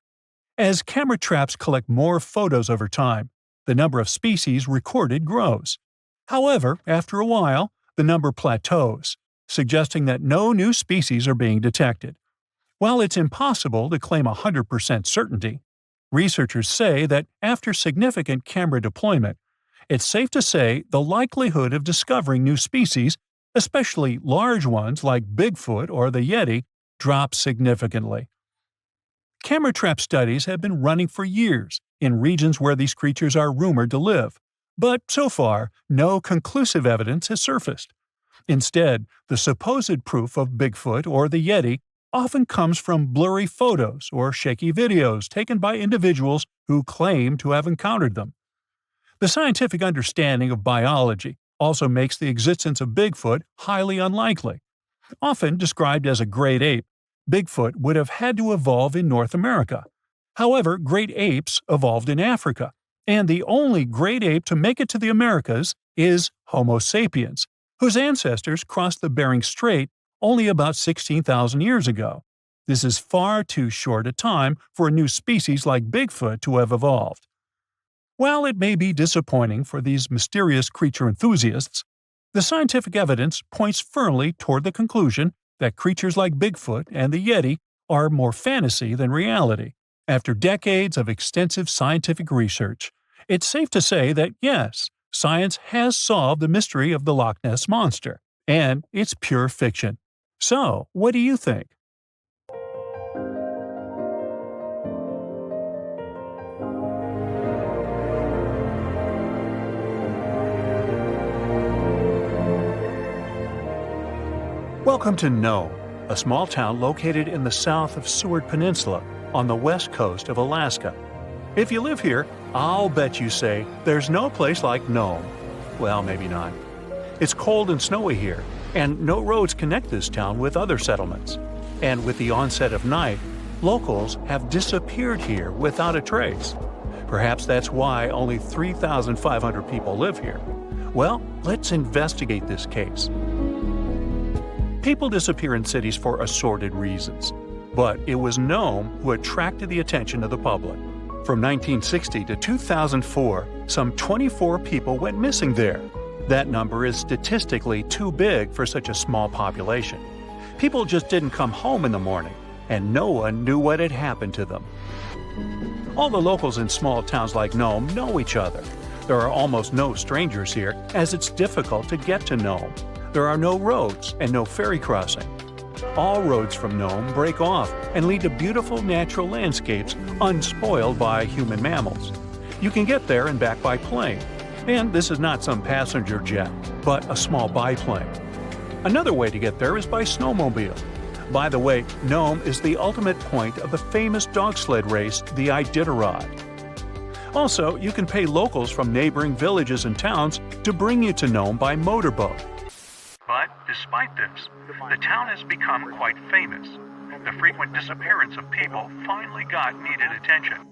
A: As camera traps collect more photos over time, the number of species recorded grows. However, after a while, the number plateaus, suggesting that no new species are being detected. While it's impossible to claim 100% certainty, researchers say that after significant camera deployment, it's safe to say the likelihood of discovering new species, especially large ones like Bigfoot or the Yeti, drops significantly. Camera trap studies have been running for years in regions where these creatures are rumored to live, but so far, no conclusive evidence has surfaced. Instead, the supposed proof of Bigfoot or the Yeti often comes from blurry photos or shaky videos taken by individuals who claim to have encountered them. The scientific understanding of biology also makes the existence of Bigfoot highly unlikely. Often described as a great ape, Bigfoot would have had to evolve in North America. However, great apes evolved in Africa, and the only great ape to make it to the Americas is Homo sapiens, whose ancestors crossed the Bering Strait only about 16,000 years ago. This is far too short a time for a new species like Bigfoot to have evolved. While it may be disappointing for these mysterious creature enthusiasts, the scientific evidence points firmly toward the conclusion that creatures like Bigfoot and the Yeti are more fantasy than reality. After decades of extensive scientific research, it's safe to say that yes, science has solved the mystery of the Loch Ness Monster, and it's pure fiction. So, what do you think? Welcome to Nome, a small town located in the south of Seward Peninsula on the west coast of Alaska. If you live here, I'll bet you say there's no place like Nome. Well, maybe not. It's cold and snowy here, and no roads connect this town with other settlements. And with the onset of night, locals have disappeared here without a trace. Perhaps that's why only 3,500 people live here. Well, let's investigate this case. People disappear in cities for assorted reasons, but it was Nome who attracted the attention of the public. From 1960 to 2004, some 24 people went missing there. That number is statistically too big for such a small population. People just didn't come home in the morning, and no one knew what had happened to them. All the locals in small towns like Nome know each other. There are almost no strangers here, as it's difficult to get to Nome. There are no roads and no ferry crossing. All roads from Nome break off and lead to beautiful natural landscapes unspoiled by human mammals. You can get there and back by plane. And this is not some passenger jet, but a small biplane. Another way to get there is by snowmobile. By the way, Nome is the ultimate point of the famous dog sled race, the Iditarod. Also, you can pay locals from neighboring villages and towns to bring you to Nome by motorboat. But despite this, the town has become quite famous. The frequent disappearance of people finally got needed attention.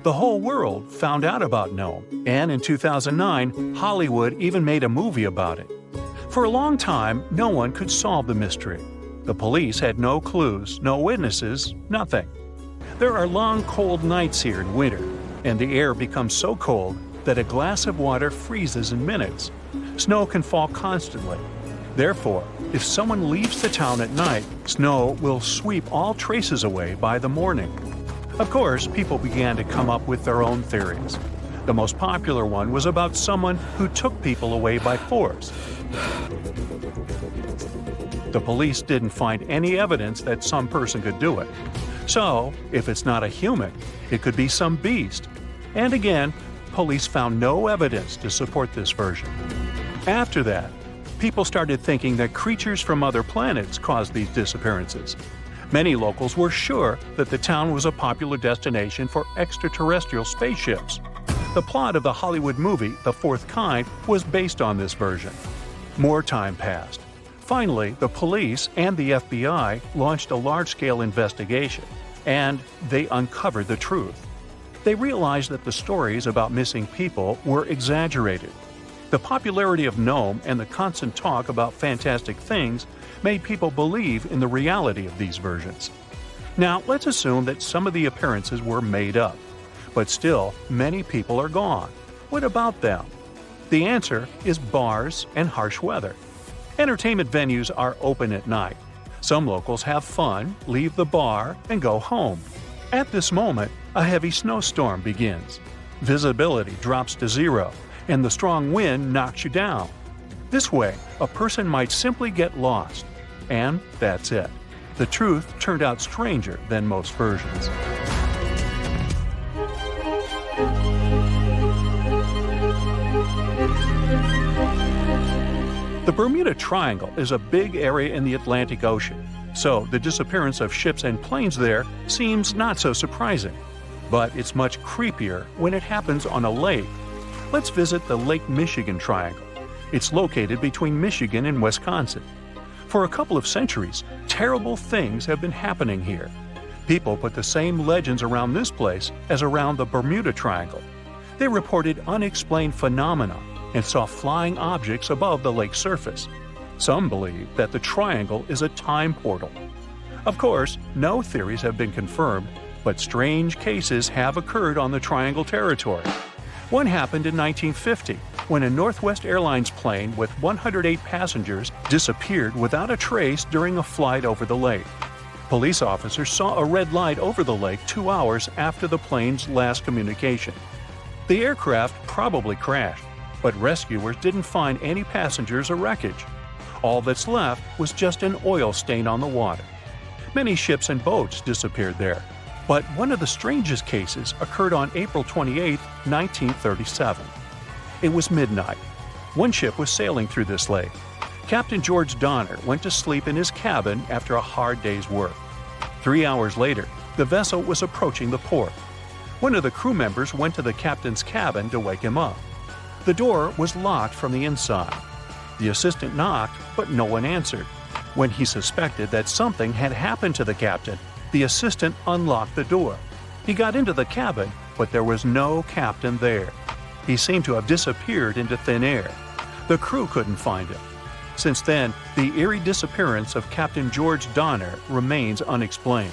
A: The whole world found out about Nome, and in 2009, Hollywood even made a movie about it. For a long time, no one could solve the mystery. The police had no clues, no witnesses, nothing. There are long, cold nights here in winter, and the air becomes so cold that a glass of water freezes in minutes. Snow can fall constantly. Therefore, if someone leaves the town at night, snow will sweep all traces away by the morning. Of course, people began to come up with their own theories. The most popular one was about someone who took people away by force. The police didn't find any evidence that some person could do it. So, if it's not a human, it could be some beast. And again, police found no evidence to support this version. After that, people started thinking that creatures from other planets caused these disappearances. Many locals were sure that the town was a popular destination for extraterrestrial spaceships. The plot of the Hollywood movie The Fourth Kind was based on this version. More time passed. Finally, the police and the FBI launched a large-scale investigation, and they uncovered the truth. They realized that the stories about missing people were exaggerated. The popularity of Nome and the constant talk about fantastic things made people believe in the reality of these versions. Now, let's assume that some of the appearances were made up. But still, many people are gone. What about them? The answer is bars and harsh weather. Entertainment venues are open at night. Some locals have fun, leave the bar, and go home. At this moment, a heavy snowstorm begins. Visibility drops to zero, and the strong wind knocks you down. This way, a person might simply get lost. And that's it. The truth turned out stranger than most versions. The Bermuda Triangle is a big area in the Atlantic Ocean, so the disappearance of ships and planes there seems not so surprising. But it's much creepier when it happens on a lake. Let's visit the Lake Michigan Triangle. It's located between Michigan and Wisconsin. For a couple of centuries, terrible things have been happening here. People put the same legends around this place as around the Bermuda Triangle. They reported unexplained phenomena and saw flying objects above the lake's surface. Some believe that the triangle is a time portal. Of course, no theories have been confirmed, but strange cases have occurred on the triangle territory. One happened in 1950 when a Northwest Airlines plane with 108 passengers disappeared without a trace during a flight over the lake. Police officers saw a red light over the lake 2 hours after the plane's last communication. The aircraft probably crashed, but rescuers didn't find any passengers or wreckage. All that's left was just an oil stain on the water. Many ships and boats disappeared there, but one of the strangest cases occurred on April 28, 1937. It was midnight. One ship was sailing through this lake. Captain George Donner went to sleep in his cabin after a hard day's work. 3 hours later, the vessel was approaching the port. One of the crew members went to the captain's cabin to wake him up. The door was locked from the inside. The assistant knocked, but no one answered. When he suspected that something had happened to the captain, the assistant unlocked the door. He got into the cabin, but there was no captain there. He seemed to have disappeared into thin air. The crew couldn't find him. Since then, the eerie disappearance of Captain George Donner remains unexplained.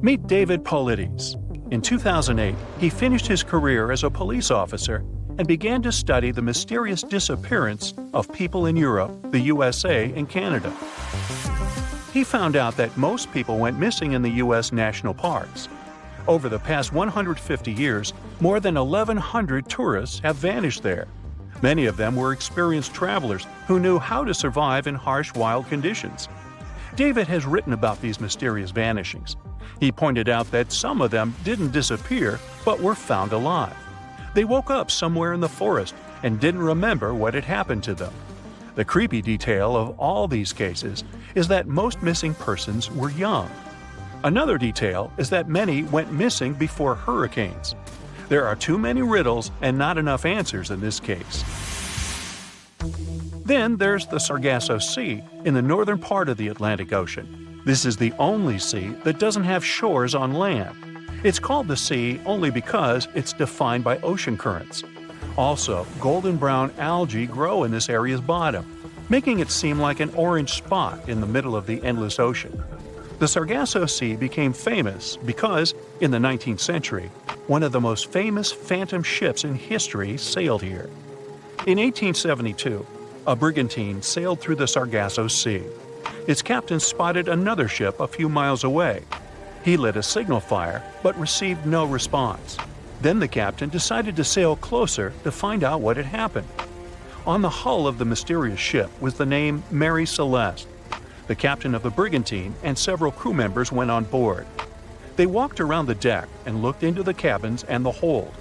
A: Meet David Paulides. In 2008, he finished his career as a police officer and began to study the mysterious disappearance of people in Europe, the USA, and Canada. He found out that most people went missing in the U.S. national parks. Over the past 150 years, more than 1,100 tourists have vanished there. Many of them were experienced travelers who knew how to survive in harsh wild conditions. David has written about these mysterious vanishings. He pointed out that some of them didn't disappear, but were found alive. They woke up somewhere in the forest and didn't remember what had happened to them. The creepy detail of all these cases is that most missing persons were young. Another detail is that many went missing before hurricanes. There are too many riddles and not enough answers in this case. Then there's the Sargasso Sea in the northern part of the Atlantic Ocean. This is the only sea that doesn't have shores on land. It's called the sea only because it's defined by ocean currents. Also, golden brown algae grow in this area's bottom, making it seem like an orange spot in the middle of the endless ocean. The Sargasso Sea became famous because, in the 19th century, one of the most famous phantom ships in history sailed here. In 1872, a brigantine sailed through the Sargasso Sea. Its captain spotted another ship a few miles away. He lit a signal fire, but received no response. Then the captain decided to sail closer to find out what had happened. On the hull of the mysterious ship was the name Mary Celeste. The captain of the brigantine and several crew members went on board. They walked around the deck and looked into the cabins and the hold.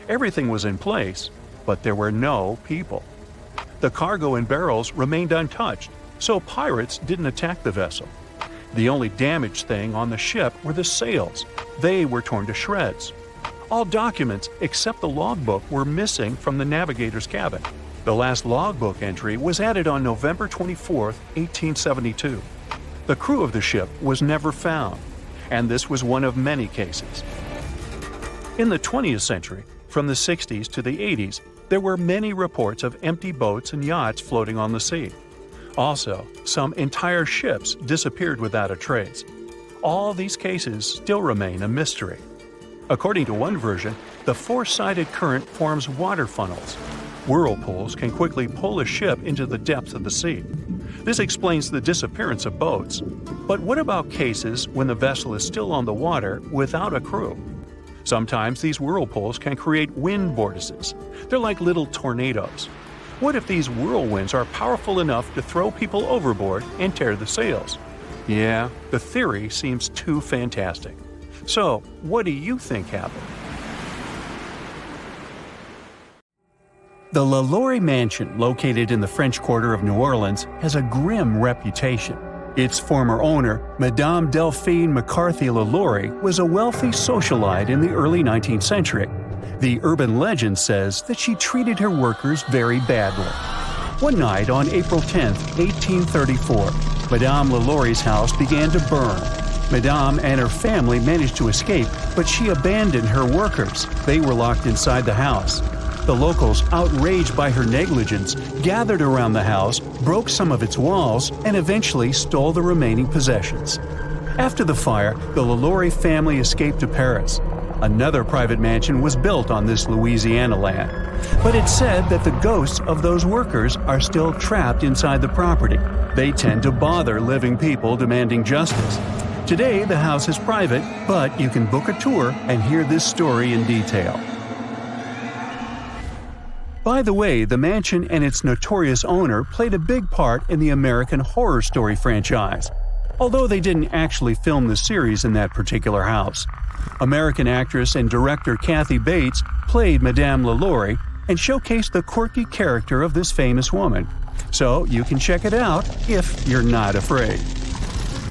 A: Everything was in place, but there were no people. The cargo and barrels remained untouched, so pirates didn't attack the vessel. The only damaged thing on the ship were the sails. They were torn to shreds. All documents except the logbook were missing from the navigator's cabin. The last logbook entry was added on November 24, 1872. The crew of the ship was never found, and this was one of many cases. In the 20th century, from the 60s to the 80s, there were many reports of empty boats and yachts floating on the sea. Also, some entire ships disappeared without a trace. All these cases still remain a mystery. According to one version, the four-sided current forms water funnels. Whirlpools can quickly pull a ship into the depths of the sea. This explains the disappearance of boats. But what about cases when the vessel is still on the water without a crew? Sometimes these whirlpools can create wind vortices. They're like little tornadoes. What if these whirlwinds are powerful enough to throw people overboard and tear the sails? Yeah, the theory seems too fantastic. So, what do you think happened? The LaLaurie Mansion, located in the French Quarter of New Orleans, has a grim reputation. Its former owner, Madame Delphine McCarthy LaLaurie, was a wealthy socialite in the early 19th century. The urban legend says that she treated her workers very badly. One night on April 10, 1834, Madame LaLaurie's house began to burn. Madame and her family managed to escape, but she abandoned her workers. They were locked inside the house. The locals, outraged by her negligence, gathered around the house, broke some of its walls, and eventually stole the remaining possessions. After the fire, the LaLaurie family escaped to Paris. Another private mansion was built on this Louisiana land. But it's said that the ghosts of those workers are still trapped inside the property. They tend to bother living people demanding justice. Today, the house is private, but you can book a tour and hear this story in detail. By the way, the mansion and its notorious owner played a big part in the American Horror Story franchise, although they didn't actually film the series in that particular house. American actress and director Kathy Bates played Madame LaLaurie and showcased the quirky character of this famous woman. So you can check it out if you're not afraid.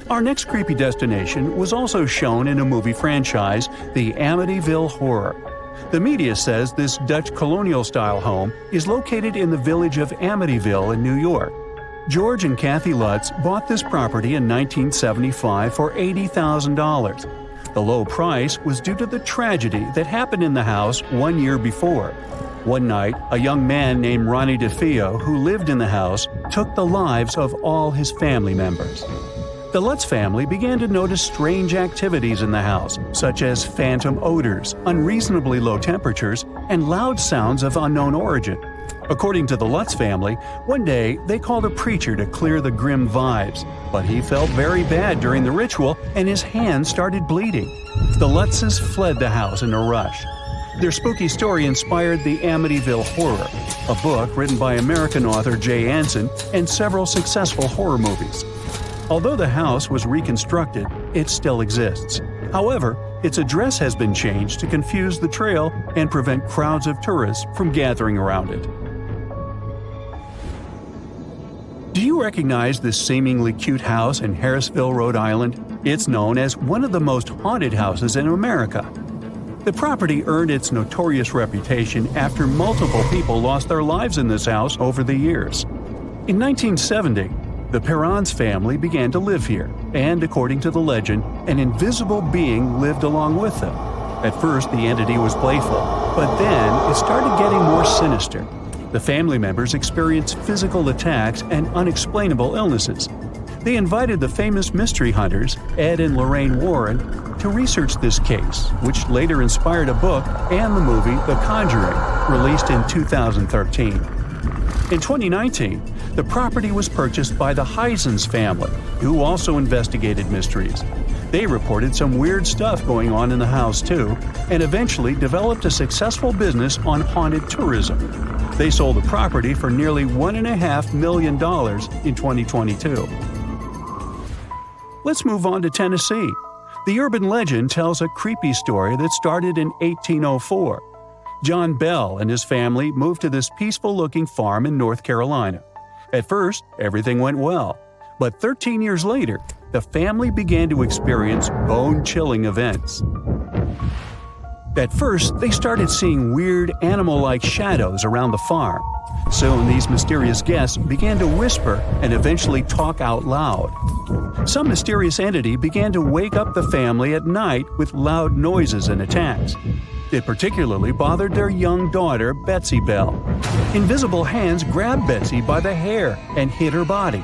A: Our next creepy destination was also shown in a movie franchise, the Amityville Horror. The media says this Dutch colonial-style home is located in the village of Amityville in New York. George and Kathy Lutz bought this property in 1975 for $80,000. The low price was due to the tragedy that happened in the house 1 year before. One night, a young man named Ronnie DeFeo, who lived in the house, took the lives of all his family members. The Lutz family began to notice strange activities in the house, such as phantom odors, unreasonably low temperatures, and loud sounds of unknown origin. According to the Lutz family, one day they called a preacher to clear the grim vibes, but he felt very bad during the ritual and his hands started bleeding. The Lutzes fled the house in a rush. Their spooky story inspired the Amityville Horror, a book written by American author Jay Anson and several successful horror movies. Although the house was reconstructed, it still exists. However, its address has been changed to confuse the trail and prevent crowds of tourists from gathering around it. Do you recognize this seemingly cute house in Harrisville, Rhode Island? It's known as one of the most haunted houses in America. The property earned its notorious reputation after multiple people lost their lives in this house over the years. In 1970, the Perrons family began to live here, and according to the legend, an invisible being lived along with them. At first, the entity was playful, but then it started getting more sinister. The family members experienced physical attacks and unexplainable illnesses. They invited the famous mystery hunters, Ed and Lorraine Warren, to research this case, which later inspired a book and the movie The Conjuring, released in 2013. In 2019, the property was purchased by the Heisens family, who also investigated mysteries. They reported some weird stuff going on in the house too, and eventually developed a successful business on haunted tourism. They sold the property for nearly $1.5 million in 2022. Let's move on to Tennessee. The urban legend tells a creepy story that started in 1804. John Bell and his family moved to this peaceful-looking farm in North Carolina. At first, everything went well, but 13 years later, the family began to experience bone-chilling events. At first, they started seeing weird animal-like shadows around the farm. Soon, these mysterious guests began to whisper and eventually talk out loud. Some mysterious entity began to wake up the family at night with loud noises and attacks. It particularly bothered their young daughter, Betsy Bell. Invisible hands grabbed Betsy by the hair and hit her body.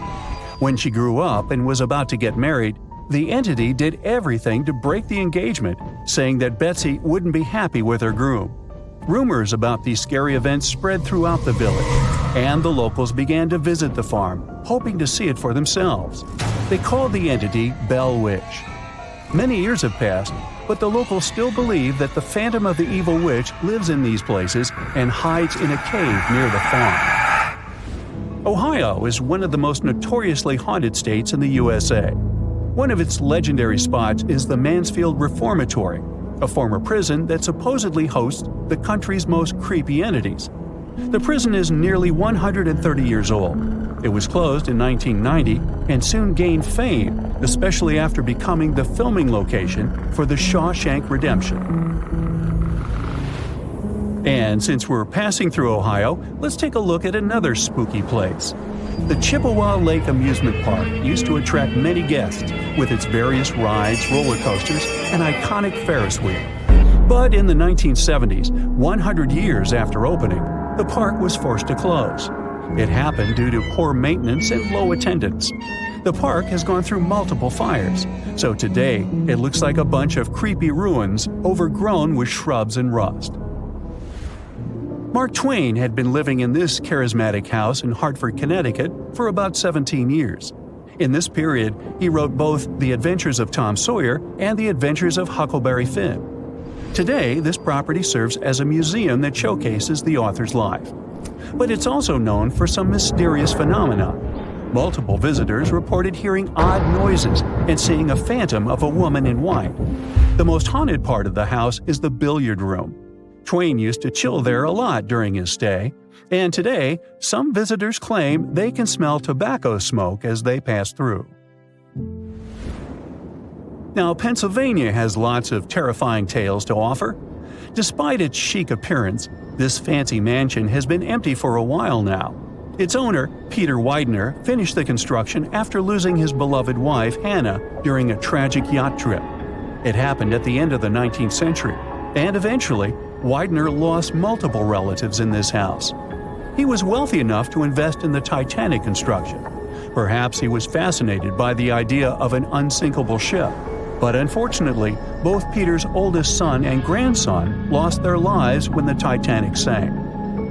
A: When she grew up and was about to get married, the entity did everything to break the engagement, saying that Betsy wouldn't be happy with her groom. Rumors about these scary events spread throughout the village, and the locals began to visit the farm, hoping to see it for themselves. They called the entity Bell Witch. Many years have passed, but the locals still believe that the phantom of the evil witch lives in these places and hides in a cave near the farm. Ohio is one of the most notoriously haunted states in the USA. One of its legendary spots is the Mansfield Reformatory, a former prison that supposedly hosts the country's most creepy entities. The prison is nearly 130 years old. It was closed in 1990 and soon gained fame, especially after becoming the filming location for The Shawshank Redemption. And since we're passing through Ohio, let's take a look at another spooky place. The Chippewa Lake Amusement Park used to attract many guests with its various rides, roller coasters, and iconic Ferris wheel. But in the 1970s, 100 years after opening, the park was forced to close. It happened due to poor maintenance and low attendance. The park has gone through multiple fires, so today it looks like a bunch of creepy ruins overgrown with shrubs and rust. Mark Twain had been living in this charismatic house in Hartford, Connecticut for about 17 years. In this period, he wrote both The Adventures of Tom Sawyer and The Adventures of Huckleberry Finn. Today, this property serves as a museum that showcases the author's life. But it's also known for some mysterious phenomena. Multiple visitors reported hearing odd noises and seeing a phantom of a woman in white. The most haunted part of the house is the billiard room. Twain used to chill there a lot during his stay, and today, some visitors claim they can smell tobacco smoke as they pass through. Now, Pennsylvania has lots of terrifying tales to offer. Despite its chic appearance, this fancy mansion has been empty for a while now. Its owner, Peter Widener, finished the construction after losing his beloved wife, Hannah, during a tragic yacht trip. It happened at the end of the 19th century, and eventually, Widener lost multiple relatives in this house. He was wealthy enough to invest in the Titanic construction. Perhaps he was fascinated by the idea of an unsinkable ship. But unfortunately, both Peter's oldest son and grandson lost their lives when the Titanic sank.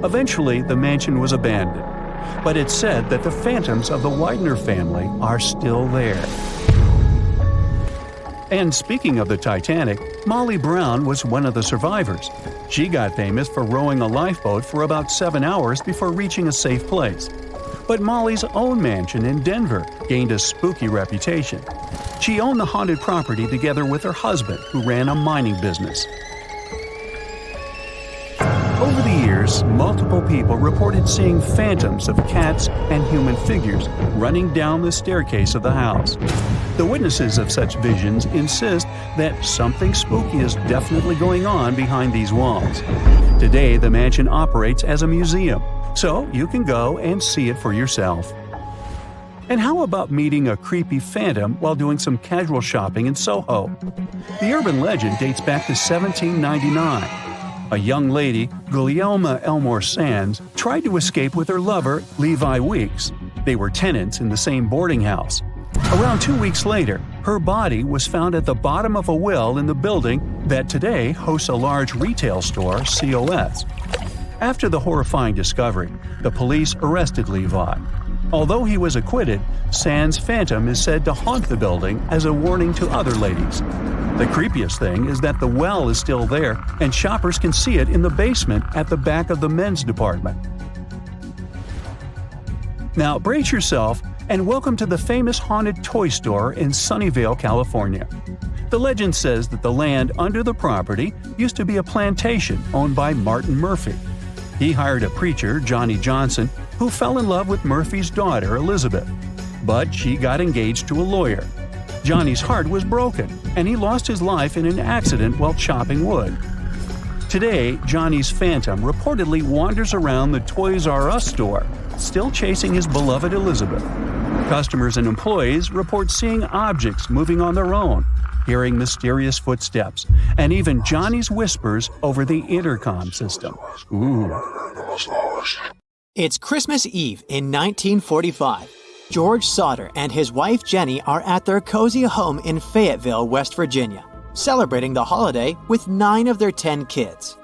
A: Eventually, the mansion was abandoned. But it's said that the phantoms of the Widener family are still there. And speaking of the Titanic, Molly Brown was one of the survivors. She got famous for rowing a lifeboat for about 7 hours before reaching a safe place. But Molly's own mansion in Denver gained a spooky reputation. She owned the haunted property together with her husband, who ran a mining business. Over the years, multiple people reported seeing phantoms of cats and human figures running down the staircase of the house. The witnesses of such visions insist that something spooky is definitely going on behind these walls. Today, the mansion operates as a museum, so you can go and see it for yourself. And how about meeting a creepy phantom while doing some casual shopping in Soho? The urban legend dates back to 1799. A young lady, Gulielma Elmore Sands, tried to escape with her lover, Levi Weeks. They were tenants in the same boarding house. Around 2 weeks later, her body was found at the bottom of a well in the building that today hosts a large retail store, COS. After the horrifying discovery, the police arrested Levi. Although he was acquitted, Sands' phantom is said to haunt the building as a warning to other ladies. The creepiest thing is that the well is still there, and shoppers can see it in the basement at the back of the men's department. Now brace yourself and welcome to the famous haunted toy store in Sunnyvale, California. The legend says that the land under the property used to be a plantation owned by Martin Murphy. He hired a preacher, Johnny Johnson, who fell in love with Murphy's daughter, Elizabeth. But she got engaged to a lawyer. Johnny's heart was broken, and he lost his life in an accident while chopping wood. Today, Johnny's phantom reportedly wanders around the Toys R Us store, still chasing his beloved Elizabeth. Customers and employees report seeing objects moving on their own, hearing mysterious footsteps, and even Johnny's whispers over the intercom system. Ooh.
B: It's Christmas Eve in 1945. George Sauter and his wife Jenny are at their cozy home in Fayetteville, West Virginia, celebrating the holiday with 9 of their 10 kids.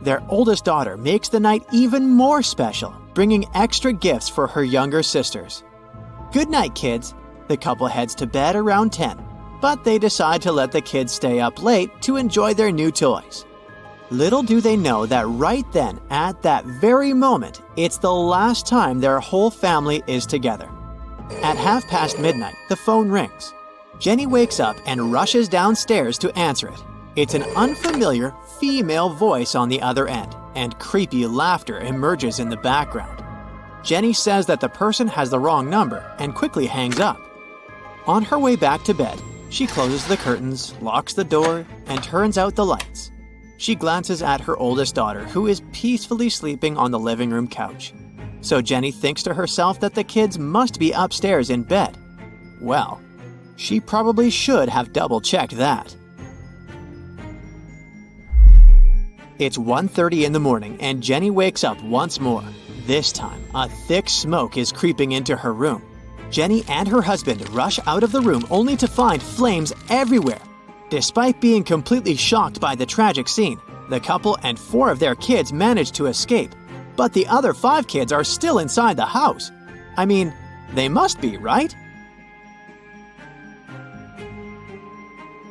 B: Their oldest daughter makes the night even more special, bringing extra gifts for her younger sisters. Good night, kids. The couple heads to bed around 10, but they decide to let the kids stay up late to enjoy their new toys. Little do they know that right then, at that very moment, it's the last time their whole family is together. At midnight, the phone rings. Jenny wakes up and rushes downstairs to answer it. It's an unfamiliar female voice on the other end, and creepy laughter emerges in the background. Jenny says that the person has the wrong number and quickly hangs up. On her way back to bed, she closes the curtains, locks the door, and turns out the lights. She glances at her oldest daughter, who is peacefully sleeping on the living room couch. So Jenny thinks to herself that the kids must be upstairs in bed. Well, she probably should have double-checked that. It's 1:30 in the morning and Jenny wakes up once more. This time, a thick smoke is creeping into her room. Jenny and her husband rush out of the room only to find flames everywhere. Despite being completely shocked by the tragic scene, the couple and 4 of their kids manage to escape, but the other 5 kids are still inside the house. I mean, they must be, right?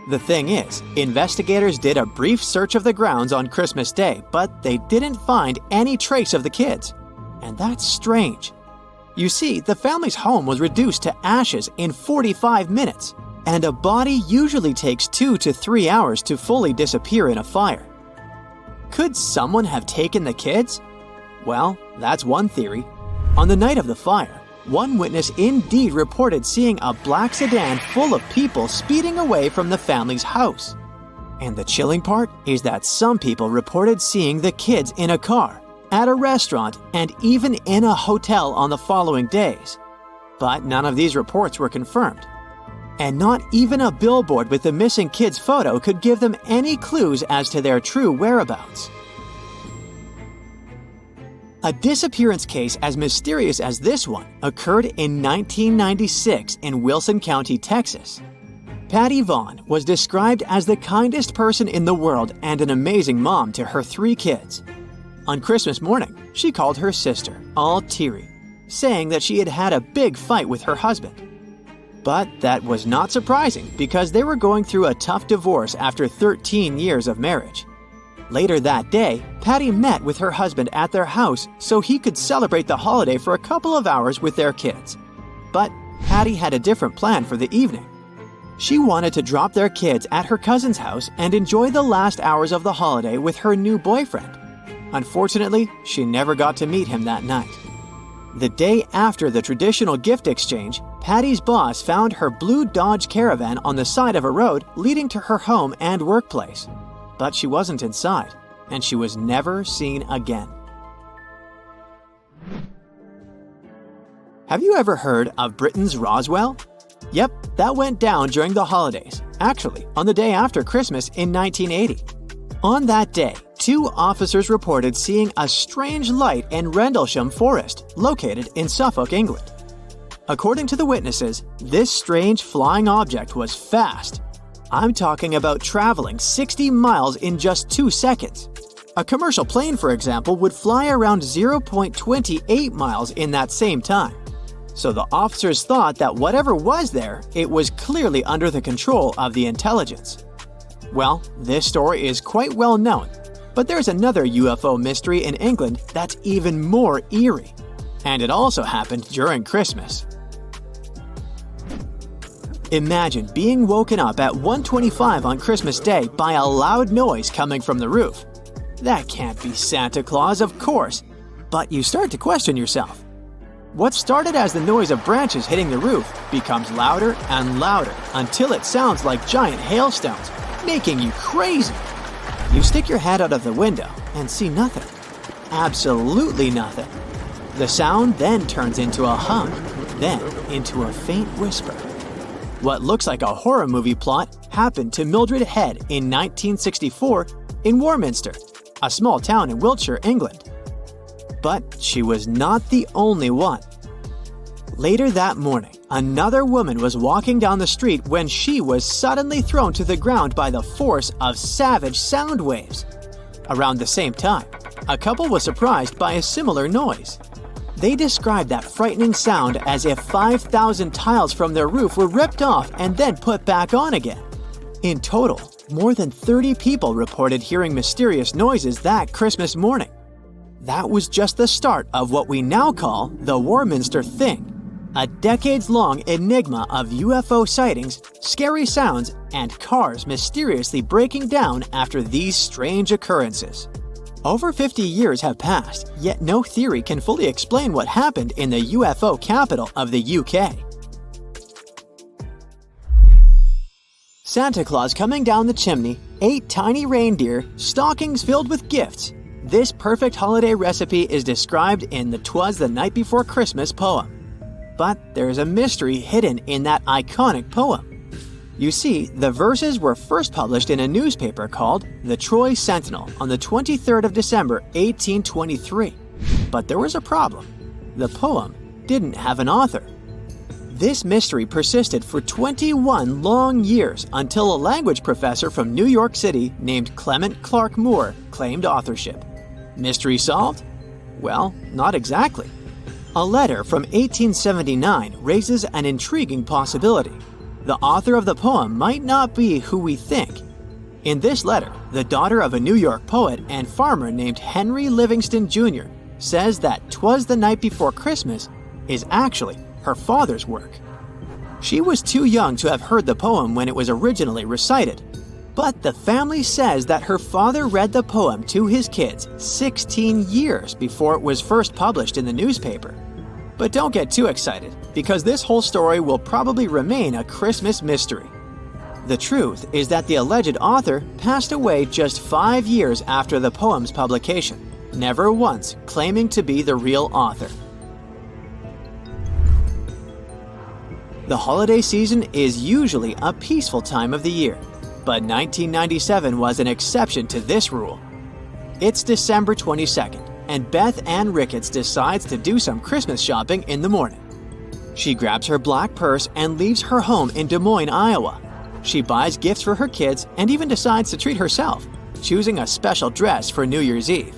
B: The thing is, investigators did a brief search of the grounds on Christmas Day, but they didn't find any trace of the kids. And that's strange. You see, the family's home was reduced to ashes in 45 minutes, and a body usually takes 2 to 3 hours to fully disappear in a fire. Could someone have taken the kids? Well, that's one theory. On the night of the fire, one witness indeed reported seeing a black sedan full of people speeding away from the family's house. And the chilling part is that some people reported seeing the kids in a car, at a restaurant, and even in a hotel on the following days. But none of these reports were confirmed. And not even a billboard with the missing kids' photo could give them any clues as to their true whereabouts. A disappearance case as mysterious as this one occurred in 1996 in Wilson County, Texas. Patty Vaughn was described as the kindest person in the world and an amazing mom to her 3 kids. On Christmas morning, she called her sister, all teary, saying that she had had a big fight with her husband. But that was not surprising because they were going through a tough divorce after 13 years of marriage. Later that day, Patty met with her husband at their house so he could celebrate the holiday for a couple of hours with their kids. But Patty had a different plan for the evening. She wanted to drop their kids at her cousin's house and enjoy the last hours of the holiday with her new boyfriend. Unfortunately, she never got to meet him that night. The day after the traditional gift exchange, Patty's boss found her blue Dodge Caravan on the side of a road leading to her home and workplace. But she wasn't inside, and she was never seen again. Have you ever heard of Britain's Roswell? Yep, that went down during the holidays, actually on the day after Christmas in 1980. On that day, 2 officers reported seeing a strange light in Rendlesham Forest, located in Suffolk, England. According to the witnesses, this strange flying object was fast. I'm talking about traveling 60 miles in just 2 seconds. A commercial plane, for example, would fly around 0.28 miles in that same time. So the officers thought that whatever was there, it was clearly under the control of the intelligence. Well, this story is quite well known, but there's another UFO mystery in England that's even more eerie. And it also happened during Christmas. Imagine being woken up at 1:25 on Christmas Day by a loud noise coming from the roof. That can't be Santa Claus, of course, but you start to question yourself. What started as the noise of branches hitting the roof becomes louder and louder until it sounds like giant hailstones, making you crazy. You stick your head out of the window and see nothing. Absolutely nothing. The sound then turns into a hum, then into a faint whisper. What looks like a horror movie plot happened to Mildred Head in 1964 in Warminster, a small town in Wiltshire, England. But she was not the only one. Later that morning, another woman was walking down the street when she was suddenly thrown to the ground by the force of savage sound waves. Around the same time, a couple was surprised by a similar noise. They described that frightening sound as if 5,000 tiles from their roof were ripped off and then put back on again. In total, more than 30 people reported hearing mysterious noises that Christmas morning. That was just the start of what we now call the Warminster Thing, a decades-long enigma of UFO sightings, scary sounds, and cars mysteriously breaking down after these strange occurrences. Over 50 years have passed, yet no theory can fully explain what happened in the UFO capital of the UK. Santa Claus coming down the chimney, 8 tiny reindeer, stockings filled with gifts. This perfect holiday recipe is described in the "'Twas the Night Before Christmas" poem. But there's a mystery hidden in that iconic poem. You see, the verses were first published in a newspaper called the Troy Sentinel on the 23rd of December, 1823. But there was a problem. The poem didn't have an author. This mystery persisted for 21 long years until a language professor from New York City named Clement Clark Moore claimed authorship. Mystery solved? Well, not exactly. A letter from 1879 raises an intriguing possibility. The author of the poem might not be who we think. In this letter, the daughter of a New York poet and farmer named Henry Livingston Jr. says that "'Twas the Night Before Christmas" is actually her father's work. She was too young to have heard the poem when it was originally recited, but the family says that her father read the poem to his kids 16 years before it was first published in the newspaper. But don't get too excited, because this whole story will probably remain a Christmas mystery. The truth is that the alleged author passed away just 5 years after the poem's publication, never once claiming to be the real author. The holiday season is usually a peaceful time of the year, but 1997 was an exception to this rule. It's December 22nd. And Beth Ann Ricketts decides to do some Christmas shopping in the morning. She grabs her black purse and leaves her home in Des Moines, Iowa. She buys gifts for her kids and even decides to treat herself, choosing a special dress for New Year's Eve.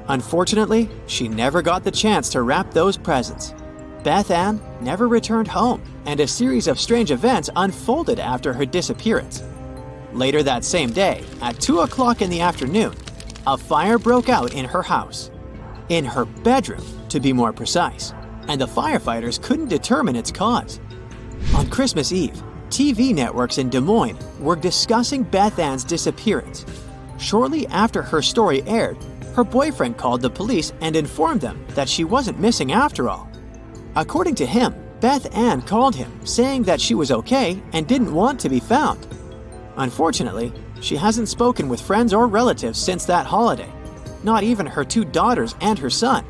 B: Unfortunately, she never got the chance to wrap those presents. Beth Ann never returned home, and a series of strange events unfolded after her disappearance. Later that same day, at 2 o'clock in the afternoon, a fire broke out in her house. In her bedroom, to be more precise, and the firefighters couldn't determine its cause. On Christmas Eve, TV networks in Des Moines were discussing Beth Ann's disappearance. Shortly after her story aired, her boyfriend called the police and informed them that she wasn't missing after all. According to him, Beth Ann called him saying that she was okay and didn't want to be found. Unfortunately, she hasn't spoken with friends or relatives since that holiday, not even her 2 daughters and her son.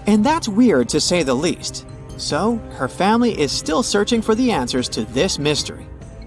B: And that's weird to say the least. So, her family is still searching for the answers to this mystery.